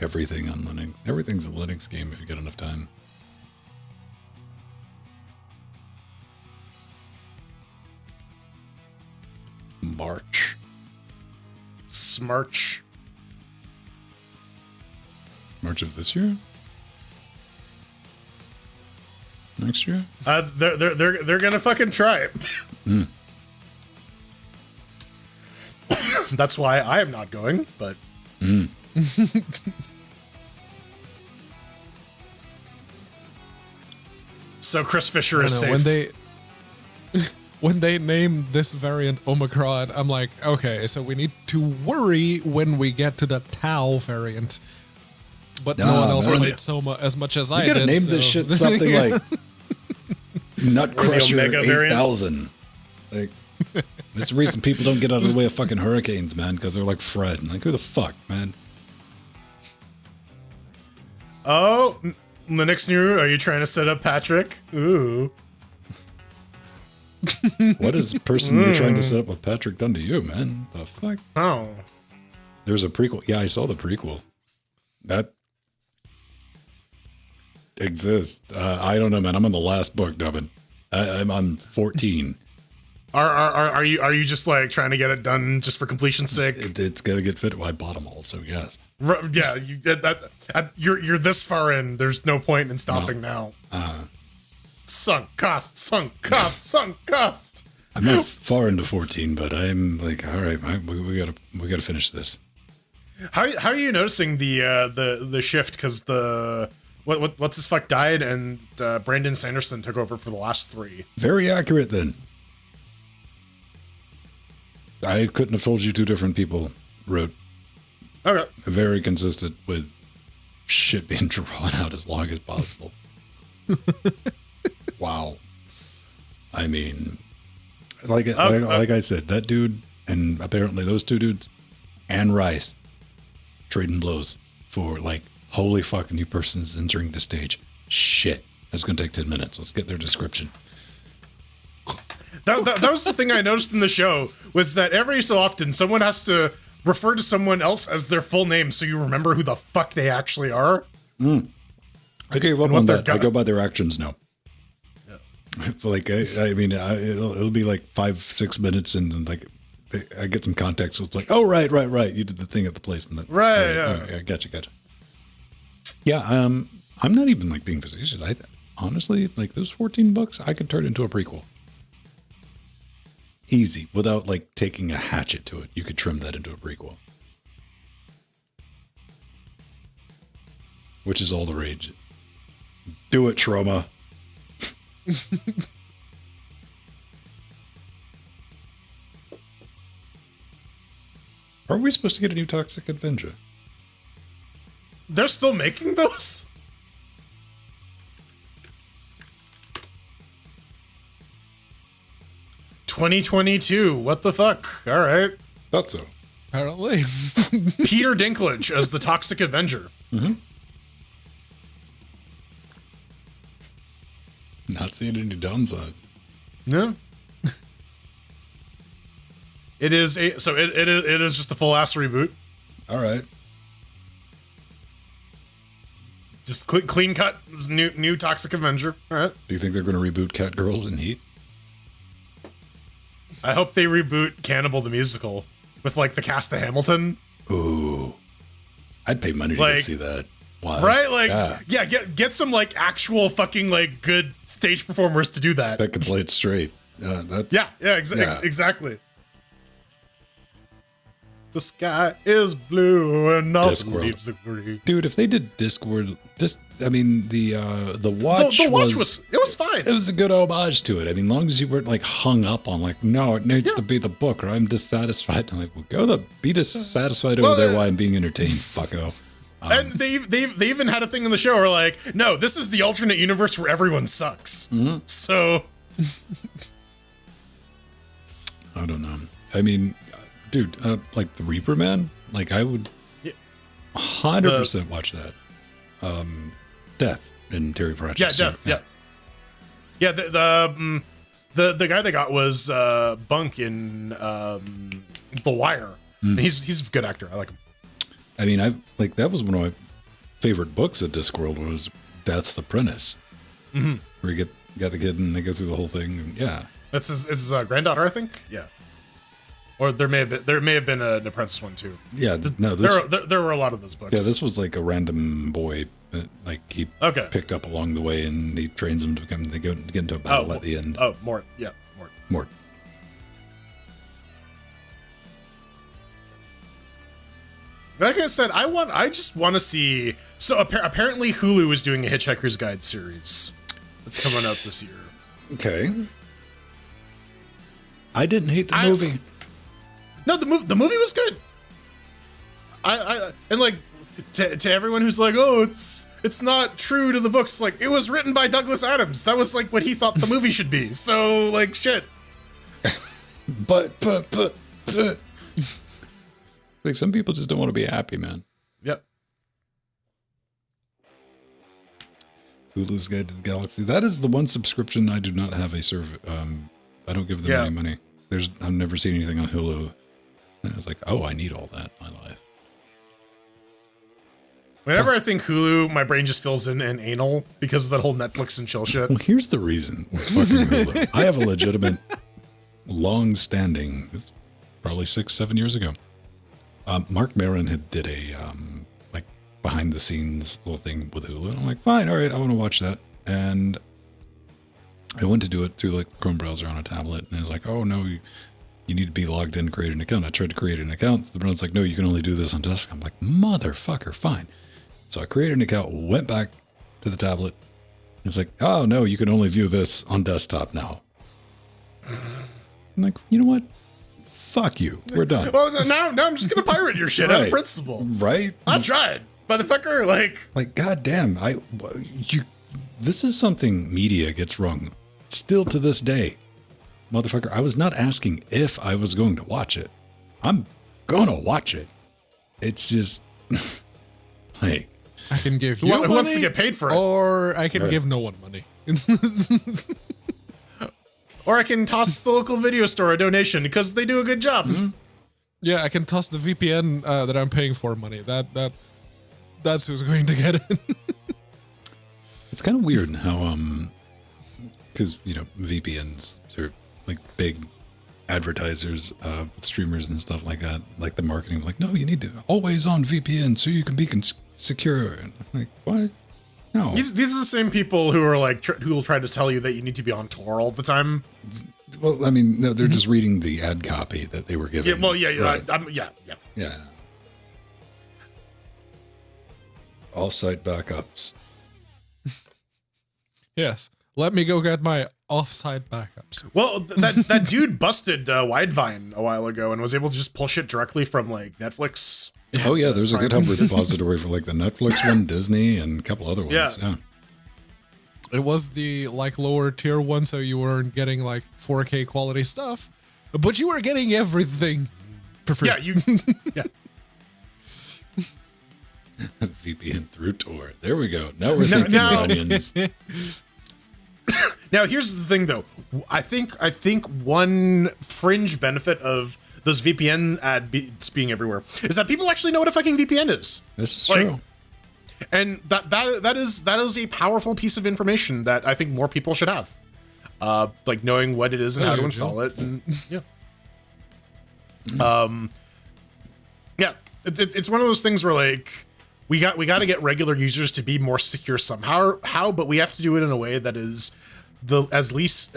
Everything on Linux. Everything's a Linux game if you get enough time. March. Smarch. March of this year? Next year? They're gonna fucking try it. That's why I am not going, but so Chris Fisher is safe. When they name this variant Omicron, I'm like, okay, so we need to worry when we get to the Tau variant. But no one else man. played Soma as much as I You gotta did. name so. this shit something like Nutcrusher Omega variant? 8000. Like, this is the reason people don't get out of the way of fucking hurricanes, man, because they're like Fred. Like, who the fuck, man? Oh, Linux New, are you trying to set up Patrick? Ooh. What is the person you're trying to set up with Patrick done to you, man? The fuck? Oh. There's a prequel. Yeah, I saw the prequel. That exists. I don't know, man. I'm on the last book, Dubbin. I'm on 14. Are you just like trying to get it done just for completion's sake? It's gonna get fit. Well, I bought them all, so yes. Yeah, you're this far in. There's no point in stopping now. Sunk cost, sunk cost, sunk cost. I'm not far into 14, but I'm like, all right, we gotta finish this. How are you noticing the shift? Because what's his fuck died and Brandon Sanderson took over for the last 3. Very accurate, then. I couldn't have told you 2 different people wrote. Okay. Very consistent with shit being drawn out as long as possible. Wow. I mean, like I said, that dude and apparently those 2 dudes and Rice trading blows for like Holy fuck, a new person's entering the stage. Shit. That's going to take 10 minutes. Let's get their description. That was the thing I noticed in the show, was that every so often someone has to refer to someone else as their full name so you remember who the fuck they actually are. I gave up on that. I go by their actions now. Yeah. Like, I mean, it'll be like 5-6 minutes and then like I get some context. So it's like, oh, right. You did the thing at the place. And right, yeah. Gotcha. Yeah, I'm not even like being facetious. Honestly, like those $14, I could turn into a prequel. Easy, without like taking a hatchet to it. You could trim that into a prequel. Which is all the rage. Do it, Trauma. Are we supposed to get a new Toxic Avenger? They're still making those? $2022. What the fuck? All right. Thought so. Apparently. Peter Dinklage as the Toxic Avenger. Mm-hmm. Not seeing any downsides. No. It is it is just a full ass reboot. All right. Just clean cut. This new Toxic Avenger. All right. Do you think they're going to reboot Catgirls and Heat? I hope they reboot Cannibal the Musical with like the cast of Hamilton. Ooh. I'd pay money to see that. Why? Right? Like, yeah, get some like actual fucking like good stage performers to do that. That can play it straight. Exactly. The sky is blue and all the leaves are green. Dude, if they did Discworld, the watch was fine. It was a good homage to it. I mean, long as you weren't like hung up on like, no, it needs to be the book, or I'm dissatisfied. I'm like, well, be dissatisfied over there while I'm being entertained, fucko. And they even had a thing in the show where like, no, this is the alternate universe where everyone sucks. Mm-hmm. So I don't know. I mean, dude, like the Reaper Man, like I would 100% watch that. Death in Terry Pratchett. Yeah, Death. Yeah. The guy they got was Bunk in The Wire. And he's a good actor. I like him. I mean, that was one of my favorite books at Discworld was Death's Apprentice, where you got the kid and they go through the whole thing. And, yeah, that's his granddaughter, I think. Yeah, or there may have been an apprentice one too. Yeah, there were a lot of those books. Yeah, this was like a random boy that like he picked up along the way, and he trains him to become. They get into a battle at the end. Oh, Mort. Yeah, Mort. Like I said, I just want to see. So apparently Hulu is doing a Hitchhiker's Guide series that's coming out this year. Okay. I didn't hate the movie. No, the movie was good. And like to everyone who's like, oh, it's not true to the books. Like, it was written by Douglas Adams. That was like what he thought the movie should be. So like, shit. But. Like, some people just don't want to be happy, man. Yep. Hulu's Guide to the Galaxy. That is the one subscription I do not have a service. I don't give them any money. I've never seen anything on Hulu. And I was like, oh, I need all that in my life. Whenever I think Hulu, my brain just fills in anal because of that whole Netflix and chill shit. Well, here's the reason with fucking Hulu. I have a legitimate, long-standing, it's probably 6-7 years ago. Mark Maron did a like behind the scenes little thing with Hulu. And I'm like, fine, all right, I want to watch that. And I went to do it through like the Chrome browser on a tablet, and it was like, oh no, you need to be logged in, create an account. I tried to create an account. The browser's like, no, you can only do this on desktop. I'm like, motherfucker, fine. So I created an account, went back to the tablet. It's like, oh no, you can only view this on desktop now. I'm like, you know what? Fuck you. We're done. Well, now I'm just gonna pirate your shit out of principle. Right? I tried, motherfucker. Like, goddamn. This is something media gets wrong. Still to this day, motherfucker. I was not asking if I was going to watch it. I'm gonna watch it. It's just like, I can give Who you money, wants to get paid for it? or I can give no one money. Or I can toss the local video store a donation because they do a good job. Yeah, I can toss the VPN that I'm paying for money. That's who's going to get it. It's kind of weird how, because, VPNs are like big advertisers, streamers and stuff like that. Like the marketing, like, no, you need to always on VPN so you can be secure. And I'm like, what? No. These are the same people who are like, who will try to tell you that you need to be on Tor all the time. Well, I mean, no, they're just reading the ad copy that they were given. Yeah, well, yeah, Right. yeah. Off-site backups. Yes. Let me go get my off-site backups. Well, that dude busted Widevine a while ago and was able to just pull shit directly from like Netflix. Oh yeah, there's a GitHub repository for like the Netflix one, Disney, and a couple other ones. Yeah. It was the like lower tier one, so you weren't getting like 4K quality stuff, but you were getting everything for free. Yeah. VPN through Tor. There we go. Now we're thinking onions. Now here's the thing though. I think one fringe benefit of those VPN ads being everywhere is that people actually know what a fucking VPN is. This is true. And that is a powerful piece of information that I think more people should have. Like knowing what it is and how to install it. And, yeah. Yeah. It's one of those things where like we got to get regular users to be more secure somehow. But we have to do it in a way that is least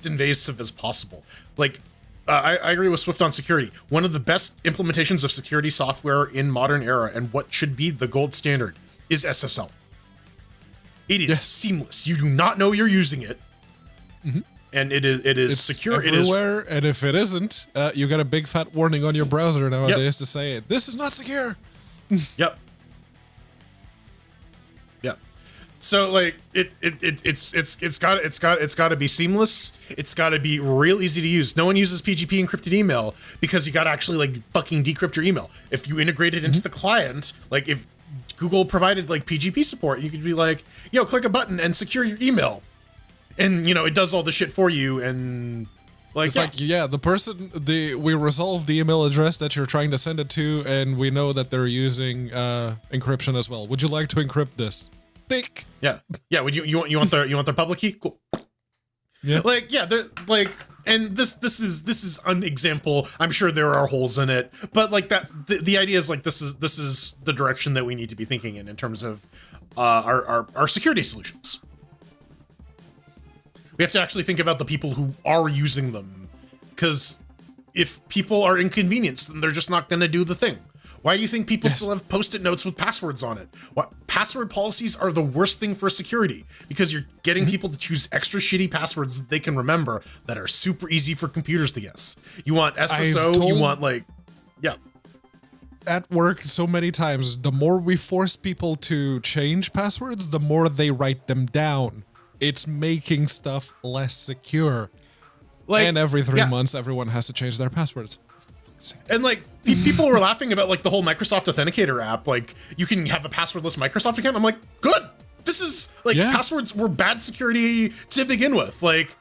invasive as possible. Like I agree with Swift on security. One of the best implementations of security software in modern era and what should be the gold standard is SSL. It is seamless. You do not know you're using it. And it is secure. Everywhere, and if it isn't, you get a big fat warning on your browser nowadays to say, this is not secure. Yep. So like it's got to be seamless. It's got to be real easy to use. No one uses PGP encrypted email because you got to actually like fucking decrypt your email. If you integrate it into the client, like if Google provided like PGP support, you could be like, yo, click a button and secure your email. And it does all the shit for you. And like, we resolved the email address that you're trying to send it to, and we know that they're using encryption as well. Would you like to encrypt this? Tick. Yeah. Would you want their public key? Cool. Yeah. They're like, and this is an example. I'm sure there are holes in it, but like that, the idea is like this is the direction that we need to be thinking in terms of our security solutions. We have to actually think about the people who are using them, because if people are inconvenienced, then they're just not going to do the thing. Why do you think people still have Post-it notes with passwords on it? Password policies are the worst thing for security, because you're getting people to choose extra shitty passwords that they can remember that are super easy for computers to guess. You want SSO, you want at work so many times, the more we force people to change passwords, the more they write them down. It's making stuff less secure. And every 3 months, everyone has to change their passwords. And like people were laughing about like the whole Microsoft Authenticator app. Like you can have a passwordless Microsoft account. I'm like, good. This is like passwords were bad security to begin with. Like,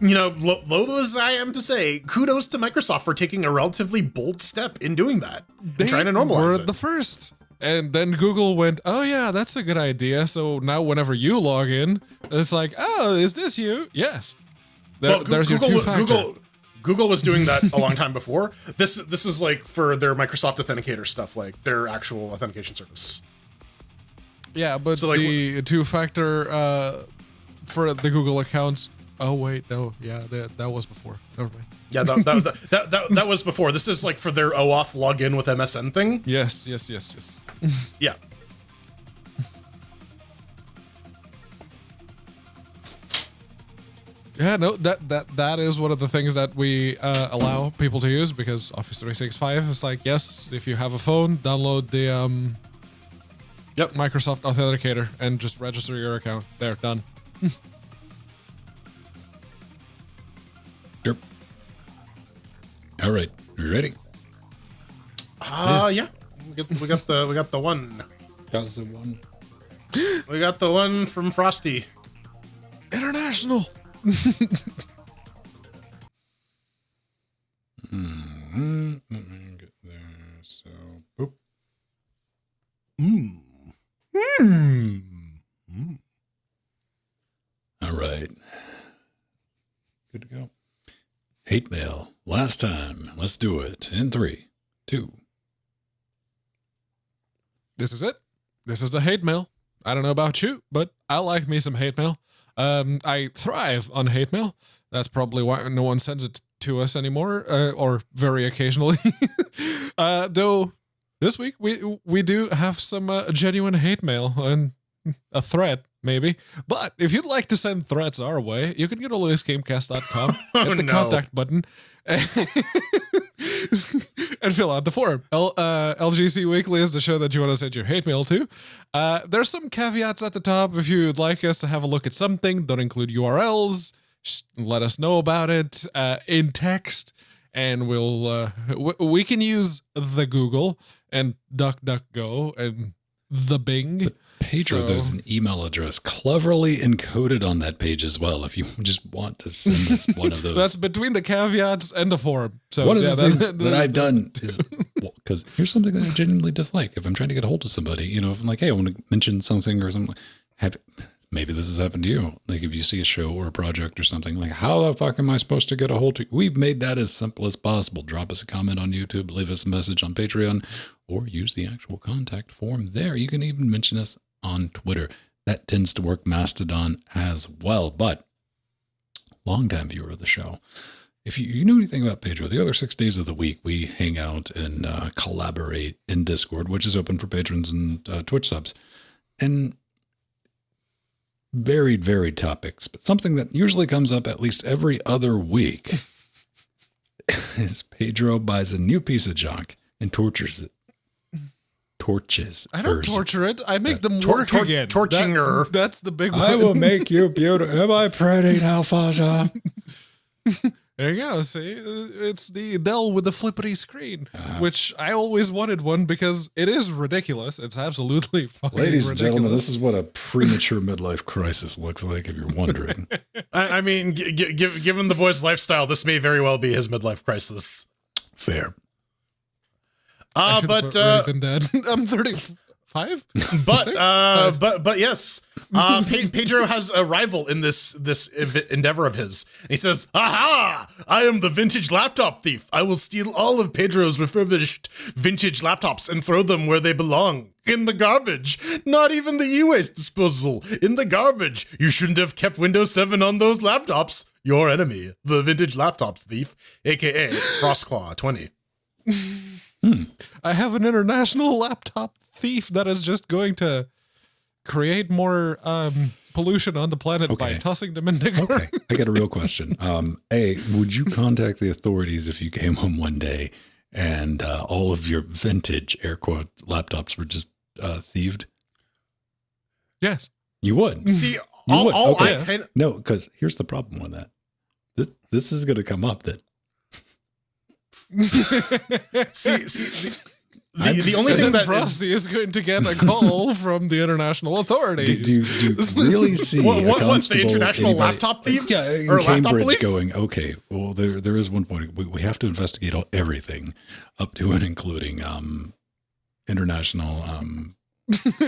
low as I am to say, kudos to Microsoft for taking a relatively bold step in doing that and trying to normalize it. The first. And then Google went, oh yeah, that's a good idea. So now whenever you log in, it's like, oh, is this you? Yes. There's your two-factor. Google was doing that a long time before. This is like for their Microsoft Authenticator stuff, like their actual authentication service. Yeah, but so like, the two-factor for the Google accounts. Oh wait, no, yeah, that was before. Never mind. Yeah, that was before. This is like for their OAuth login with MSN thing. Yes. Yeah. Yeah, no, that is one of the things that we allow people to use, because Office 365 is like, yes, if you have a phone, download the Microsoft Authenticator and just register your account. There, done. Yep. All right, you ready? Yeah. We got the one. Got the one. We got the one from Frosty. International. Let me get there. So, boop. All right. Good to go. Hate mail. Last time. Let's do it. In 3, 2. This is it. This is the hate mail. I don't know about you, but I like me some hate mail. I thrive on hate mail. That's probably why no one sends it to us anymore, or very occasionally. Though this week we do have some genuine hate mail and a thread, maybe. But if you'd like to send threats our way, you can go to LinuxGameCast.com, hit the contact button, and fill out the form. LGC Weekly is the show that you want to send your hate mail to. There's some caveats at the top. If you'd like us to have a look at something, don't include URLs. Just let us know about it in text, and we can use the Google and DuckDuckGo and the Bing. But Pedro, there's an email address cleverly encoded on that page as well. If you just want to send us one of those, that's between the caveats and the form. So one of the things that I've done is, because here's something that I genuinely dislike. If I'm trying to get a hold of somebody, if I'm like, hey, I want to mention something or something, maybe this has happened to you. Like if you see a show or a project or something, like how the fuck am I supposed to get a hold of you? We've made that as simple as possible. Drop us a comment on YouTube, leave us a message on Patreon, or use the actual contact form there. You can even mention us on Twitter. That tends to work Mastodon as well. But longtime viewer of the show, if you know anything about Pedro, the other 6 days of the week, we hang out and collaborate in Discord, which is open for patrons and Twitch subs. And varied topics, but something that usually comes up at least every other week is Pedro buys a new piece of junk and torches it. I don't torture it. I make them work again. Torching her. That's the big one. I will make you beautiful. Am I pretty now, Faja? There you go. See, it's the Dell with the flippery screen, which I always wanted one because it is ridiculous. It's absolutely fucking Ladies and ridiculous. gentlemen, this is what a premature midlife crisis looks like, if you're wondering. I mean, given the boy's lifestyle, this may very well be his midlife crisis. Fair. But already been dead. I'm 35. But yes, Pedro has a rival in this endeavor of his. And he says, "Aha! I am the vintage laptop thief. I will steal all of Pedro's refurbished vintage laptops and throw them where they belong. In the garbage. Not even the e-waste disposal. In the garbage. You shouldn't have kept Windows 7 on those laptops. Your enemy, the vintage laptops thief, aka Frostclaw 20. I have an international laptop thief that is just going to create more pollution on the planet by tossing them in the garden. Okay, I got a real question. A, would you contact the authorities if you came home one day and all of your vintage, air quotes, laptops were just thieved? Yes. You would. See, No, because here's the problem with that. This is going to come up then. The only thing that Frosty is going to get a call from the international authorities. Do you really see what the international laptop thieves? Yeah, or Cambridge laptop police? going, okay, well, there is one point. We have to investigate everything up to and including international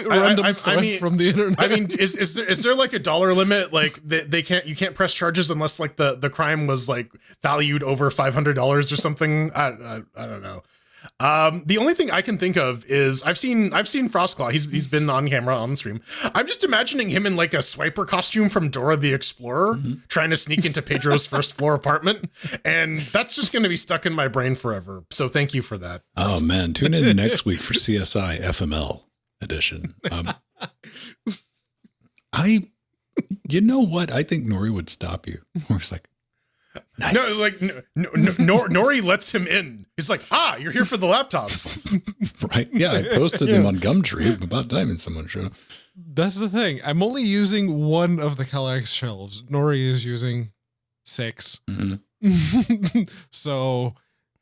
random threat from the internet. I mean, is there like a dollar limit? Like you can't press charges unless like the crime was like valued over $500 or something. I don't know. The only thing I can think of is I've seen Frostclaw. He's been on camera on the stream. I'm just imagining him in like a swiper costume from Dora the Explorer, trying to sneak into Pedro's first floor apartment, and that's just going to be stuck in my brain forever. So thank you for that. Oh man, tune in next week for CSI FML edition. You know what? I think Nori would stop you. Nori's like, nice. No, like Nori lets him in. He's like, you're here for the laptops. Right? Yeah, I posted them on Gumtree. About time and someone showed up. That's the thing. I'm only using one of the Kallax shelves. Nori is using 6. Mm-hmm. So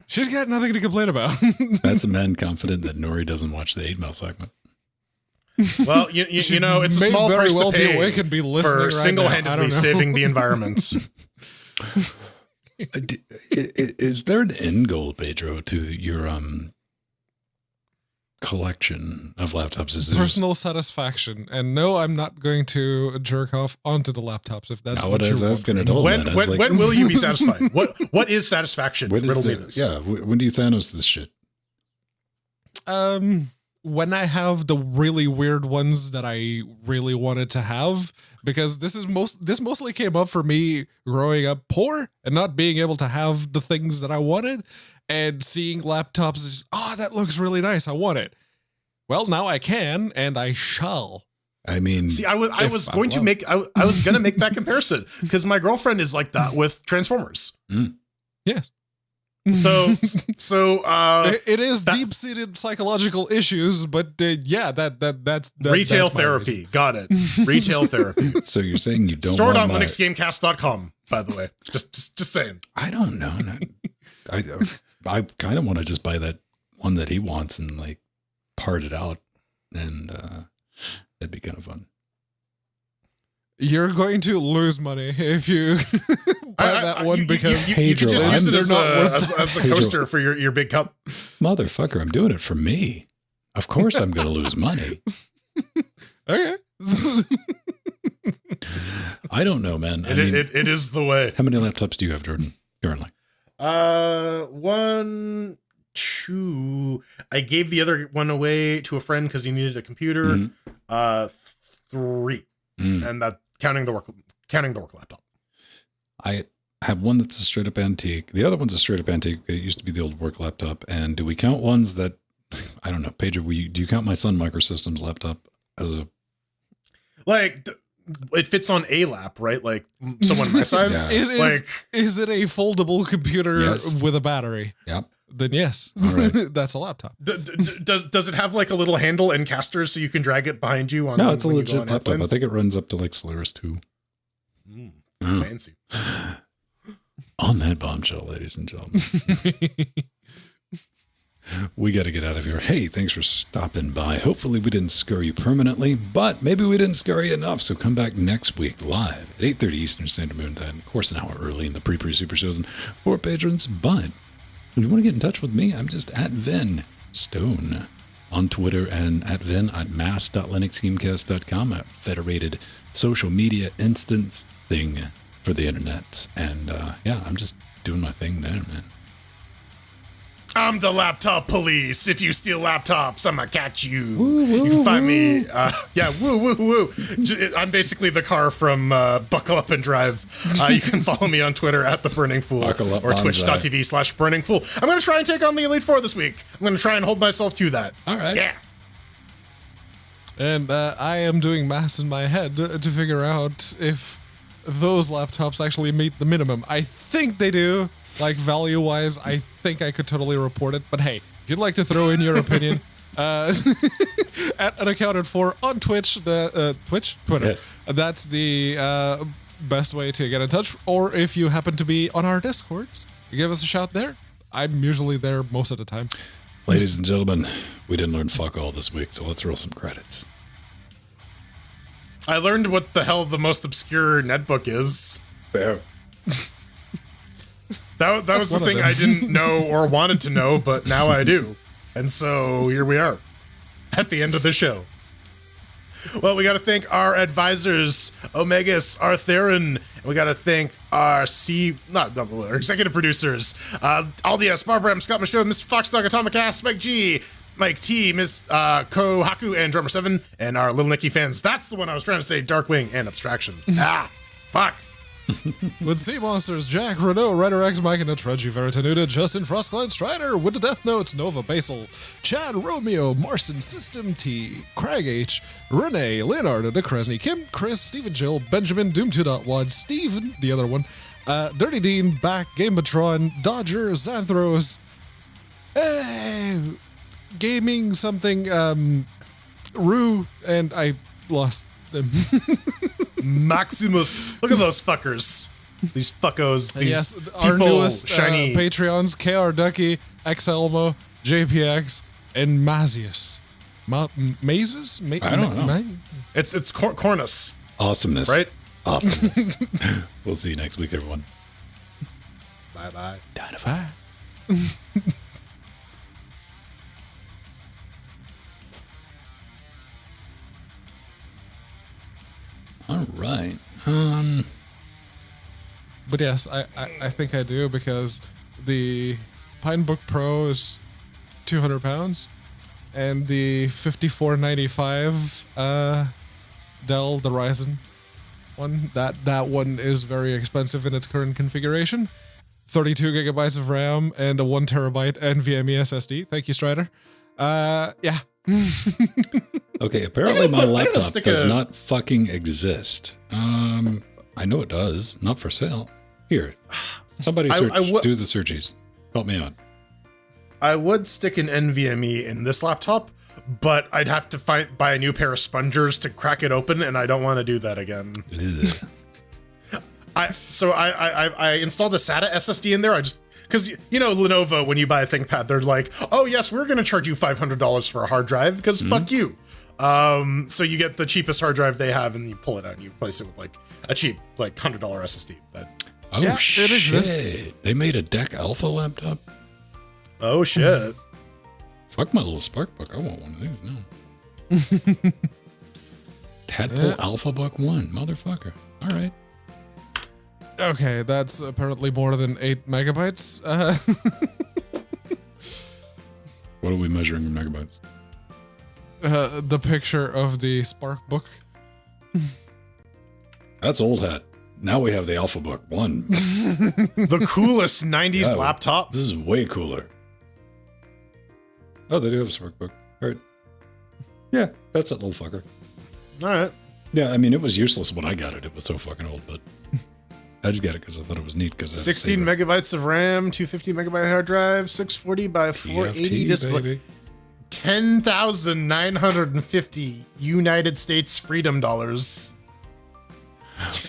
she's got nothing to complain about. That's a man confident that Nori doesn't watch the 8 Mail segment. Well, you know, it's a may small very price well to be pay awake and be listening for right now. I single-handedly don't know. saving the environment. Is there an end goal, Pedro, to your collection of laptops? Is there Personal satisfaction. And no, I'm not going to jerk off onto the laptops if that's Now what what I was you're asking wondering. at all? When man. I was like, when will you be satisfied? What is satisfaction? when is Riddle me the- this. yeah, when do you Thanos this shit? When I have the really weird ones that I really wanted to have, because this mostly came up for me growing up poor and not being able to have the things that I wanted, and seeing laptops is that looks really nice. I want it. Well, now I can, and I shall. I mean, See, I was going to make that comparison because my girlfriend is like that with Transformers. Yes. So It is deep-seated psychological issues, but that's retail that's my therapy. reason. Got it. Retail therapy. so you're saying you don't Stored want on my- LinuxGameCast.com, by the way. Just saying. I don't know. I kind of want to just buy that one that he wants and like part it out, and that'd be kind of fun. You're going to lose money if you buy that one because you could just use it they're as not worth as a Pedro. coaster for your big cup. Motherfucker, I'm doing it for me. Of course I'm going to lose money. Okay. I don't know, man. I It mean, it is the way. how many laptops do you have, Jordan, currently? 1, 2. I gave the other one away to a friend because he needed a computer. 3, and that counting the work laptop. I have one that's a straight up antique. The other one's a straight up antique. It used to be the old work laptop. And do we count ones that, I don't know, Pedro, do you count my Sun Microsystems laptop as a... Like, it fits on a lap, right? Like, someone my size. Yeah. It is. Like, Is it a foldable computer Yes. with a battery? Yep. Then yes, All right. that's a laptop. does it have like a little handle and casters so you can drag it behind you? No, it's a when you go legit on laptop. I airplanes? think it runs up to like Solaris 2. Fancy. On that bombshell, ladies and gentlemen. We got to get out of here. Hey, thanks for stopping by. Hopefully we didn't scare you permanently, but maybe we didn't scare you enough. So come back next week live at 8:30 Eastern Standard Moon Time. Of course, an hour early in the pre-super shows and for patrons. But if you want to get in touch with me, I'm just at Ven Stone on Twitter and at Ven at mass.linuxgamecast.com, a federated social media instance thing for the internet. And I'm just doing my thing there, man. I'm the laptop police. If you steal laptops, I'm gonna catch you. You can find me. Woo. I'm basically the car from Buckle Up and Drive. You can follow me on Twitter at The Burning Fool Buckle up, or Bonsai. twitch.tv/Burning Fool. I'm gonna try and take on the Elite Four this week. I'm gonna try and hold myself to that. All right. Yeah. And I am doing maths in my head to figure out if those laptops actually meet the minimum. I think they do. Like value-wise, I think I could totally report it. But hey, if you'd like to throw in your opinion, at Unaccounted For on Twitch, Twitter. Yes. That's the best way to get in touch. Or if you happen to be on our Discords, you give us a shout there. I'm usually there most of the time. Ladies and gentlemen, we didn't learn fuck all this week, so let's roll some credits. I learned what the hell the most obscure netbook is. Fair. That was the one of thing them. I didn't know or wanted to know, but now I do. And so here we are at the end of the show. Well, we got to thank our advisors, Omegas, Artherin, and we got to thank our our executive producers, Aldias, Barbara, Scott Michaud, Mr. Foxdog, Atomic Ass, Mike G, Mike T, Miss Ko Haku, and Drummer 7, and our Little Nicky fans. That's the one I was trying to say, Darkwing and Abstraction. Fuck. With Sea Monsters, Jack, Renault, Ryder X, Mike, and Trudgy, Veritanuda, Justin, Frostcline, Strider, with the Death Notes, Nova, Basil, Chad, Romeo, Marson, System T, Craig H, Renee, Leonardo, DeCresney, Kim, Chris, Stephen Jill, Benjamin, Doom 2.1, Steven, the other one, Dirty Dean, Back, Gameatron, Dodger, Xanthros, Gaming something, Rue, and I lost them. Maximus. Look at those fuckers. These fuckos. These Yes, people, our newest shiny. Patreons, KR Ducky, XElmo, JPX, and Mazius. mazes? I don't know. It's Cornus. Awesomeness. Right? Awesomeness. We'll see you next week, everyone. Bye-bye. Dynafy. All right. But yes, I think I do, because the Pinebook Pro is £200, and the 5495 Dell, the Ryzen one, that one is very expensive in its current configuration. 32 gigabytes of RAM and a 1 terabyte NVMe SSD. Thank you, Strider. Yeah. Okay, apparently my laptop does not fucking exist. I know it does. Not for sale. Here, somebody do the searches. Help me out. I would stick an NVMe in this laptop, but I'd have to buy a new pair of spongers to crack it open, and I don't want to do that again. I installed a SATA SSD in there. Because, Lenovo, when you buy a ThinkPad, they're like, oh, yes, we're going to charge you $500 for a hard drive because fuck you. So you get the cheapest hard drive they have and you pull it out and you replace it with like a cheap, like $100 SSD. Shit. It exists. They made a DEC Alpha laptop? Oh, shit. Fuck my little SparkBook. I want one of these now. Tadpole Alpha Book 1. Motherfucker. All right. Okay, that's apparently more than 8 megabytes. What are we measuring in megabytes? The picture of the SparkBook. That's old hat. Now we have the Alpha Book 1. The coolest 90s laptop. This is way cooler. Oh, they do have a SparkBook. All right. Yeah, that's that little fucker. All right. Yeah, I mean, it was useless when I got it. It was so fucking old, but I just got it because I thought it was neat. 16 megabytes of RAM, 250 megabyte hard drive, 640 by 480 display. Baby. 10,950 United States freedom dollars.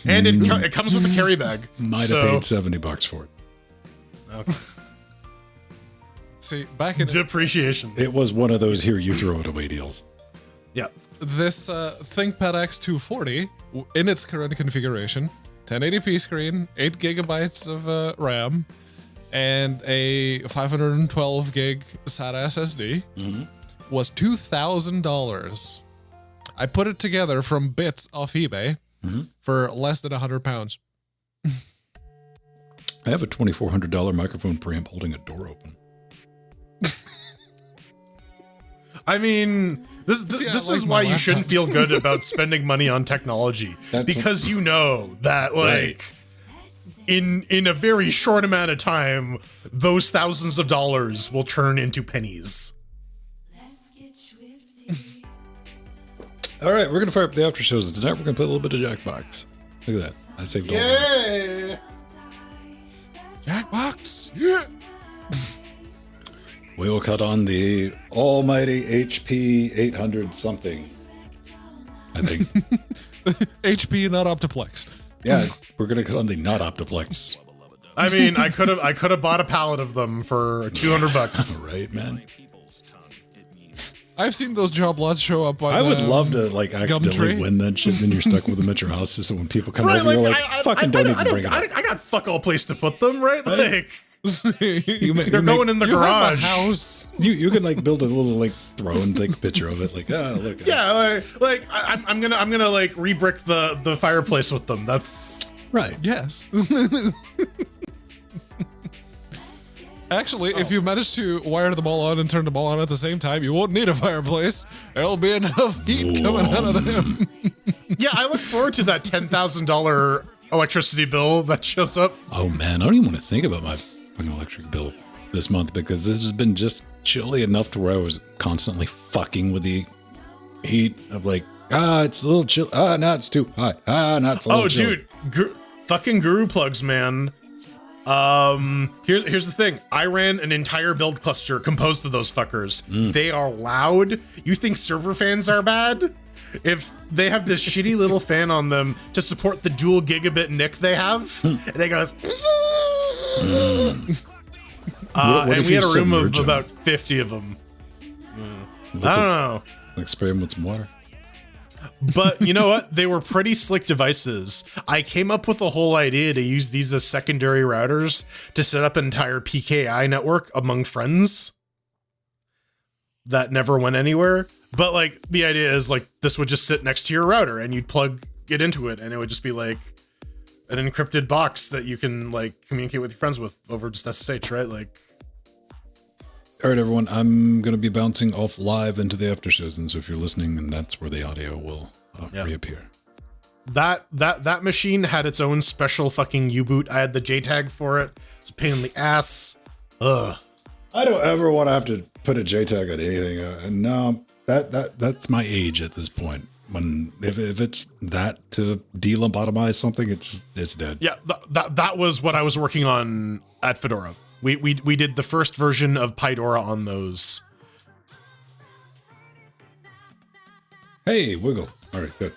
And it comes with a carry bag. Might have paid $70 for it. Okay. See, back in depreciation. It was one of those here you throw it away deals. Yeah. This ThinkPad X240 in its current configuration, 1080p screen, 8 gigabytes of RAM, and a 512 gig SATA SSD was $2,000. I put it together from bits off eBay for less than £100. I have a $2,400 microphone preamp holding a door open. I mean, this is why you shouldn't feel good about spending money on technology, because you know that in a very short amount of time, those thousands of dollars will turn into pennies. All right, we're gonna fire up the after shows tonight. We're gonna play a little bit of Jackbox. Look at that! I saved all of Yeah. Jackbox. Yeah. We will cut on the almighty HP 800 something. I think. HP, not Optiplex. Yeah, we're gonna cut on the not Optiplex. I mean, I could have bought a pallet of them for $200. Right, man. I've seen those job lots show up on I would love to accidentally Gumtree. win that shit, and then you're stuck with them at your house. So when people come over, Right, you're like, fucking don't even bring it up. I got fuck all place to put them, right? Like, They're going in the You have a garage. house. You can build a little throne, take a picture of it, look. Yeah, I'm gonna re-brick the fireplace with them. That's Right. Yes. Actually, if you manage to wire them all on and turn them all on at the same time, you won't need a fireplace. There'll be enough heat coming out of them. yeah. I look forward to that $10,000 electricity bill that shows up. Oh man, I don't even want to think about my fucking electric bill this month because this has been just chilly enough to where I was constantly fucking with the heat of it's a little chill. No, it's too hot. No, it's a little chill. Dude, fucking guru plugs, man. Here's the thing. I ran an entire build cluster composed of those fuckers. They are loud. You think server fans are bad? If they have this shitty little fan on them to support the dual gigabit NIC they have, and they goes. What and if we had a you room of submerge them? about 50 of them. I don't know. Like spray them with some water. But you know what? They were pretty slick devices. I came up with a whole idea to use these as secondary routers to set up an entire PKI network among friends. That never went anywhere. But like the idea is like this would just sit next to your router and you'd plug it into it and it would just be like an encrypted box that you can like communicate with your friends with over just SSH, right? Like, all right, everyone, I'm going to be bouncing off live into the after shows, and so if you're listening, then that's where the audio will reappear. That machine had its own special fucking U-boot. I had the JTAG for it. It's a pain in the ass. Ugh. I don't ever want to have to put a JTAG on anything. No, that's my age at this point. When if it's that to de-lobotomize something, it's dead. Yeah, that was what I was working on at Fedora. We did the first version of Pydora on those. Hey, Wiggle. All right, good.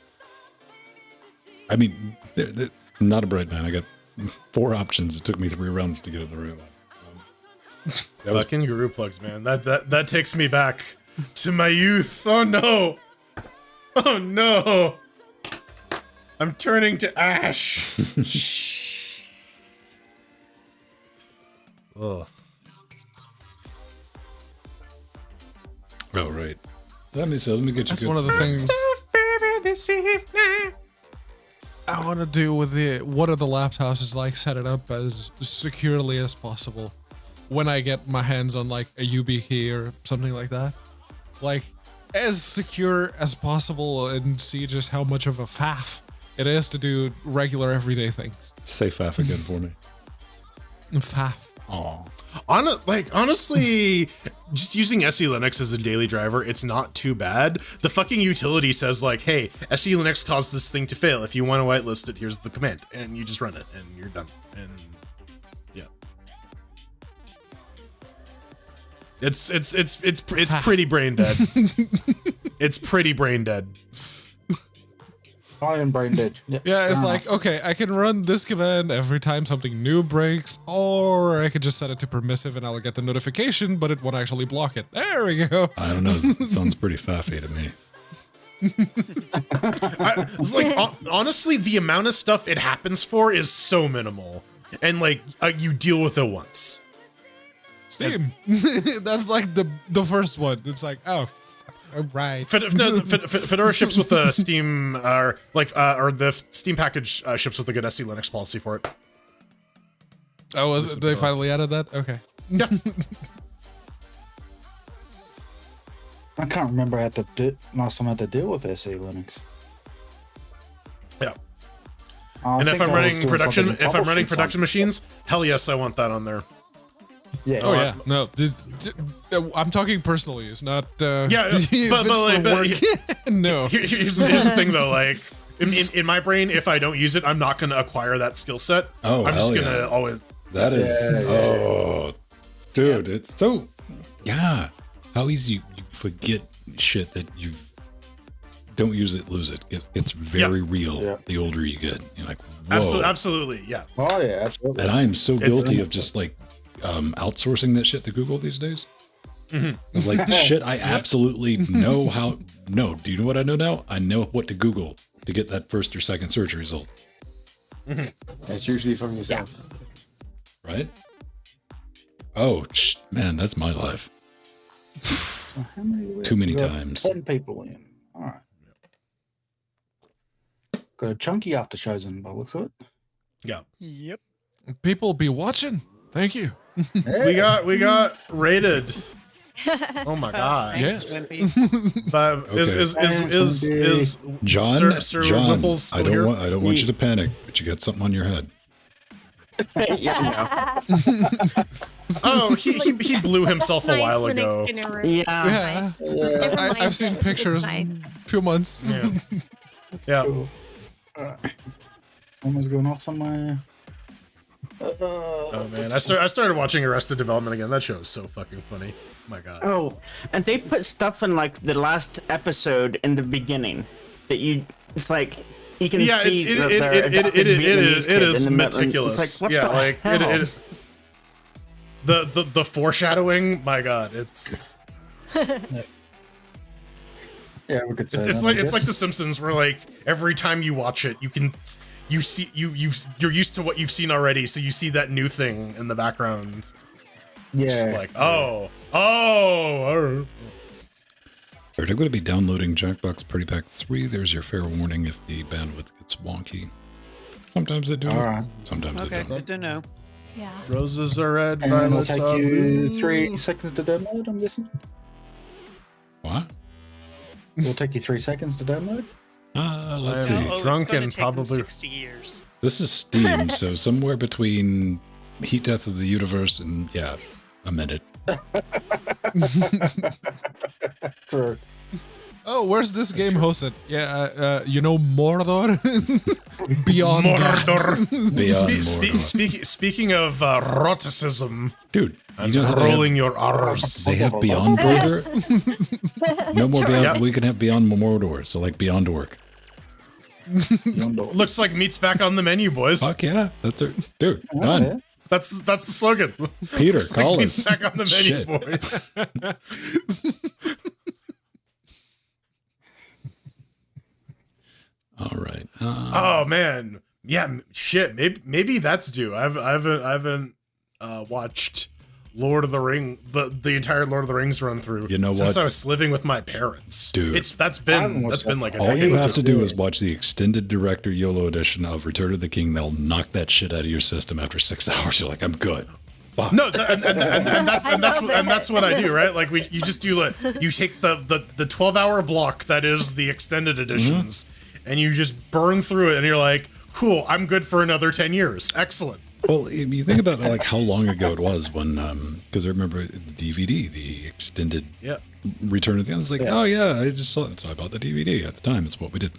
I mean, not a bright man. I got 4 options. It took me 3 rounds to get in the room. Fucking guru plugs, man. That takes me back to my youth. Oh no. Oh no. I'm turning to ash. Ugh. Oh, right. Let me get you. That's one of the things I want to do with one of the laptops is like set it up as securely as possible. When I get my hands on like a YubiKey or something like that, like as secure as possible, and see just how much of a faff it is to do regular everyday things. Say faff again for me. Faff. Oh. Honestly, just using SE Linux as a daily driver, it's not too bad. The fucking utility says like, hey, SE Linux caused this thing to fail. If you want to whitelist it, here's the command, and you just run it, and you're done. And yeah, it's pretty brain dead. It's pretty brain dead. I am brain dead. Yeah, it's like, okay, I can run this command every time something new breaks, or I could just set it to permissive and I'll get the notification, but it won't actually block it. There we go. I don't know. It sounds pretty faffy to me. It's like, honestly, the amount of stuff it happens for is so minimal. And like, you deal with it once. Steam. That's like the first one. It's like, oh, right. Fedora ships with the Steam, or the Steam package ships with a good SE Linux policy for it. Oh, they finally added that? Okay. Yeah. I can't remember last time I had to deal with SE Linux. Yeah. And if I'm running production machines, hell yes, I want that on there. Yeah. Oh yeah. No, I'm talking personal use, not. Yeah, but no. Here's the thing though, like in my brain, if I don't use it, I'm not going to acquire that skill set. Oh, I'm just going to always. That is. Oh, dude, it's so. Yeah, how easy you forget shit that you don't use it, lose it. It's very real. The older you get, you're like, whoa. Absolutely, yeah. Oh yeah, absolutely. And I am so guilty of just like outsourcing that shit to Google these days. Mm-hmm. Of like shit, I absolutely know how. No, do you know what I know now? I know what to Google to get that first or second search result. It's usually from yourself, right? Oh man, that's my life. Too many times. 10 people in. All right. Got a chunky after shows in by the looks of it. Yeah. Yep. People be watching. Thank you. Yeah. We got rated. Oh my god. Yes. But is John? Sir John, Wimple's still here? I don't want you to panic, but you got something on your head. Yeah, Oh, he blew himself a while ago. Yeah. I've seen pictures a few months. Yeah. Someone's going off somewhere. Oh man, I started watching Arrested Development again. That show is so fucking funny. My god. Oh, and they put stuff in like the last episode in the beginning that it's like you can see it is meticulous. Like, yeah, like it the foreshadowing. My god, it's Yeah, we could say It's that, like I it's like guess. The Simpsons, where like every time you watch it, you're used to what you've seen already, so you see that new thing in the background. Yeah. It's like, oh, all right. All right, I'm going to be downloading Jackbox Party Pack 3. There's your fair warning if the bandwidth gets wonky. Sometimes I do. All right. Sometimes I Okay, don't. good to know. Yeah. Roses are red, And it'll violets take are you blue. 3 seconds to download, I'm guessing. What? It'll take you 3 seconds to download. Let's I'm see. Oh, drunk it's gonna and take them probably 60 years. This is Steam, so somewhere between Heat Death of the Universe and, yeah, a minute. Correct. Oh, where's this game hosted? Yeah, you know Mordor? Beyond Mordor. Beyond Mordor. Speaking of roticism, Dude, and you know how rolling your R's. they have Beyond Burger? No more Beyond. Yeah. We can have Beyond Mordor, so like Beyond Orc. Looks like meat's back on the menu, boys. Fuck yeah. That's our, dude, Oh, done. yeah. That's the slogan. Peter, Looks call like us. meat's back on the menu, Shit. boys. All right. Oh man, yeah, shit. Maybe that's due. I haven't watched Lord of the Ring, the entire Lord of the Rings run through. You know since what? I was living with my parents, Dude. That's I been haven't watched like a All decade. you have to do is watch the extended director YOLO edition of Return of the King. They'll knock that shit out of your system after 6 hours. You're like, I'm good. Fuck. No, and that's what I do, right? Like you just do you take the 12-hour block that is the extended editions, and you just burn through it, and you're like, cool, I'm good for another 10 years. Excellent. Well, if you think about like how long ago it was when, because I remember the DVD, the extended Yeah. Return of the King. It's like, oh yeah, I just saw it, so I bought the DVD at the time. It's what we did.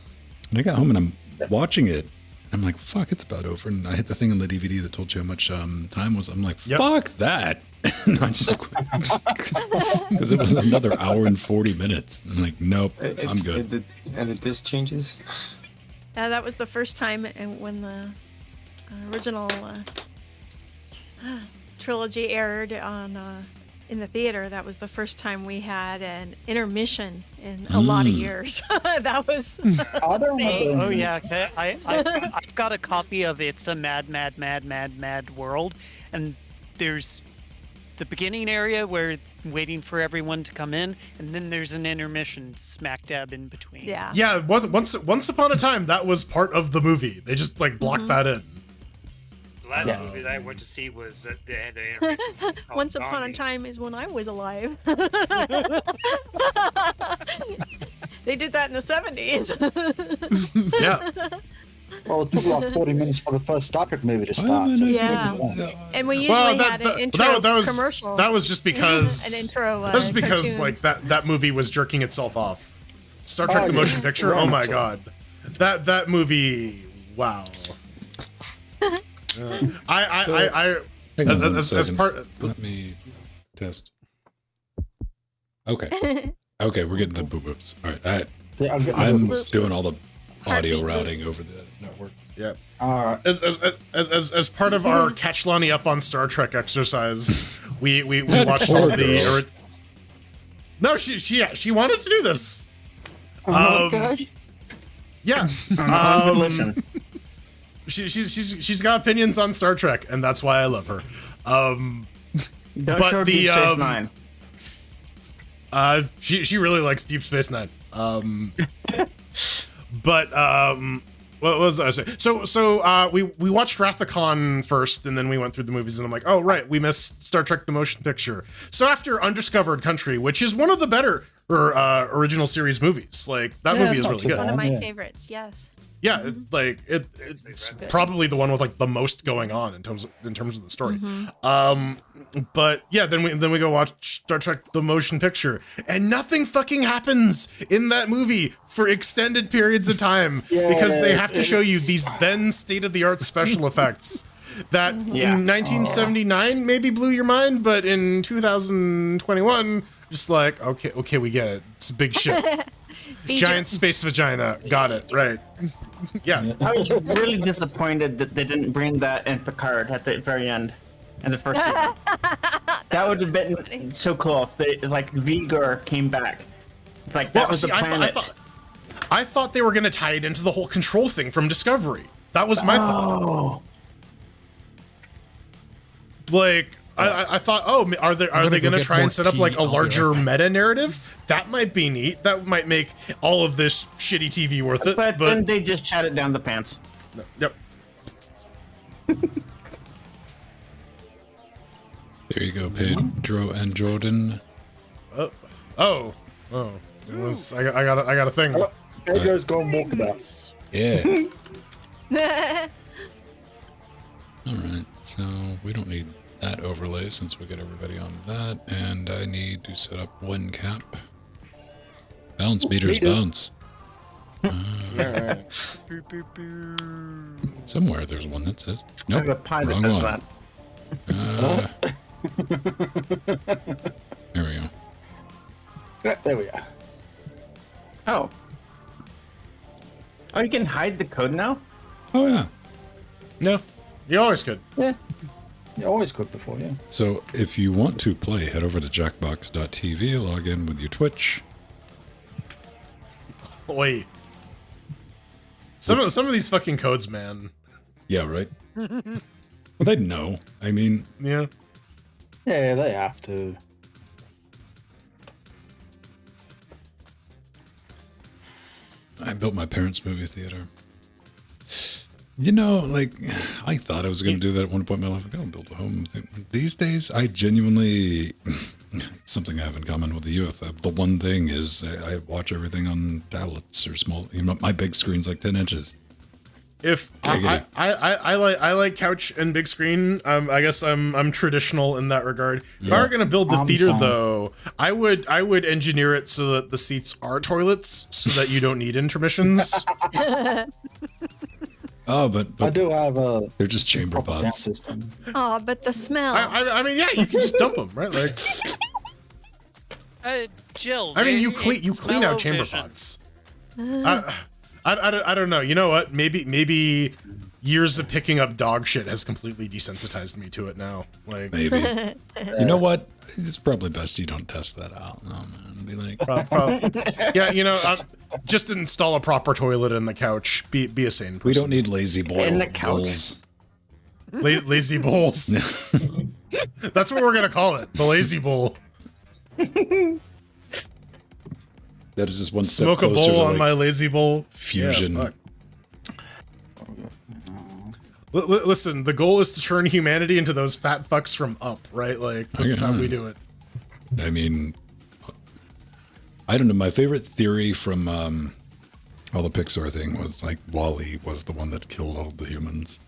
And I got home and I'm watching it. I'm like, fuck, it's about over. And I hit the thing on the DVD that told you how much time was. I'm like, Yep. fuck that. And I just quit because it was another hour and 40 minutes. I'm like, nope, I'm good. And the disc changes. That was the first time when the original trilogy aired on in the theater. That was the first time we had an intermission in a lot of years. That was I don't remember. Oh yeah, okay. I've got a copy of It's a Mad, Mad, Mad, Mad, Mad World, and there's the beginning area where waiting for everyone to come in, and then there's an intermission smack dab in between. yeah. Yeah, once upon a time, that was part of the movie. They just like blocked that in. The last movie that I went to see was the intermission called Once upon a Gandhi. time is when I was alive. They did that in the 70s. Yeah. Well, it took like 40 minutes for the first Star Trek movie to Why am start. I so not Yeah. getting- And we usually Well, had an intro commercial. that was just because An intro, that was because cartoons. like that movie was jerking itself off. Star Trek: Oh, The yeah. Motion Picture. Right. Oh my god, that movie. Wow. I Hang on one as second. part. Let me test. Okay. Okay, we're getting the boo-boos. All right. Yeah, I'm doing all the audio Heartbeat routing over the network. Yeah. all right. As part of our catch Lonnie up on Star Trek exercise, we watched all Poor the. girl. No, she wanted to do this. Okay. Yeah. Listen, She's got opinions on Star Trek, and that's why I love her. don't But show the, Deep Space um, Nine. She really likes Deep Space Nine. But what was I saying? So we watched Wrath of Khan first, and then we went through the movies, and I'm like, oh right, we missed Star Trek: The Motion Picture. So after Undiscovered Country, which is one of the better original series movies, like that movie is it's not really too good. One of my Yeah. favorites, yes. Yeah, it's probably the one with like the most going on in terms of the story. But yeah, then we go watch Star Trek: The Motion Picture, and nothing fucking happens in that movie for extended periods of time because they have to show you these then state-of-the-art special effects that in 1979 maybe blew your mind, but in 2021 just like okay, we get it. It's big shit. Giant space vagina. Got it. Right. Yeah. I was really disappointed that they didn't bring that in Picard at the very end, in the first season. That would have been so cool if they, it's like Vigor came back. It's like that was see, the planet. I thought they were going to tie it into the whole control thing from Discovery. That was my thought. Like, I thought, are they going to try and set up like a larger meta narrative? That might be neat. That might make all of this shitty TV worth it. But then they just shot it down the pants. No, yep. There you go, Pedro and Jordan. It was, I got a thing. Oh, Pedro's going walkabout. Yeah. All right, so we don't need that overlay since we got everybody on that, and I need to set up one cap. Bounce beaters, bounce. Somewhere there's one that says nope. I have a pie that Wrong does one. There we go. Yeah, there we are. Oh, you can hide the code now? Oh yeah. No, you always could. Yeah. You always could before, yeah. So if you want to play, head over to jackbox.tv, log in with your Twitch. Oi. Some of these fucking codes, man. Yeah, right. Well, they'd know. I mean, Yeah. Yeah, they have to. I built my parents' movie theater. You know, like, I thought I was going to do that at one point in my life. Like, I'll build a home thing. These days, I genuinely, it's something I have in common with the youth. The one thing is I watch everything on tablets or small, you know, my big screen's like 10 inches. If I like couch and big screen, I guess I'm traditional in that regard. If I were gonna build the theater though, I would engineer it so that the seats are toilets, so that you don't need intermissions. Oh, but I do have a. they're just chamber proper sound pods. system. Oh, but the smell. I mean, yeah, you can just dump them, right? Like, Jill. I mean, you they clean out chamber smell-o-vision. pods. I don't know. You know what? Maybe years of picking up dog shit has completely desensitized me to it now. Like, Maybe. You know what? It's probably best you don't test that out. No, man. Be like, yeah, you know, just install a proper toilet in the couch. Be a sane person. we don't need lazy boy In the couch. bowls. Lazy bowls. That's what we're gonna call it. The lazy bowl. That is just one step Smoke a closer bowl to, on like, my lazy bowl. fusion. Yeah, listen, the goal is to turn humanity into those fat fucks from Up, right? Like, this is how we do it. I mean, I don't know. My favorite theory from all the Pixar thing was like Wall-E was the one that killed all of the humans.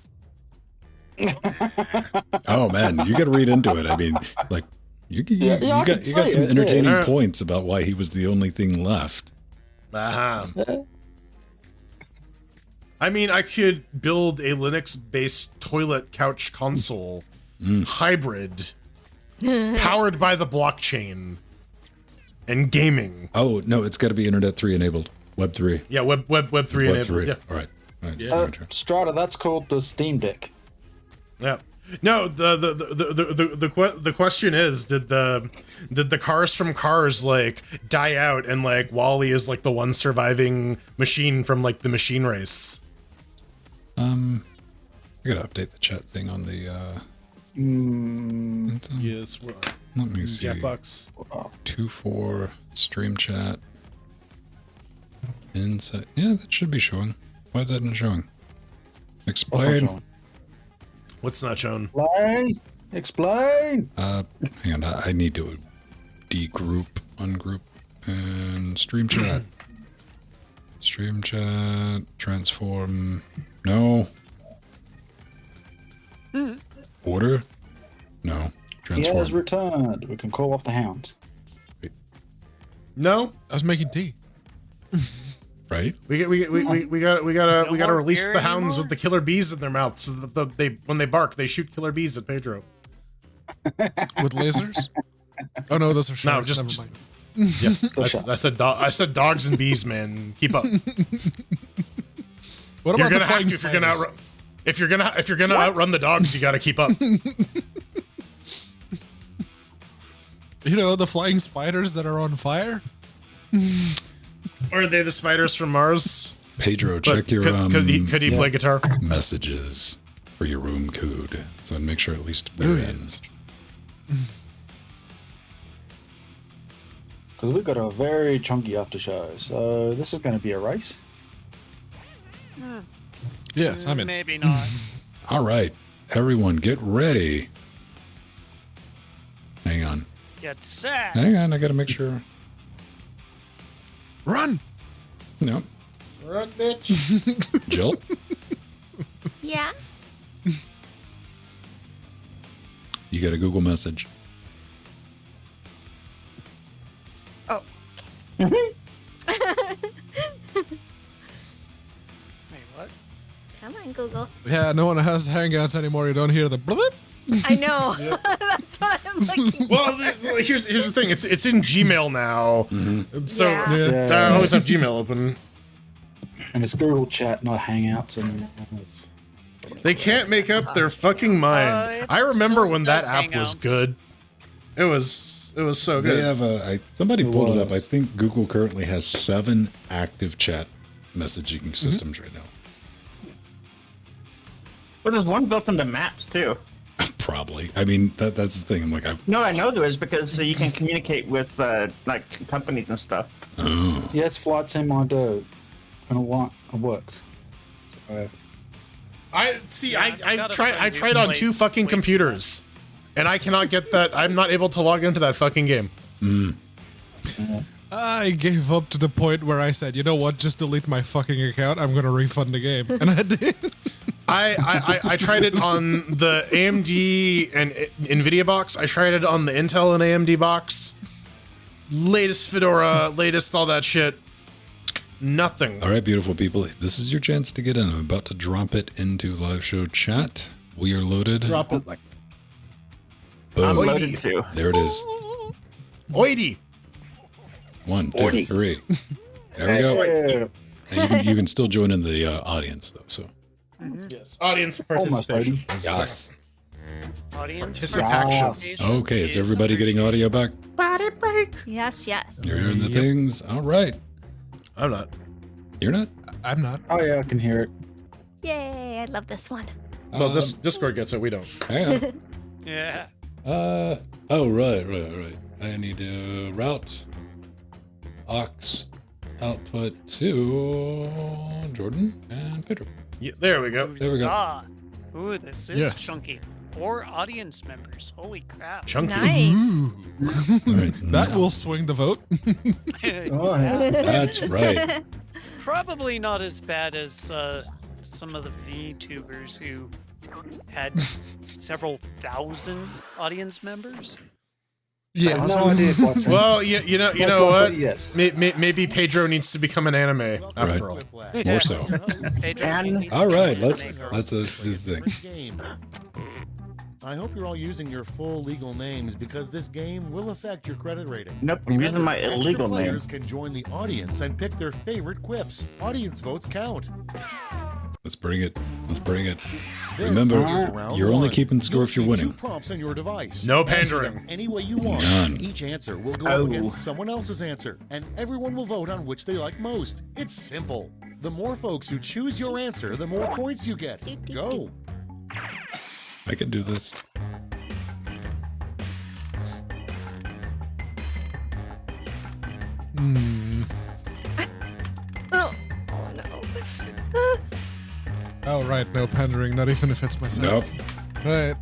Oh man, you got to read into it. I mean, like you got some entertaining points about why he was the only thing left. Uh-huh. I mean, I could build a Linux-based toilet couch console hybrid powered by the blockchain and gaming. Oh no, it's got to be Internet 3 enabled. Web 3. Yeah, Web 3 Web enabled. 3. Yeah. All right. Strata, that's called the Steam Deck. Yeah. No, the question is, did the cars from Cars like die out and like Wall-E is like the one surviving machine from like the machine race? I gotta update the chat thing on the Yes. let me see. Jackbox. 2.4 stream chat. Inside. Yeah, that should be showing. Why is that not showing? Explain. What's not shown? Explain. Hang on. I need to degroup, ungroup, and stream chat. Stream chat. Transform. No. Order. No. He Transform. has returned. We can call off the hounds. No. I was making tea. Right? We gotta release the hounds with the killer bees in their mouths so that when they bark they shoot killer bees at Pedro. With lasers? Oh no, those are sharks. just- Never mind. Yeah, I said dogs and bees, man. Keep up. What You're about gonna the have flying to if you're gonna spiders? if you're gonna outrun the dogs. You gotta keep up. You know, the flying spiders that are on fire? Or are they the spiders from Mars? Pedro, But check your could he play guitar? messages for your room code. So make sure at least we're in. Because we've got a very chunky after show. So this is going to be a race. Yes, I'm in. Maybe not. All right, everyone, get ready. Hang on. Get set. Hang on, I gotta make sure. Run! No. Run, bitch. Jill? Yeah. You got a Google message. Oh. Wait, what? Come on, Google. Yeah, no one has Hangouts anymore. You don't hear the blip. I know. That's what I'm looking. Well, here's the thing. It's in Gmail now, so Yeah. I always have Gmail open. And it's Google Chat, not Hangouts. And it's They can't make up their fucking mind. I remember when that app was good. It was so They good. have somebody pulled it up. I think Google currently has 7 active chat messaging systems right now. Well, there's one built into Maps too. Probably. I mean, that's the thing. I'm like, No, I know there is because you can communicate with like companies and stuff. oh, yes, Flight Sim I do. And it works. I gotta tried find on new 2 place. fucking Wait. computers, and I cannot get that. I'm not able to log into that fucking game. I gave up to the point where I said, you know what, just delete my fucking account. I'm going to refund the game. And I did. I tried it on the AMD and NVIDIA box. I tried it on the Intel and AMD box. Latest Fedora, latest all that shit. Nothing. all right, beautiful people. This is your chance to get in. I'm about to drop it into live show chat. We are loaded. Drop it like I'm Boom. loaded too. There it is. oidy. 1, 2, 3. There we go. Yeah. And you can still join in the audience though. So Yes, audience Almost participation. yes. Audience Participation. Okay, is everybody getting audio back? Body break. Yes, yes. You're hearing the things. All right. I'm not. You're not. I'm not. Oh, yeah, I can hear it. Yay, I love this one. Well, Discord gets it. We don't. Hang on. Yeah. Oh, right. I need to route aux output to Jordan and Pedro. Yeah, there we go. There we go. Huzzah. Ooh, this is Yes. chunky. 4 audience members. Holy crap. Chunky. Nice. All right, That will swing the vote. Oh, yeah. that's right. Probably not as bad as some of the VTubers who had several thousand audience members. I have Yes. no idea Flight Sim. Well, you know Most what? likely, yes. Maybe Pedro needs to become an anime after all. More so. Pedro, And- you need to All right, be let's an let's do the thing. Game. I hope you're all using your full legal names because this game will affect your credit rating. Nope, I'm using my Extra illegal name. players can join the audience and pick their favorite quips. Audience votes count. Let's bring it. Let's bring it. This Remember, is round you're only one. keeping score if you're You'll see winning. 2 prompts on your device. No Answer pandering. them any way you want. None. Each answer will go Oh. up against someone else's answer, and everyone will vote on which they like most. It's simple. The more folks who choose your answer, the more points you get. Go. I can do this. Oh, oh no. Oh, right. No pandering, not even if it's myself. Nope. Right.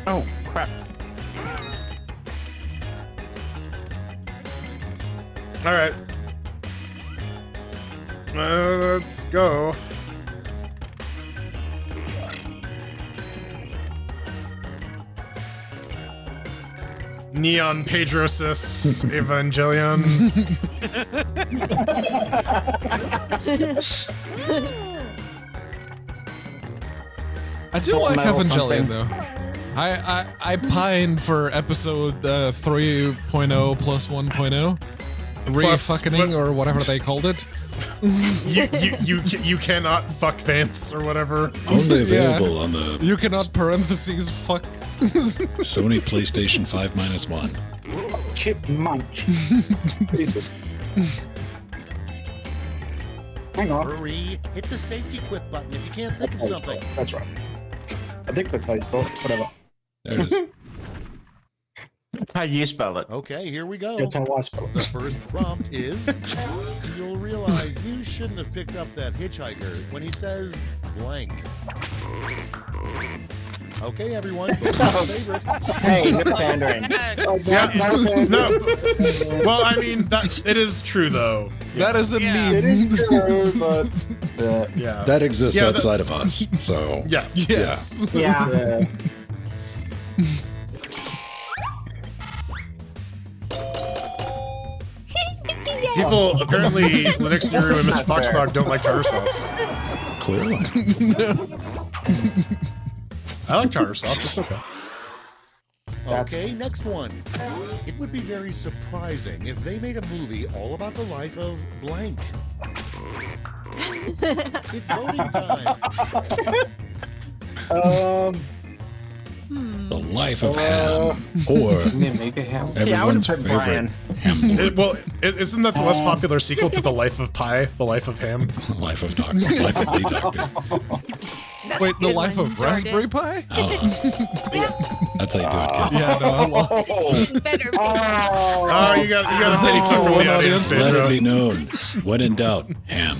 Oh, crap. All right. Let's go. Neon Pedrosis Evangelion. I do Full like Metal Evangelion, something. though. I pine for episode 3.0 plus 1.0. Plus, Re-fucking or whatever they called it. you cannot fuck Vance or whatever. Only Yeah. available on the. You cannot parentheses fuck Sony PlayStation 5 -1. Chip munch. Jesus. Hang on. Hurry, hit the safety quit button if you can't think of something. That's right. I think that's how you spell it. Whatever. There it is. That's how you spell it. Okay, here we go. That's how I spell The it. first prompt is, you'll realize you shouldn't have picked up that hitchhiker when he says blank. Okay, everyone, go to your favorite. Hey, no pandering. Yeah, no. Well, I mean, it is true though. That is a meme. It is true, but Yeah. That exists outside of us, so... Yeah. Yes. Yeah. People apparently Linux Guru and Mr. Foxdog don't like tartar sauce. Clearly. I like tartar sauce. It's okay. Okay, next one. It would be very surprising if they made a movie all about the life of blank. It's voting time. The life of Ham. Or Make a ham. See, I would've everyone's put favorite Brian. Ham. Isn't that the less popular sequel to The Life of Pie, The Life of Ham? Life of Doctor. Life of the Doctor. Wait, the Good life one, of Raspberry Pi? Oh, that's how you do it, kids. Yeah, no, I lost. Better be. Oh, you got a mini clip from the audience, Let it Pedro. be known. When in doubt, Ham.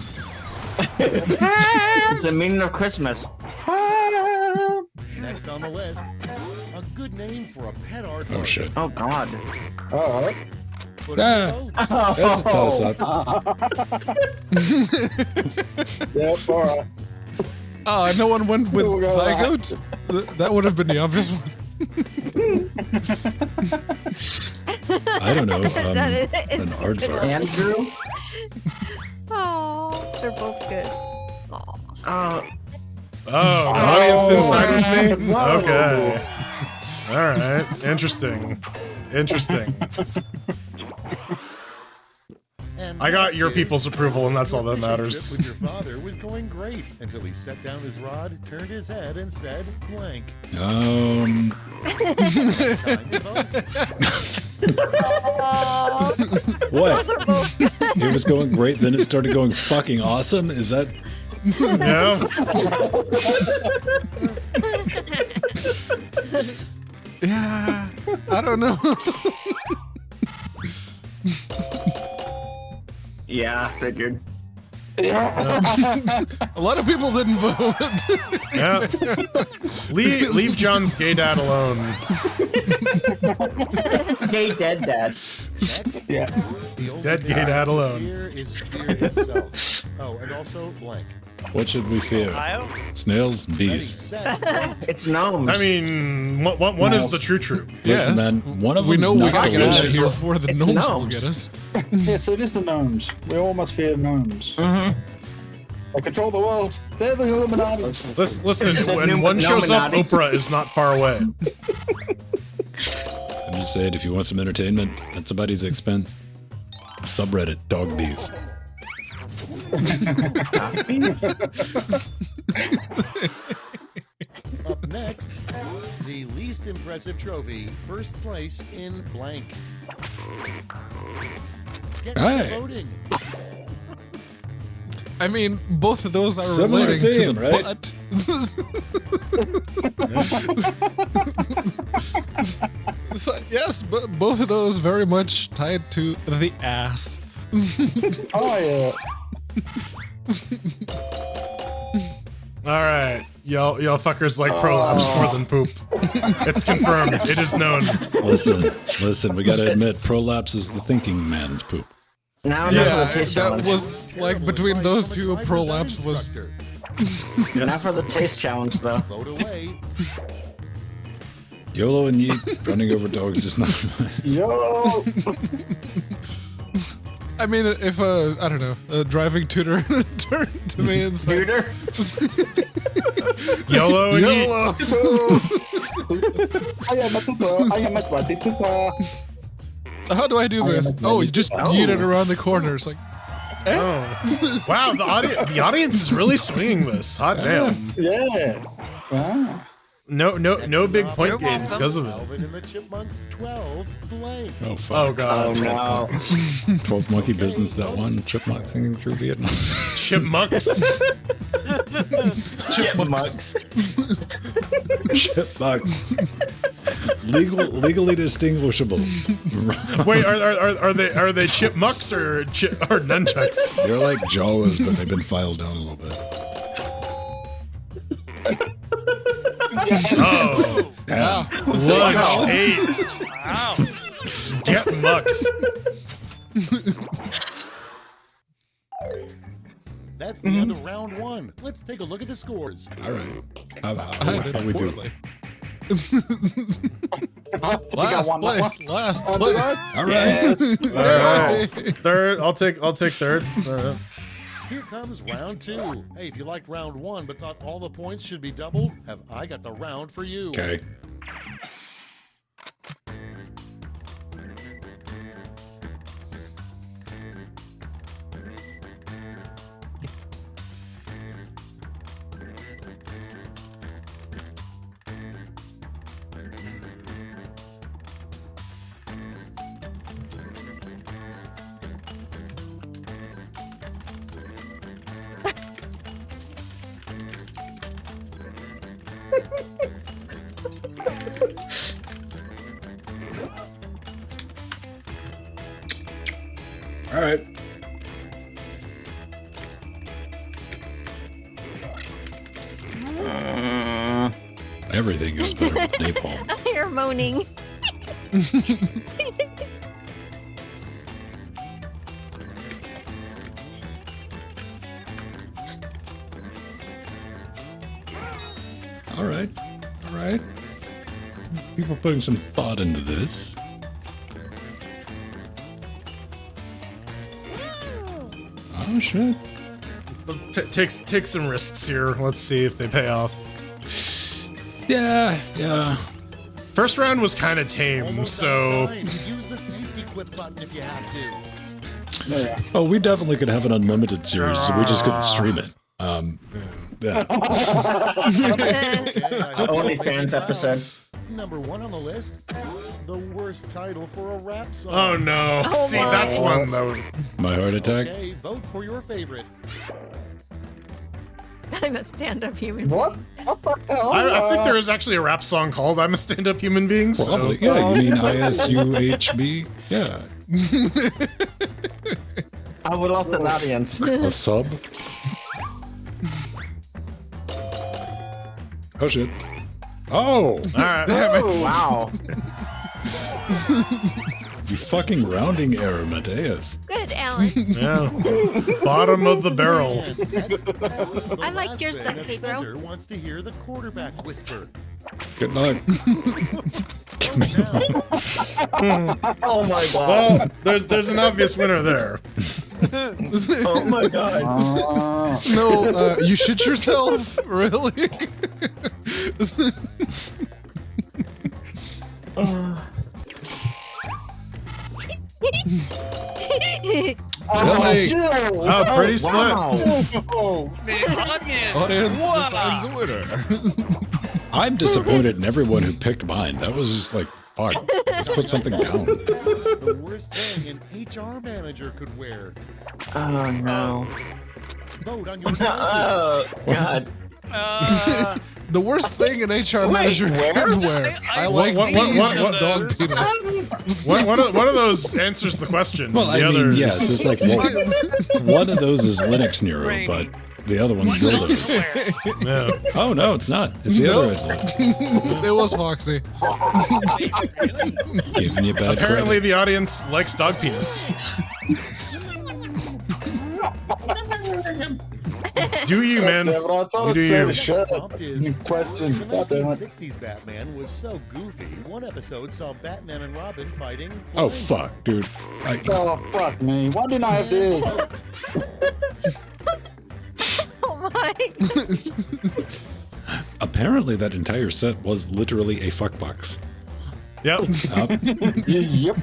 It's the meaning of Christmas. Next on the list, a good name for a pet art. Oh, shit. Oh, God. all right. Put in the votes. That's a toss-up. Yep, all right. No one went with We'll go Zygote? That would have been the obvious one. I don't know. An It's aardvark. Andrew? Oh, they're both good. Aw. Oh, Oh, the audience didn't side with me? Okay. All right. Interesting. And I got next your is, people's approval, and that's all that your fishing matters. trip with your father was going great until he set down his rod, turned his head, and said blank. Time to vote. What? It was going great, then it started going fucking awesome? Is that... Yeah. Yeah, I don't know. yeah, figured. A lot of people didn't vote. Yeah. Leave John's gay dad alone. Gay dead dad. Next, Yeah. the only Dead thing gay dad alone. Fear is fear itself. Oh, and also blank. What should we fear? Ohio? Snails, Ready, bees. set, blank. It's gnomes. I mean, one is the true. Listen, Yes. man, one of We them's know we not gotta get out of delicious. here before the It's gnomes will gnomes. get us. Yes, it is the gnomes. We all must fear gnomes. Mm-hmm. They control the world. They're the Illuminati. Listen, when one shows up, Oprah is not far away. I'm just saying, if you want some entertainment at somebody's expense, subreddit, dog bees. Up next, the least impressive trophy, first place in blank. Get Hey. to voting. I mean, both of those are Similar relating theme, to the right? butt. So, yes, but both of those very much tied to the ass. Oh, yeah. All right, y'all fuckers like prolapse more than poop. It's confirmed. It is known. Listen, we gotta admit, prolapse is the thinking man's poop. Now Yeah, for the taste That challenge. was like between those two, prolapse was. Not Yes. for the taste challenge, though. Vote away. YOLO and yeet, running over dogs is not. Yo. I mean, if I don't know, a driving tutor turned to me and said, Tutor? YOLO and yeet. YOLO! I am a tutor. I am a twatty tutor. How do I do this? Oh, you just yeet it around the corner. It's like, Oh. Wow, the audience is really swinging this. Hot damn. Yeah. Wow. No big point gains because of it. Alvin and the Chipmunks 12 blank. Oh, fuck. Oh god. No. 12 monkey business that one. Chipmunk singing through Vietnam. Chipmunks. Chipmunks. Chipmunks. Legally distinguishable. Wait, are they chipmunks or nunchucks? They're like Jawas, but they've been filed down a little bit. Oh, Yeah. lunch 8. Wow. Get mucks. That's the end of round 1. Let's take a look at the scores. All right. How I did we do? poorly. Last place. All right. Third. I'll take third. Here comes round 2. Hey, if you liked round 1 but thought all the points should be doubled, have I got the round for you. Okay. All right. Everything goes better with napalm. You're moaning. All right. All right. People putting some thought into this. Oh, shit. Take some risks here. Let's see if they pay off. Yeah, yeah. First round was kind of tame, Almost out of so time. Use the safety quit button if you have to. Oh, we definitely could have an unlimited series, so we just couldn't stream it. Yeah. OnlyFans episode. Number 1 on the list. The worst title for a rap song. oh no. Oh See, my. that's one though. My heart attack. Okay, vote for your favorite. I'm a stand-up human. What? What the hell? I think there is actually a rap song called "I'm a Stand-Up Human Being." So. Probably. Yeah, you mean ISUHB? Yeah. I would love an audience. A sub? Oh, shit. Oh! All right. Wow. You fucking rounding error, Mateus. Good, Alan. Yeah. Bottom of the barrel. I liked yours, though, The Pedro. center wants to hear the quarterback whisper. Good luck. Oh my god. Well, there's an obvious winner there. Oh my god. No, you shit yourself? Really? Really? Oh, pretty split. Audience decides the winner. I'm disappointed in everyone who picked mine. That was just like, fuck, let's put something down. The worst thing an HR manager could wear. Oh no. Vote on your choices. Oh god. The worst thing an HR manager could wear. I like What- these what- dog penis. One of those answers the question. Well, the I mean, others, yes, it's like, well, one of those is Linux Nero, but the other one's dildos. Yeah. Oh, no, it's not. It's the other Angela. It was Foxy. Giving you bad Apparently, credit. the audience likes dog penis. Do you, man? Yeah, but I thought You it do said you. shut Pumped is question. The God damn it. 1960s Batman was so goofy. One episode saw Batman and Robin fighting. Oh, fuck, dude. Oh, fuck me. Why didn't I have to? Oh my. Apparently, that entire set was literally a fuck box. Yep. Yep.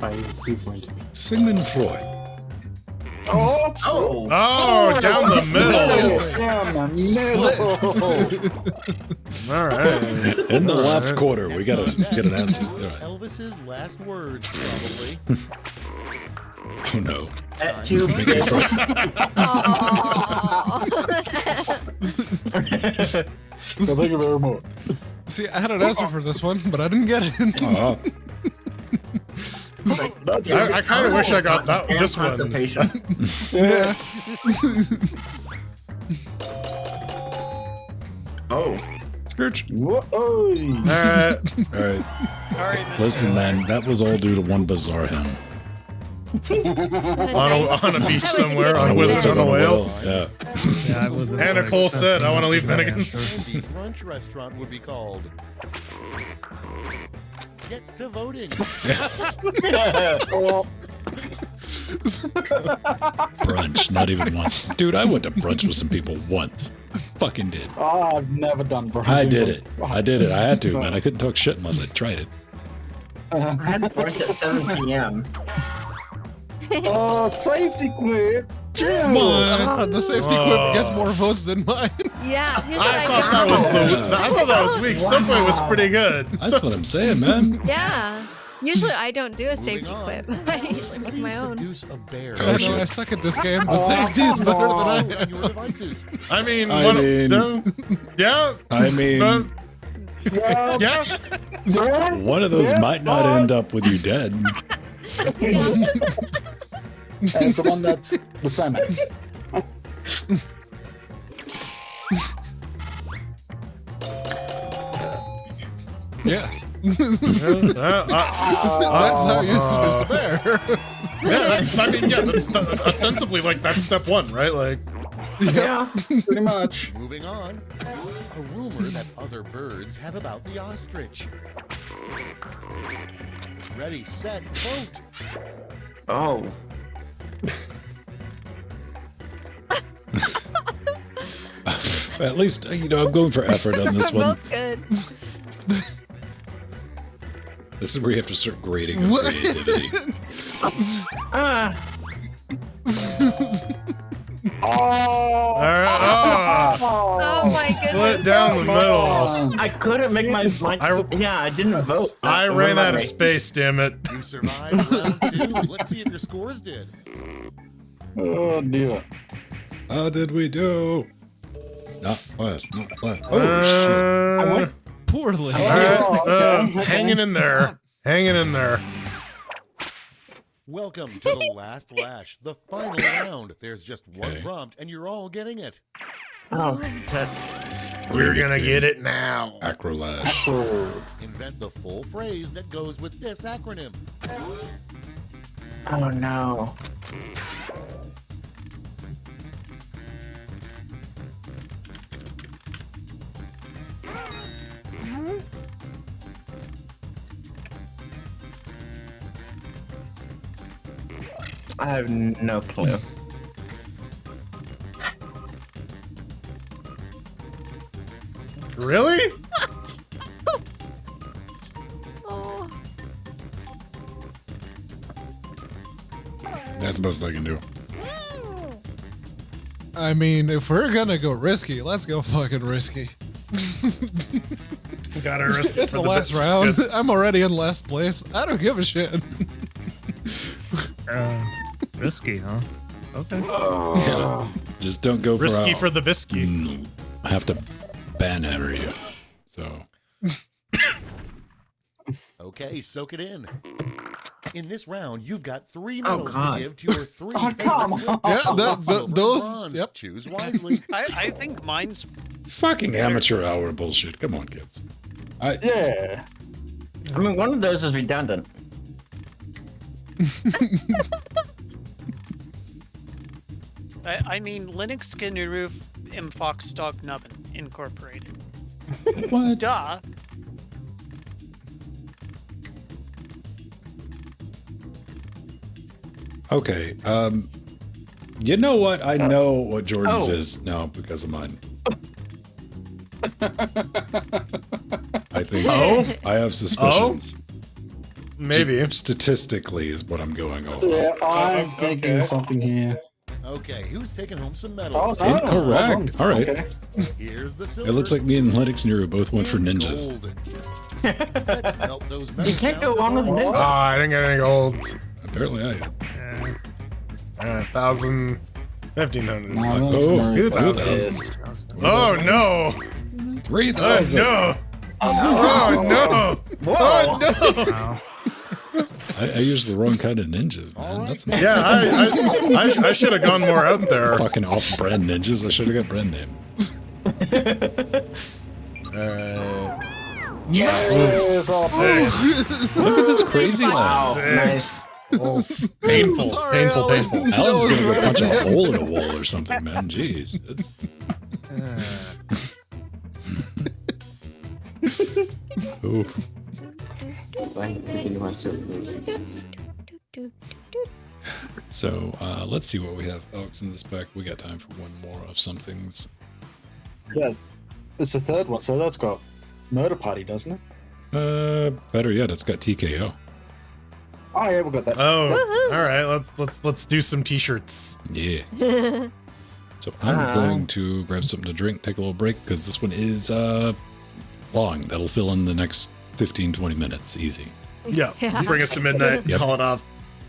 By Sigmund. Sigmund Freud. Oh, down the middle. Down the middle. All right. In the left quarter, we gotta get an answer. All right. Elvis's last words, probably. Oh no. Too big. So thank you very much. See, I had an answer for this one, but I didn't get it. Oh. I kind of wish I got this one. Yeah. Oh. Scourge. Whoa. All right. All right, Mr. Listen, man, that was all due to one bizarre hymn. On a beach somewhere, on a wizard, on a whale. Yeah. Yeah, I wasn't Anna really Cole excited said, I to want to leave see that Bennigan's. answer. The brunch restaurant would be called. Get to voting. Brunch, not even once. Dude, I went to brunch with some people once. Fucking did. Oh, I've never done brunch. I did it. I had to, man. I couldn't talk shit unless I tried it. I had brunch at 7 p.m. Oh, safety quit. Chill. The safety quip gets more votes than mine. Yeah. I thought that was weak. Subway was pretty good. That's what I'm saying, man. Yeah. Usually I don't do a safety on. quip. I usually How make do you my own. seduce a bear? I know, I suck at this game. The safety is better than I on am. your devices. I mean, Yeah. yeah. One of those might not end up with you dead. And it's the one that's the same. Yes. That's how you seduce a bear. That's ostensibly like that's step one, right? Like, Yeah. Pretty much. Moving on. A rumor that other birds have about the ostrich. Ready, set, vote. Oh. At least, I'm going for effort on this We're one. both good. This is where you have to start grading your creativity. all right, Oh my goodness. split down the middle. I couldn't make my. I didn't vote. I ran out of space. Damn it. You survived round 2. Let's see if your scores did. Oh dear. How did we do? Not last. Oh, shit. Poorly. All right, hanging in there. Welcome to the last lash, the final round. There's just one prompt, and you're all getting it. Oh, We're gonna get it now. Acrolash. Invent the full phrase that goes with this acronym. oh no. I have no clue. Really? Oh. That's the best I can do. I mean, if we're gonna go risky, let's go fucking risky. Gotta risk it It's for the the last biscuit. round. I'm already in last place. I don't give a shit. Risky, huh? Okay. Just don't go for Risky for the biscuit. I have to banner you. So. Okay, soak it in. In this round, you've got 3 Oh, medals God. to give to your 3 Oh, come on. Yeah, Silver, those. bronze. Yep. Choose wisely. I think mine's Fucking amateur hour bullshit. Come on, kids. Yeah. I mean, one of those is redundant. I mean Linux GNU im Foxdog Nubbin Incorporated. What? Duh. Okay. You know what? I know what Jordan's is now because of mine. I think so. I have suspicions. Maybe. Statistically is what I'm going over. Yeah, I'm thinking something here. Okay, who's taking home some medals? Oh, no. Incorrect. All right. Okay. Here's the silver. It looks like me and Linux Nero both went for and ninjas. gold. Let's melt those You medals can't down go on with to ninjas. gold. I didn't get any gold. Apparently I had. 1,000, 1,500. Oh, 2,000. Oh no! 3,000. No! Oh no! Oh no! Wow. I used the wrong kind of ninjas, man. That's not Yeah, I should have gone more out there. fucking off-brand ninjas. I should have got brand name. Yes, awesome. Look at this crazy Wow, line. nice. Oh, painful, Sorry, painful, Alan. painful. Alan's was gonna go right punch a at the hole in a wall or something, man. Jeez. Oof. So let's see what we have. Oh, it's in this back. We got time for one more of something's. Yeah, it's the third one, so that's got Murder Party, doesn't it? Better yet, it's got TKO. Oh yeah, we got that. Oh, all right. Let's do some t-shirts. Yeah. So I'm going to grab something to drink, take a little break, because this one is long. That'll fill in the next 15-20 minutes, easy. Yeah, bring us to midnight. Yep. Call it off.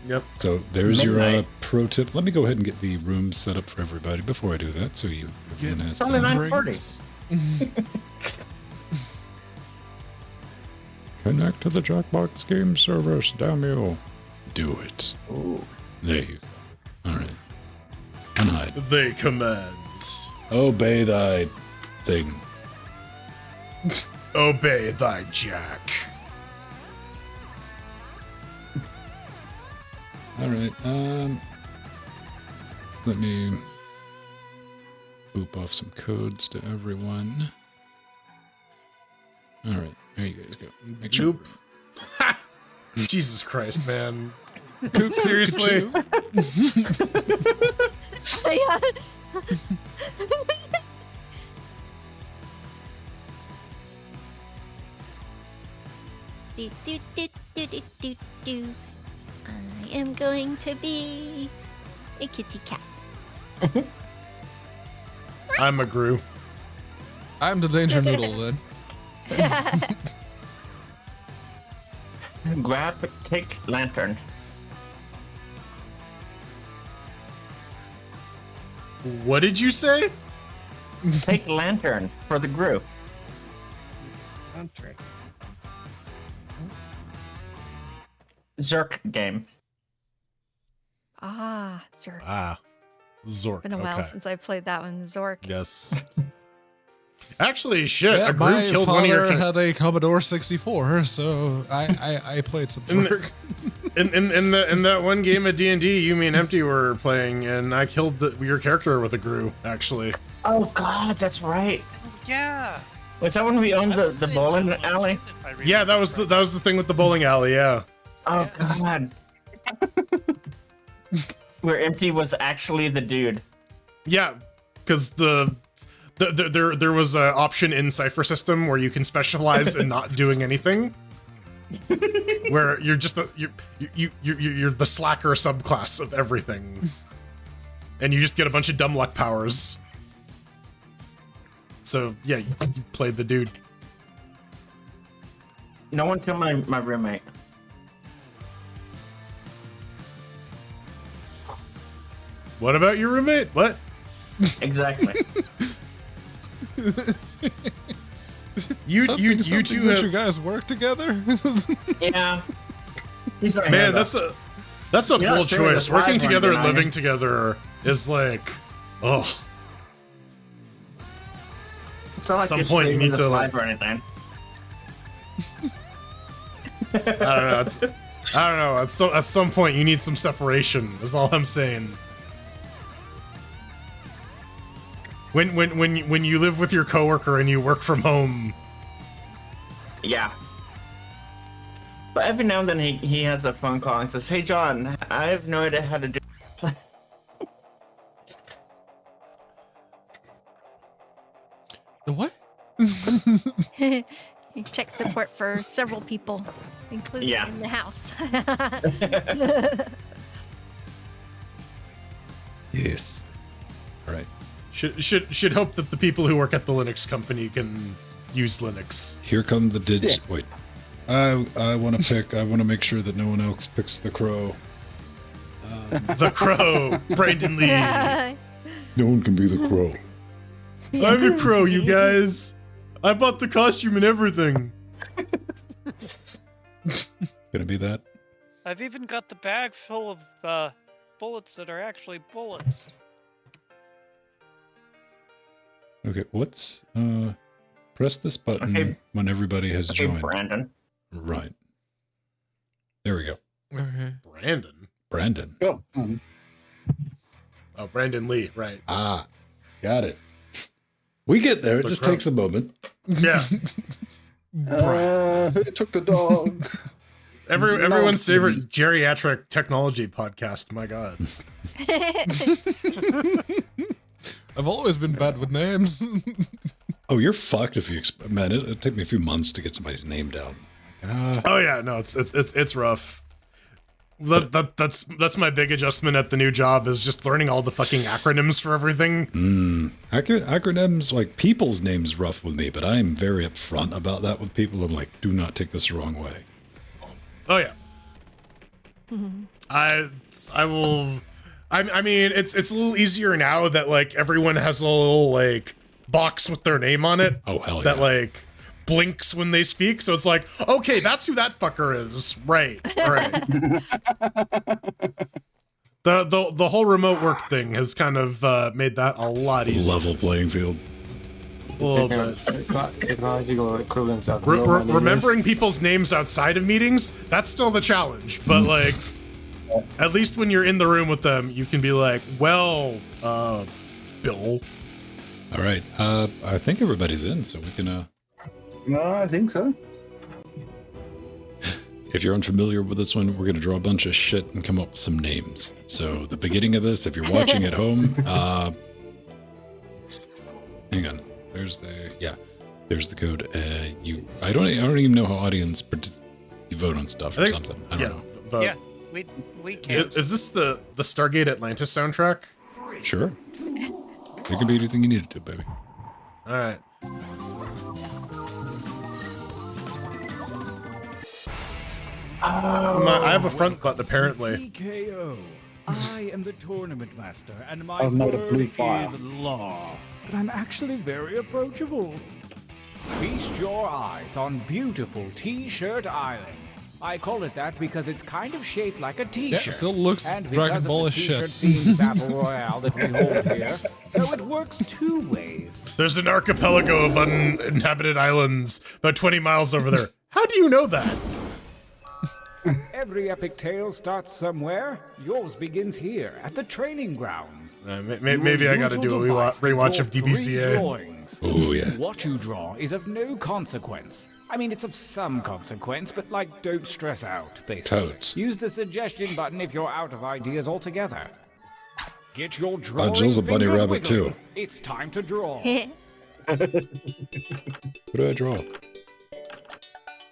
Yep. So there's your Midnight. pro tip. Let me go ahead and get the room set up for everybody before I do that. So you Get has only time. 9:40. drinks. Connect to the Jackbox game service, damn you. Do it. There you go. All right. Unhide. They command. Obey thy thing. Obey thy jack. All right. Let me boop off some codes to everyone. All right. There you guys go. Make sure. Nope. Ha! Jesus Christ, man. Seriously? Yeah. Do, do, do, do, do, do, do. I am going to be a kitty cat. I'm a Gru. I'm the danger noodle then. Grab, take lantern. What did you say? Take lantern for the group. Zerk game. Ah, Zork. Ah, Zork. Been a while Okay. since I played that one, Zork. Yes. Actually, shit. Yeah, a Gru my killed one of your. father had a Commodore 64, so I played some Zork. In that one game of D&D, you, me, and Empty were playing, and I killed your character with a Gru. Actually. Oh God, that's right. Yeah. Was that when we owned the bowling alley? Yeah, that was the thing with the bowling alley. Yeah. Oh God. Where Empty was actually the dude. Yeah, because there was an option in Cypher System where you can specialize in not doing anything, where you're just you're the slacker subclass of everything, and you just get a bunch of dumb luck powers. So yeah, you played the dude. No one killed my roommate. What about your roommate? What? Exactly. You two that you guys work together? Yeah. He's like, man, that's a You're bold not sure choice. this Working live together one, and are you? living together is like, oh. It's not like At some you're point, you streaming need this to, live or anything. I don't know. I don't know. At some point, you need some separation. Is all I'm saying. When you live with your coworker and you work from home. Yeah. But every now and then he has a phone call and says, "Hey John, I have no idea how to do." The what? You check support for several people, including Yeah. in the house. Yes. All right. Should hope that the people who work at the Linux company can use Linux. Here come the Wait. I want to make sure that no one else picks the crow. The crow, Brandon Lee. No one can be the crow. I'm the crow, you guys. I bought the costume and everything. Gonna be that? I've even got the bag full of bullets that are actually bullets. Okay, press this button when everybody has joined. Brandon. Right. There we go. Okay. Brandon. Oh. Oh, Brandon Lee, right. Ah, got it. We get there. It just takes a moment. Yeah. Who took the dog? Everyone's favorite geriatric technology podcast. My God. I've always been bad with names. Oh, you're fucked if you man. It'd take me a few months to get somebody's name down. Oh yeah, no, it's rough. That's my big adjustment at the new job is just learning all the fucking acronyms for everything. Acronyms, like people's names, rough with me, but I'm very upfront about that with people. I'm like, do not take this the wrong way. Oh yeah. I will. I mean, it's a little easier now that like everyone has a little like box with their name on it. Oh hell yeah. That like blinks when they speak, so it's like, okay, that's who that fucker is. Right. The whole remote work thing has kind of made that a lot easier. Level playing field. A little bit. Technological equivalents of Remembering people's names outside of meetings, that's still the challenge. But like, at least when you're in the room with them, you can be like, well, Bill. All right. I think everybody's in, so we can. No, I think so. If you're unfamiliar with this one, we're going to draw a bunch of shit and come up with some names. So the beginning of this, if you're watching at home, hang on. There's the code. I don't even know how audience you vote on stuff or something. I don't know. Vote. Yeah, we can. Is this the Stargate Atlantis soundtrack? Sure. It could be anything you need it to, baby. All right. I have a front button apparently. TKO. I am the tournament master, and my I've made a word blue file. is law. But I'm actually very approachable. Feast your eyes on beautiful T-shirt Island. I call it that because it's kind of shaped like a T-shirt. Yeah, still looks and Dragon Ball as shit. Themed battle royale that we hold here, so it works two ways. There's an archipelago of uninhabited islands about 20 miles over there. How do you know that? Every epic tale starts somewhere. Yours begins here at the training grounds. Maybe I got to do a rewatch of DBCA. Oh yeah. What you draw is of no consequence. I mean, it's of some consequence, but like, don't stress out, basically. Totes. Use the suggestion button if you're out of ideas altogether. Get your drawing Jill's a bunny fingers rabbit wiggling. too. It's time to draw. What do I draw?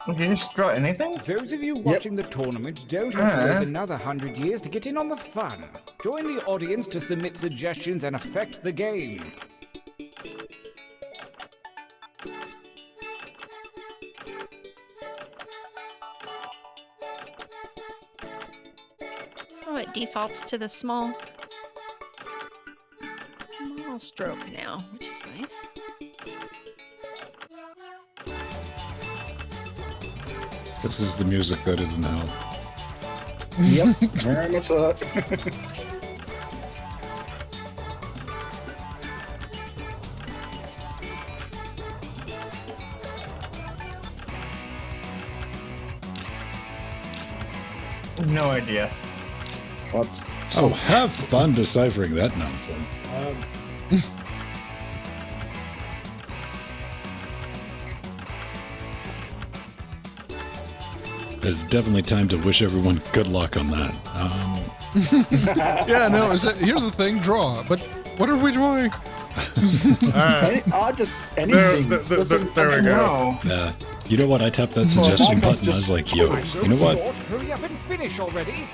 Did you just draw anything? Those of you watching the tournament don't have to wait another 100 years to get in on the fun. Join the audience to submit suggestions and affect the game. Oh, it defaults to the small stroke now, which is nice. This is the music that is in hell. Yep, very much so. No idea. What? Oh, have fun deciphering that nonsense. It's definitely time to wish everyone good luck on that. Yeah, no, here's the thing, draw. But what are we drawing? Anything. There we go. You know what? I tapped that suggestion button. I was like, yo, you know what? Hurry up and finish already.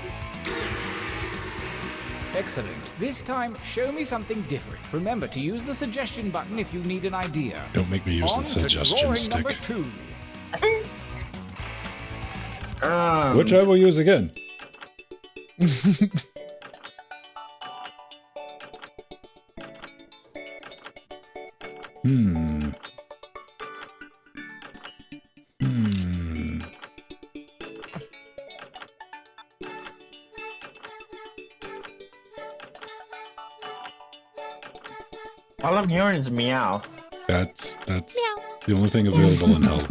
Excellent. This time, show me something different. Remember to use the suggestion button if you need an idea. Don't make me use On the to suggestion drawing stick. number 2. Which I will use again. All I'm hearing is meow. That's the only thing available in hell.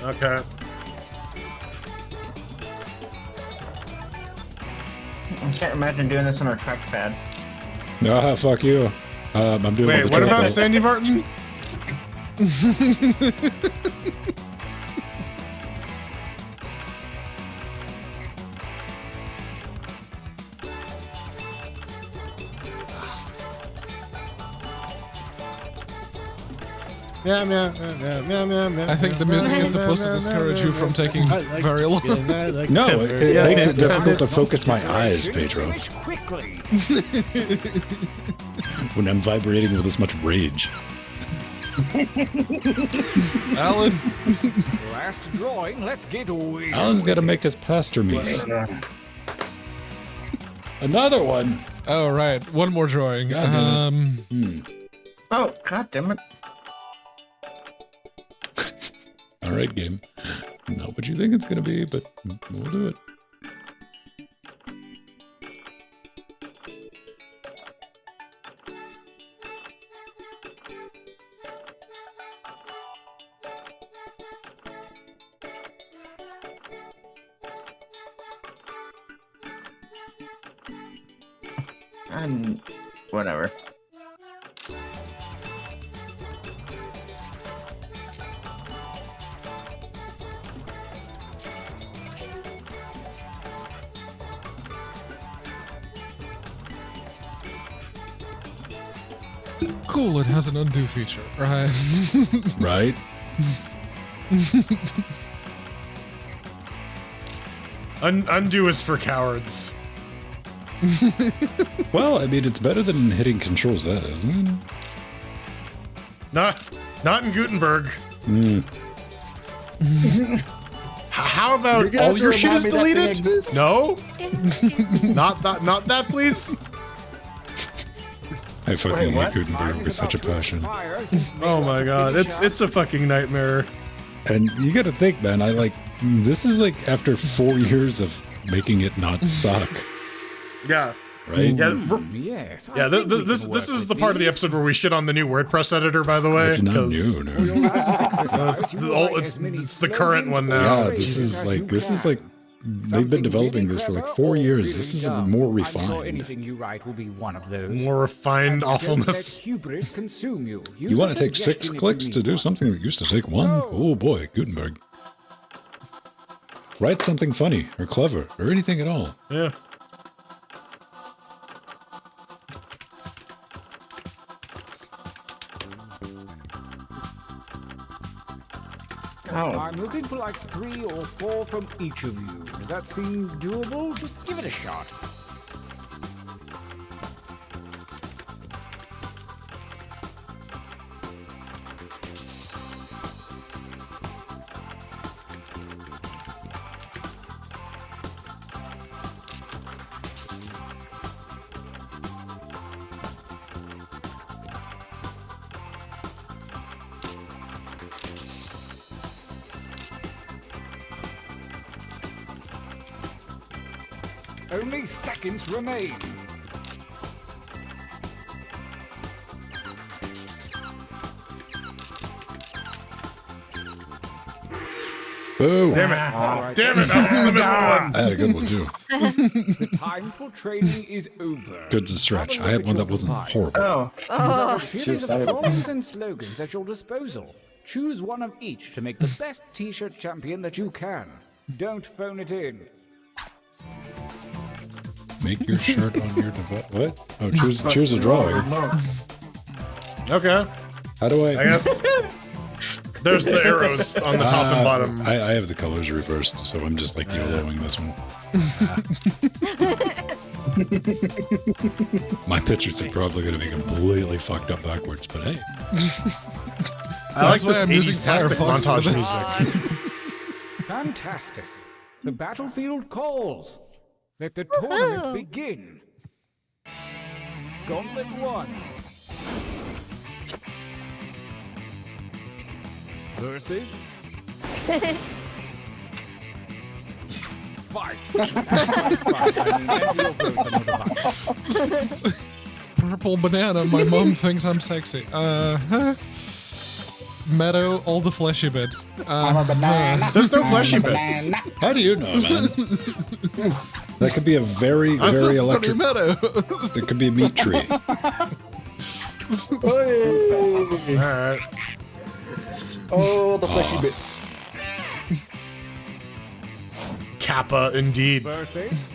Okay. I can't imagine doing this on our trackpad. Ah, fuck you. I'm doing Wait, the what about trackpad. Sandy Martin? Meow, meow, meow, meow, meow, meow. I think the music is supposed to discourage you from taking very long. No, it makes it difficult to focus my eyes, Pedro. Quickly. When I'm vibrating with this much rage. Alan. Last drawing, let's get weird. Alan's got to make his pastor meats. Another one. Oh, right. One more drawing. Oh, god damn it. All right, game. Not what you think it's going to be, but we'll do it. And whatever. Cool, it has an undo feature, right? Right? Undo is for cowards. Well, I mean, it's better than hitting Control Z, isn't it? Not in Gutenberg. How about all your shit is deleted? No? Not that, please? I fucking hate Gutenberg with such a passion. Oh my god, it's a fucking nightmare. And you got to think, man, this is like after 4 years of making it not suck. Yeah. Right? Yes. Yeah, this is the part of the episode where we shit on the new WordPress editor, by the way. It's not new, no. It's the current one now. Yeah, this is like they've been developing this for like 4 years. This is more refined. Anything you write will be one of those. More refined awfulness. Hubris consume you. You want to take 6 clicks to do something that used to take 1? Oh boy, Gutenberg. Write something funny or clever or anything at all. Yeah. I'm looking for like 3 or 4 from each of you. Does that seem doable? Just give it a shot. Only seconds remain. Boom. Damn it. Damn it, I was in the middle of one. I had a good one too. The time for training is over. Good to stretch. I had one that wasn't horrible. Oh. There are a series of drawings and slogans at your disposal. Choose one of each to make the best t-shirt champion that you can. Don't phone it in. Make your shirt on your device. What? Oh, choose a drawing. Okay. How do I? I guess there's the arrows on the top and bottom. I have the colors reversed, so I'm just like YOLOing this one. My pictures are probably going to be completely fucked up backwards, but hey. I like this 80s tastic montage music. Fantastic. The battlefield calls. Let the tournament begin. Gauntlet 1. Versus... Fight. Purple banana, my mom thinks I'm sexy. Meadow, all the fleshy bits. I'm a banana. There's no fleshy bits. How do you know, man? That could be a very, very electric... meadow. There could be a meat tree. Alright. Oh, the fleshy bits. Kappa, indeed. Versus...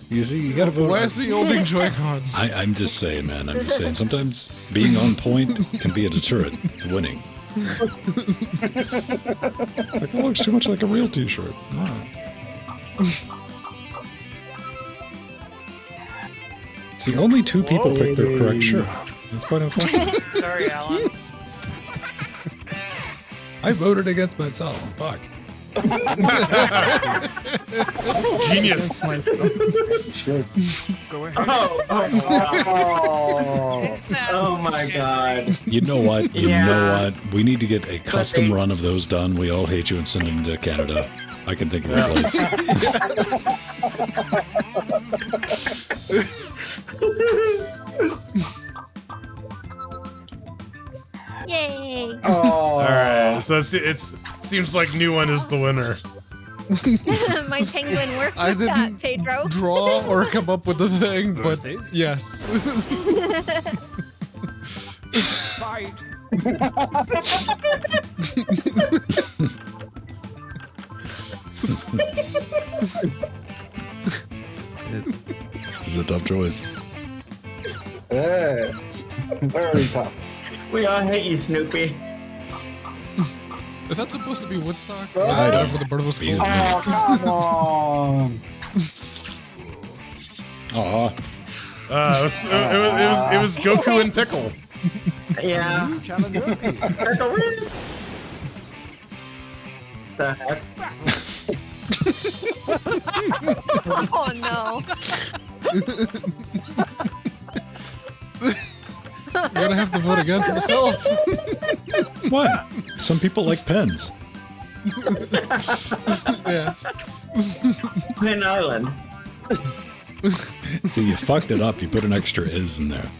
You see, you gotta vote. Where's the holding Joy-Cons? I'm just saying, man. I'm just saying. Sometimes being on point can be a deterrent to winning. It looks too much like a real T-shirt. See, only 2 people picked their correct shirt. That's quite unfortunate. Sorry, Alan. I voted against myself. Fuck. Genius. Go ahead. Oh my god. You know what? You know what? We need to get a custom run of those done. We all hate you and send them to Canada. I can think of a place. Yay! All right, so it seems like new one is the winner. My penguin worked I with that, didn't Pedro. draw or come up with the thing, but yes. Fight. It's a tough choice. It's very tough. We all hate you, Snoopy. Is that supposed to be Woodstock? I don't For the bird was cool. Oh, come on. Aw. It was Goku and Pickle. Yeah. The heck? Oh no. I'm gonna have to vote against myself. What? Some people like pens. Yes. Pin Island. See, you fucked it up. You put an extra is in there.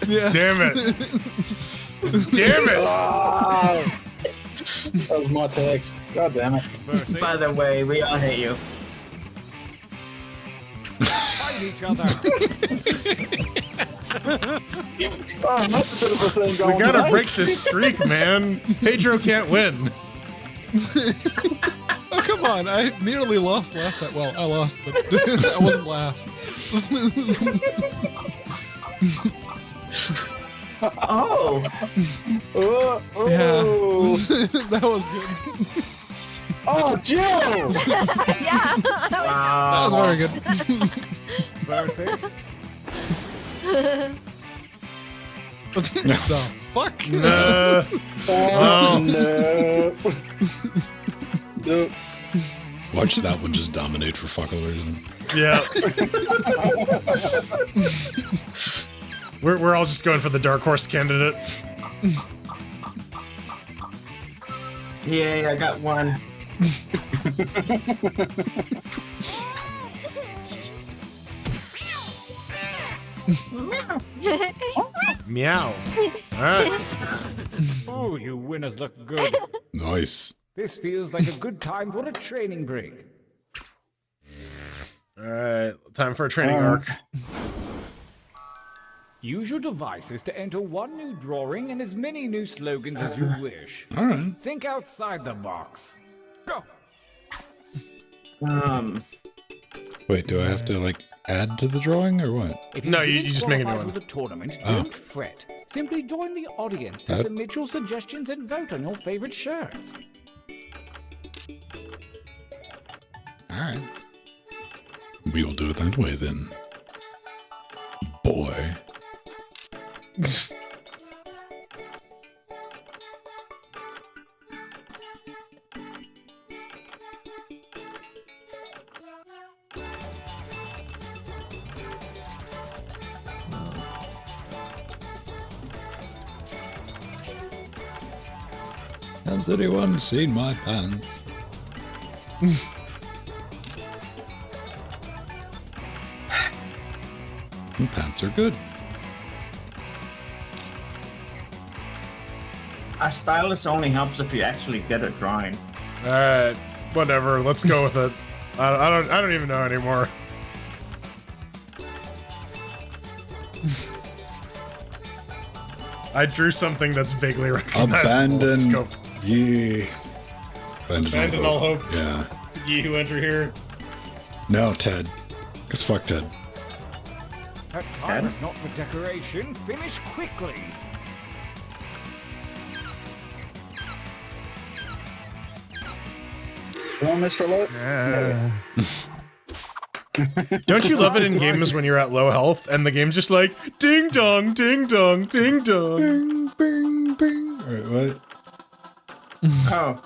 Yes. Damn it. Damn it. That was my text. God damn it. By the way, we all hate you. Fight each other. Oh, that's a bit of a thing We going gotta today. break this streak, man. Pedro can't win. Oh, come on. I nearly lost last time. Well, I lost, but I wasn't last. Oh. Yeah. That was good. Oh, Jill! Yeah. That was very good. Versus... The fuck? Oh, no. No. Watch that one just dominate for fuckle reason. Yeah. We're all just going for the dark horse candidate. Yay, I got one. Meow. All right. Oh, you winners look good. Nice. This feels like a good time for a training break. All right. Time for a training arc. Use your devices to enter one new drawing and as many new slogans as you wish. All right. Think outside the box. Go. Wait, do I have to like add to the drawing or what? If No, you didn't just make a new qualify one. for the tournament, Oh. don't fret. Simply join the audience to That- submit your suggestions and vote on your favorite shirts. All right. We will do it that way then. Boy. Has anyone seen my pants? My pants are good. A stylus only helps if you actually get it drawing. Alright, whatever. Let's go with it. I don't even know anymore. I drew something that's vaguely recognizable. Let's Abandon go. ye. Abandon all hope. Yeah. Ye who enter here. No, Ted. Because fuck Ted. That time is not for decoration. Finish quickly. Come on, Mr. Luck. Don't you love it in games when you're at low health and the game's just like ding dong, ding dong, ding dong. Bing, bing, bing. Alright, what? Oh.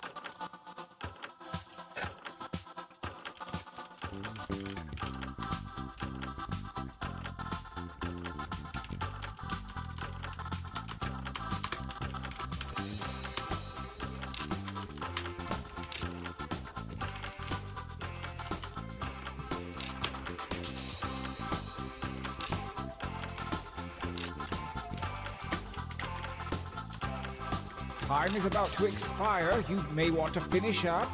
Time is about to expire. You may want to finish up.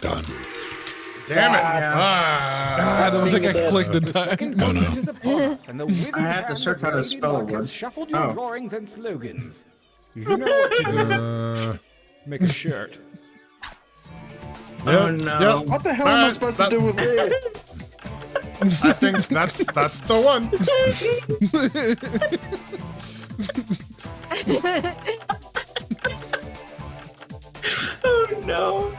Done. Damn it. I don't think I clicked in time. Oh no. Is upon us, and the withered I have to hand search of how to Lady spell Luck it. has shuffled your Oh. drawings and slogans. You know what to do. Make a shirt. Oh no. Yep. What the hell am I supposed to do with this? I think that's the one. Oh no.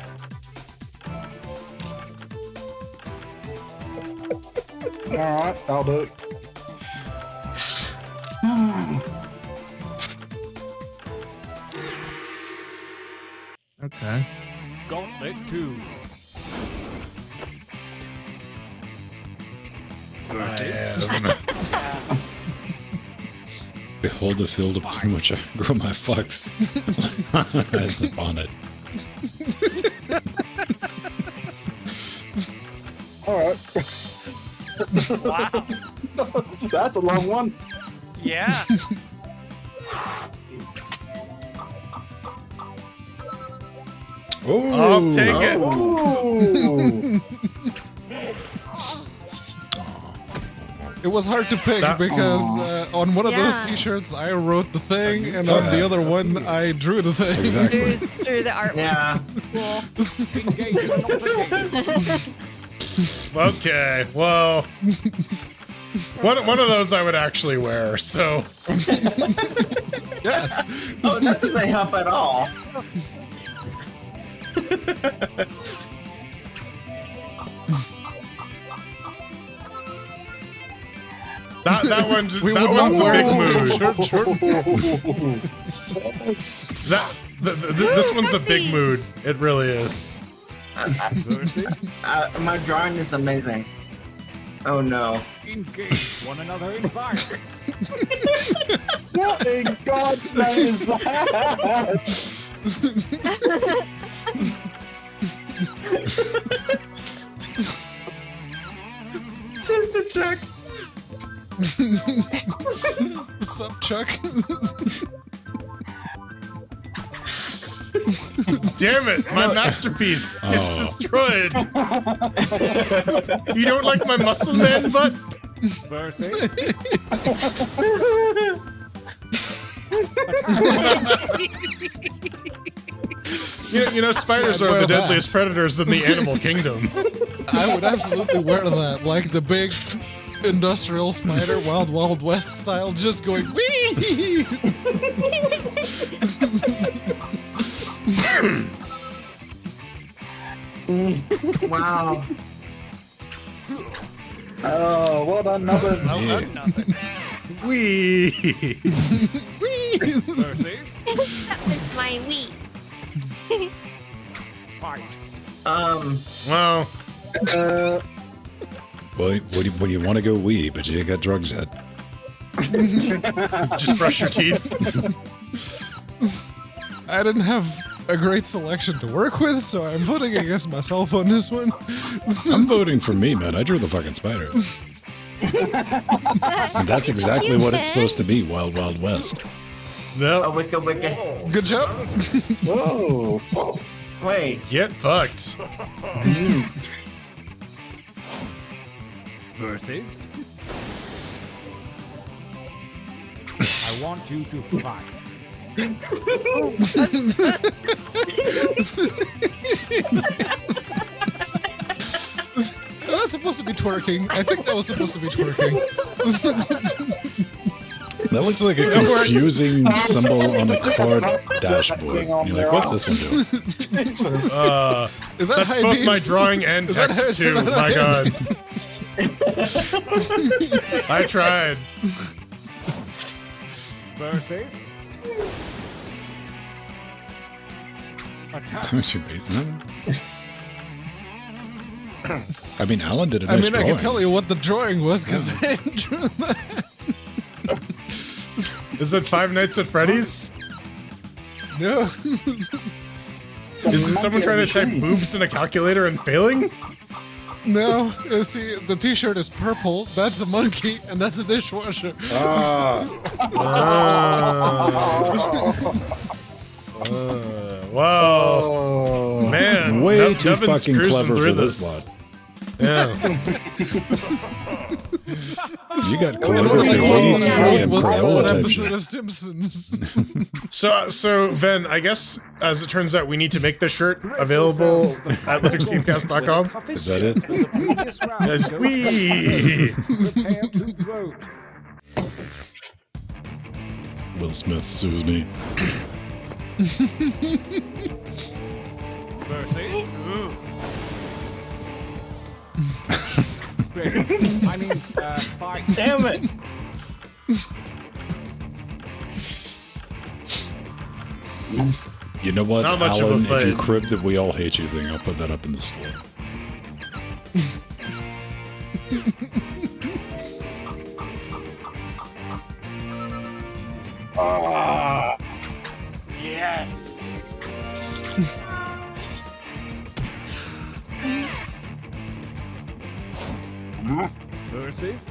Alright, I'll do it. Okay. Gauntlet 2. Behold the field upon which I grow my fucks. Eyes upon it. Alright. Wow. That's a long one. Yeah. Oh, I'll take it. Ooh. It was hard to pick because on one of those t-shirts I wrote the thing, and on the other one I drew the thing. Exactly. Through the artwork. Yeah. Okay, well, one of those I would actually wear. So Yes. Oh, that doesn't help at all. that one just, We that would not one's a wear big the same mood. shirt, Jordan. This one's a big mood. It really is. My drawing is amazing. Oh no. Engage one another in violence. What in God's name is that? Sister Chuck. Sup, Chuck? Damn it, my masterpiece gets destroyed. You don't like my muscle man butt? Versus. You know, spiders are the deadliest predators in the animal kingdom. I would absolutely wear that, like the big industrial spider, Wild Wild West style, just going wee. Wow. Oh, well done, Nubbin. Well done, Nubbin. Wee. Versus. That was my wee. Fight. Well. Well, when you want to go wee, but you ain't got drugs yet. Just brush your teeth. I didn't have a great selection to work with, so I'm voting against myself on this one. I'm voting for me, man. I drew the fucking spider. And that's exactly what it's supposed to be, Wild Wild West. No. Oh, wicka, wicka. Good job. Whoa. Wait. Get fucked. Versus. I want you to fight. That's supposed to be twerking. I think that was supposed to be twerking. That looks like a confusing symbol on a card dashboard. You're like, what's this one doing? Is that That's high both beams? my drawing and Is that text high- too. My God. I tried. Versus. Attack. What's your basement? I mean, Alan did a I nice mean, drawing. I can tell you what the drawing was because I drew that. Is it Five Nights at Freddy's? No. Is it someone trying to type boobs in a calculator and failing? No. See, the t-shirt is purple. That's a monkey, and that's a dishwasher. Wow. Man. Way too Nubbin's fucking cruising clever through for this lot. Yeah. You got calligraphy, weighty and Was that Crayola one type episode shit. of Simpsons? So Ven, I guess as it turns out, we need to make this shirt available at LinuxGameCast.com. Is that it? Yes, wee. Prepare to vote. Will Smith sues me. Versus. I mean, fight. Damn it. You know what, Not much of a Alan? If you fight. crib that we all hate you thing, I'll put that up in the store. Yes. Versus.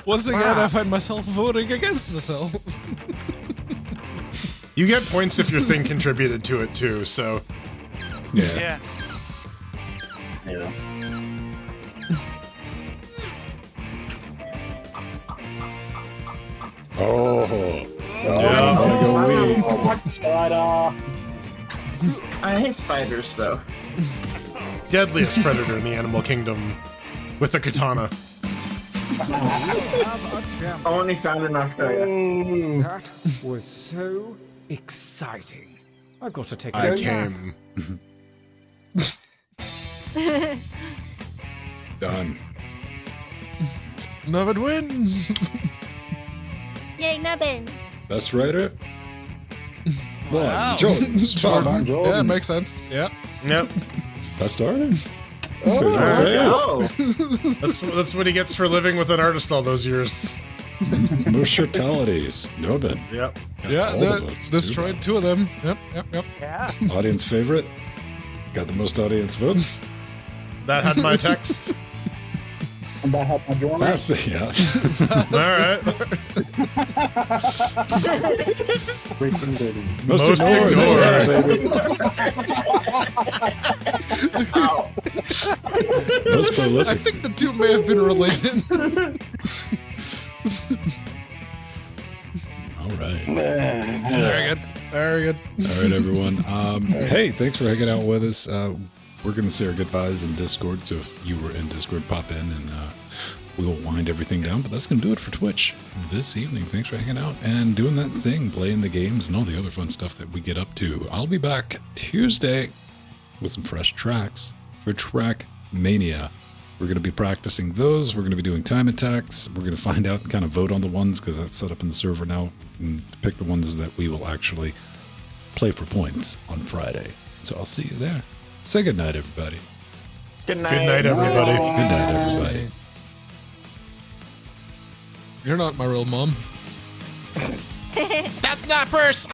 Once again, I find myself voting against myself. You get points if your thing contributed to it too, so. Yeah. Yeah. Oh. Yeah. Go Spider. I hate spiders, though. Deadliest predator in the animal kingdom with a katana. Have a champion. Only found in Australia. That was so exciting. I've got to take I a came. Done. Nubbin wins. Yay, Nubbin. Best writer? Wow. One, Jordan's Jordan. Jordan. Yeah, makes sense. Yeah. Yep. Best artist? Oh, That's what he gets for living with an artist all those years. Most shirtalities. Nobin. Yep. Yeah, all the that votes, destroyed too. two of them. Yep, yep, yep. Yeah. Audience favorite? Got the most audience votes? That had my text. And that helped my drawing. Faster, yeah. Most ignored. Most prolific. I think the two may have been related. All right. Very good. Very good. All right, everyone. Hey, thanks for hanging out with us. We're going to say our goodbyes in Discord, so if you were in Discord, pop in and we will wind everything down. But that's going to do it for Twitch this evening. Thanks for hanging out and doing that thing, playing the games and all the other fun stuff that we get up to. I'll be back Tuesday with some fresh tracks for Track Mania. We're going to be practicing those. We're going to be doing time attacks. We're going to find out and kind of vote on the ones because that's set up in the server now and pick the ones that we will actually play for points on Friday. So I'll see you there. Say goodnight, everybody. Good night. Good night, everybody. Good night, everybody. You're not my real mom. That's not purse.